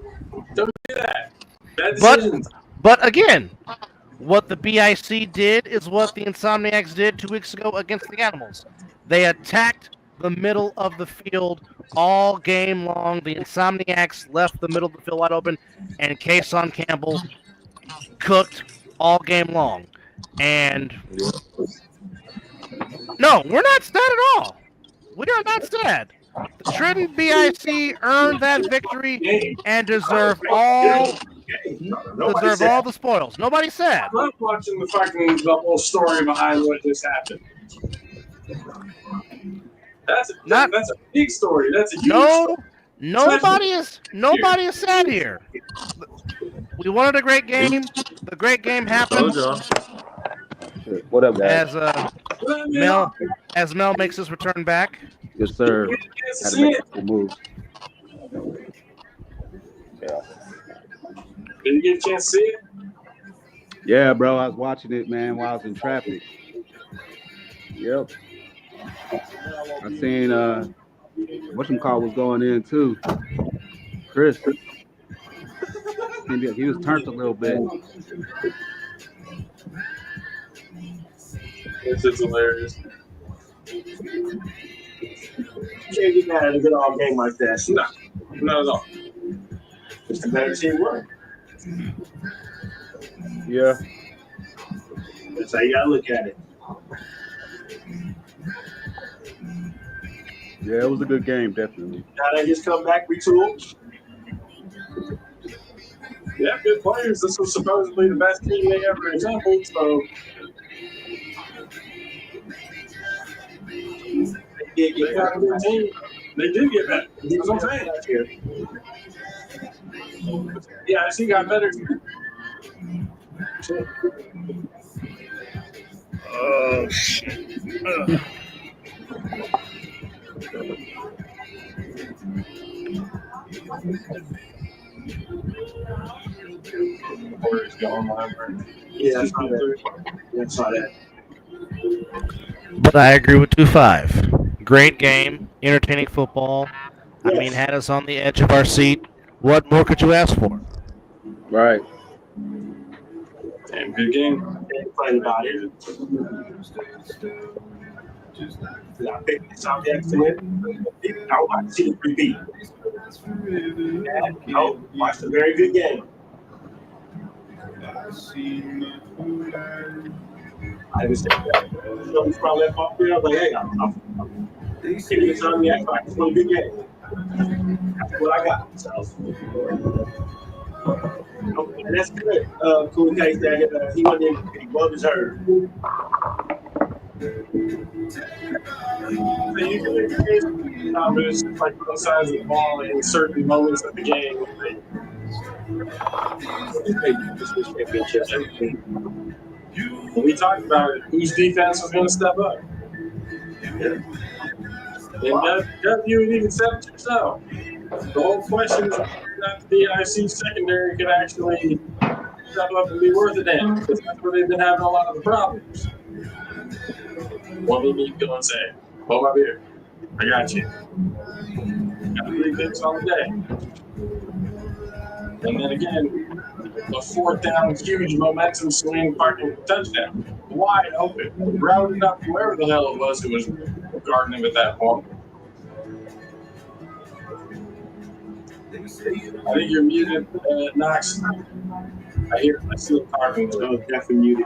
Speaker 1: Don't do that. Bad decisions.
Speaker 8: But again, what the BIC did is what the Insomniacs did 2 weeks ago against the Animals. They attacked the middle of the field all game long. The Insomniacs left the middle of the field wide open, and Kason Campbell cooked all game long. And no, we're not sad at all. We are not sad. The Trenton BIC earned that victory and deserve all the spoils. Nobody said.
Speaker 1: I love watching the whole story behind what just happened. That's a big story. That's a huge story.
Speaker 8: Nobody is sad here. We wanted a great game. The great game happened.
Speaker 5: What up, guys?
Speaker 8: As Mel makes his return back.
Speaker 5: Yes, sir. Had to make a couple moves.
Speaker 1: Yeah. Did you get a chance to see it?
Speaker 5: Yeah, bro. I was watching it, man, while I was in traffic. Yep. I seen whatchamacallit was going in too. Chris. He was turned a little bit.
Speaker 1: This is hilarious.
Speaker 6: You can't get mad at a good all game like that.
Speaker 1: No, not at all.
Speaker 6: It's a better team work.
Speaker 5: Yeah.
Speaker 6: That's how you gotta look at it.
Speaker 5: Yeah, it was a good game, definitely.
Speaker 6: Now they just come back, retool.
Speaker 1: Yeah, good players. This was supposedly the best team they ever assembled, so
Speaker 6: They got a good team.
Speaker 1: they did get better. That's what I'm saying. Yeah, she got better.
Speaker 12: Oh, shit.
Speaker 6: Yeah, I saw that. Yeah, I saw that.
Speaker 8: But I agree with 2-5. Great game, entertaining football. I mean, had us on the edge of our seat. What more could you ask for?
Speaker 5: Right.
Speaker 1: Damn good game.
Speaker 6: They played about it. I picked Insomniacs to win. I want to see it repeat. No, watched a very good game. I was probably left off there. I was like, hey, I'm giving Insomniacs back. It's a good game. That's what I got. So, and that's good. Cool case that he went in well deserved.
Speaker 1: So you can make a case but it's like both sides of the ball in certain moments of the game. We talked about it. Whose defense was going to step up? And you would even said it yourself. The whole question is not the BIC secondary could actually step up and be worth a damn. Because that's where they've been having a lot of the problems. What do you need to go and say? Hold my beer. I got you. Got 3 picks on the day. And then again, a 4th down, huge momentum swing, fucking touchdown. Wide open. Routed up from wherever the hell it was guarding him at that point. I think you're muted, Knox. I see him talking.
Speaker 6: So definitely muted.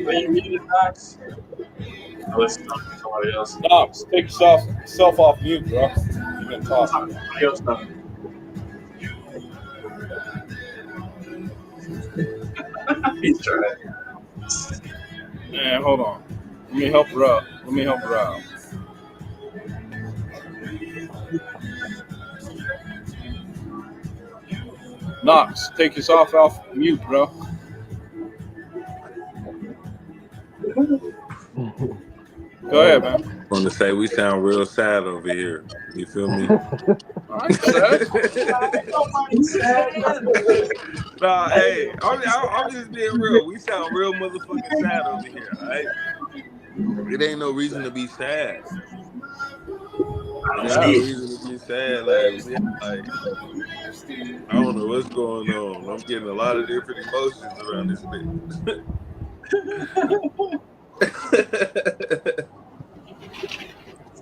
Speaker 1: Are you muted, Knox? Oh, let's talk to somebody else.
Speaker 12: Knox, take yourself off mute, bro. You can talk.
Speaker 6: Somebody else now.
Speaker 1: He's trying.
Speaker 12: Man, hold on. Let me help her out. Knox, take yourself off mute, bro. Go ahead, man.
Speaker 3: want to say we sound real sad over here. You feel me?
Speaker 12: I ain't sad.
Speaker 3: Nah, hey, I'm just being real. We sound real motherfucking sad over here, all right? It ain't no reason to be sad. Ain't no reason to be sad. Like, I don't know what's going on. I'm getting a lot of different emotions around this bitch.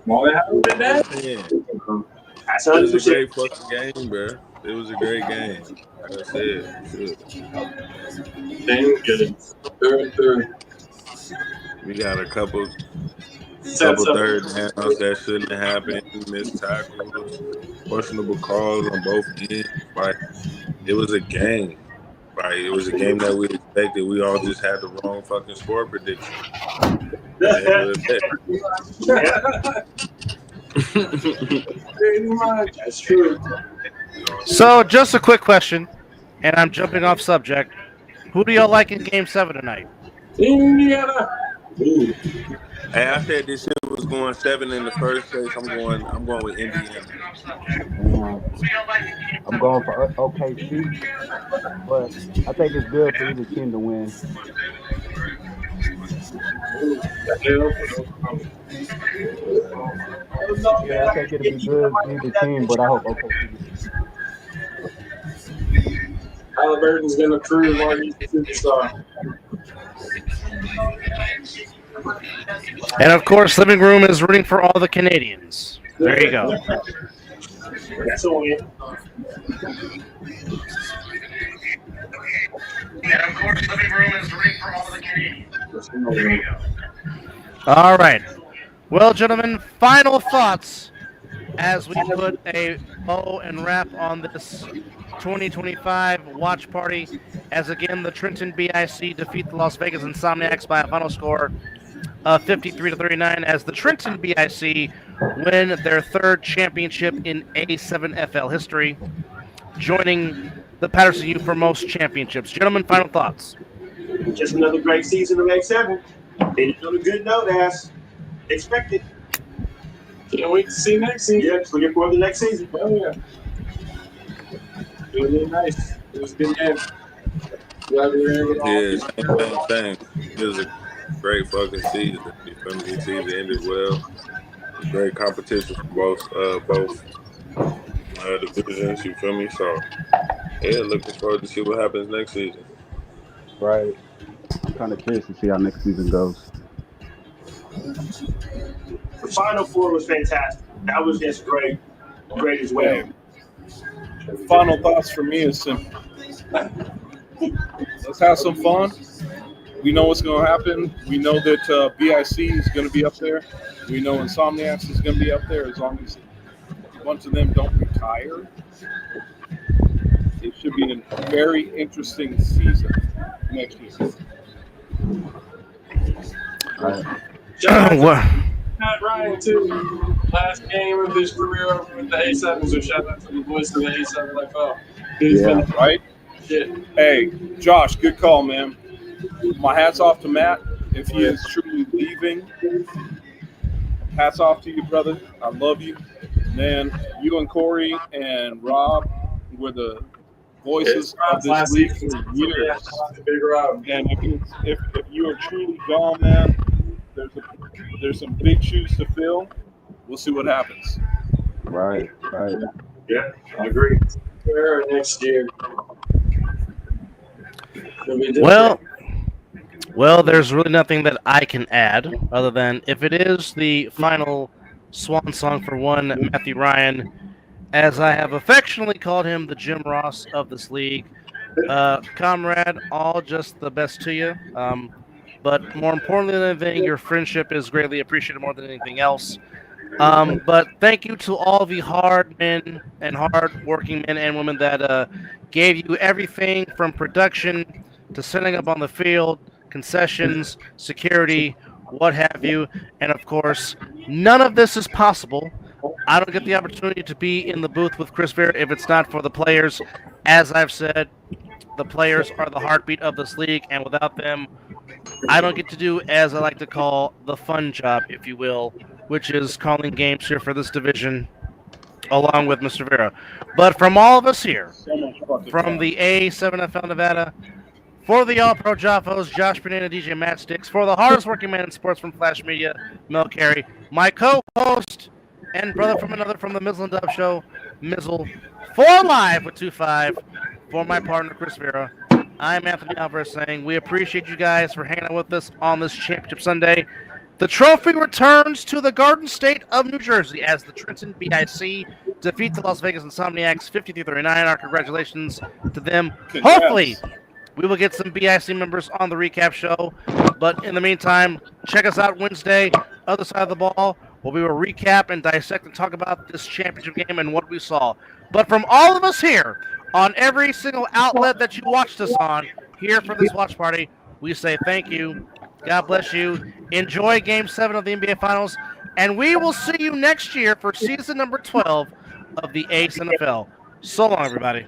Speaker 6: Well, it happened today.
Speaker 3: It was a great fucking game, bro. It was a great game. Like I said, shit. We got a couple third downs that shouldn't have happened. Missed tackles, questionable calls on both ends. Like, it was a game. Like, it was a game that we expected. We all just had the wrong fucking score prediction.
Speaker 6: That's true.
Speaker 8: So, just a quick question, and I'm jumping off subject. Who do y'all like in Game 7 tonight?
Speaker 1: Indiana.
Speaker 6: Ooh.
Speaker 3: Hey, I said this shit was going 7 in the first place. I'm going with Indiana.
Speaker 5: I'm going for OKC, but I think it's good for either team to win. Yeah, I think it'll be good for either team, but I hope OKC wins.
Speaker 1: Halliburton's going to prove why he's the superstar.
Speaker 8: And of course, Living Room is rooting for all the Canadians. There you go.
Speaker 6: That's a win.
Speaker 7: And of course, Living Room is rooting for all the Canadians. There you go.
Speaker 8: All right. Well, gentlemen, final thoughts as we put a bow and wrap on this 2025 watch party. As again, the Trenton BIC defeat the Las Vegas Insomniacs by a final score of 53-39 as the Trenton BIC win their third championship in A7FL history, joining the Patterson U for most championships. Gentlemen, final thoughts.
Speaker 6: Just another great season of A7. Ended on a good note as expected.
Speaker 1: Can't wait to see next season.
Speaker 6: Yeah, just looking forward to the next season.
Speaker 1: Oh, yeah. It was really nice. It was a good game. Glad we were able to all
Speaker 3: Same. It was a great fucking season. You feel me? The season ended well. Great competition for both divisions. You feel me? So, yeah, looking forward to see what happens next season.
Speaker 5: Right. I'm kind of curious to see how next season goes.
Speaker 6: The Final Four was fantastic. That was just great as well.
Speaker 12: Final thoughts for me is simple. Let's have some fun. We know what's going to happen. We know that BIC is going to be up there. We know Insomniacs is going to be up there as long as a bunch of them don't retire. It should be a very interesting season next year.
Speaker 1: Matt Ryan, too. Last game of his career over with the A7, so shout out to the boys of the A7FL.
Speaker 12: Yeah, right?
Speaker 1: Shit.
Speaker 12: Hey, Josh, good call, man. My hat's off to Matt. If he is truly leaving, hats off to you, brother. I love you. Man, you and Corey and Rob were the voices of this league for years. And if you are truly gone, man, there's some big shoes to fill. We'll see what happens.
Speaker 5: Right.
Speaker 6: Yeah, I agree.
Speaker 1: Next year.
Speaker 8: Well, there's really nothing that I can add other than if it is the final swan song for one Matthew Ryan, as I have affectionately called him the Jim Ross of this league. Comrade, all just the best to you. But more importantly than anything, your friendship is greatly appreciated more than anything else. But thank you to all the hard men and hard working men and women that gave you everything from production to setting up on the field, concessions, security, what have you. And of course, none of this is possible. I don't get the opportunity to be in the booth with Chris Vera if it's not for the players. As I've said, the players are the heartbeat of this league, and without them, I don't get to do, as I like to call, the fun job, if you will, which is calling games here for this division, along with Mr. Vera. But from all of us here, from the A7FL Nevada, for the All-Pro Jaffos, Josh Bernina, DJ Matchsticks, for the hardest working man in sports from Flash Media, Mel Carey, my co-host and brother from another from the Mizzle and Dub Show, Mizzle, for Live with 2-5, for my partner Chris Vera, I'm Anthony Alvarez saying we appreciate you guys for hanging out with us on this Championship Sunday. The trophy returns to the Garden State of New Jersey as the Trenton BIC defeat the Las Vegas Insomniacs 53-39. Our congratulations to them.
Speaker 12: Congrats.
Speaker 8: Hopefully, we will get some BIC members on the recap show. But in the meantime, check us out Wednesday, other side of the ball, where we will recap and dissect and talk about this championship game and what we saw. But from all of us here, on every single outlet that you watched us on, here for this watch party, we say thank you. God bless you. Enjoy Game 7 of the NBA Finals. And we will see you next year for season number 12 of the A7FL. So long, everybody.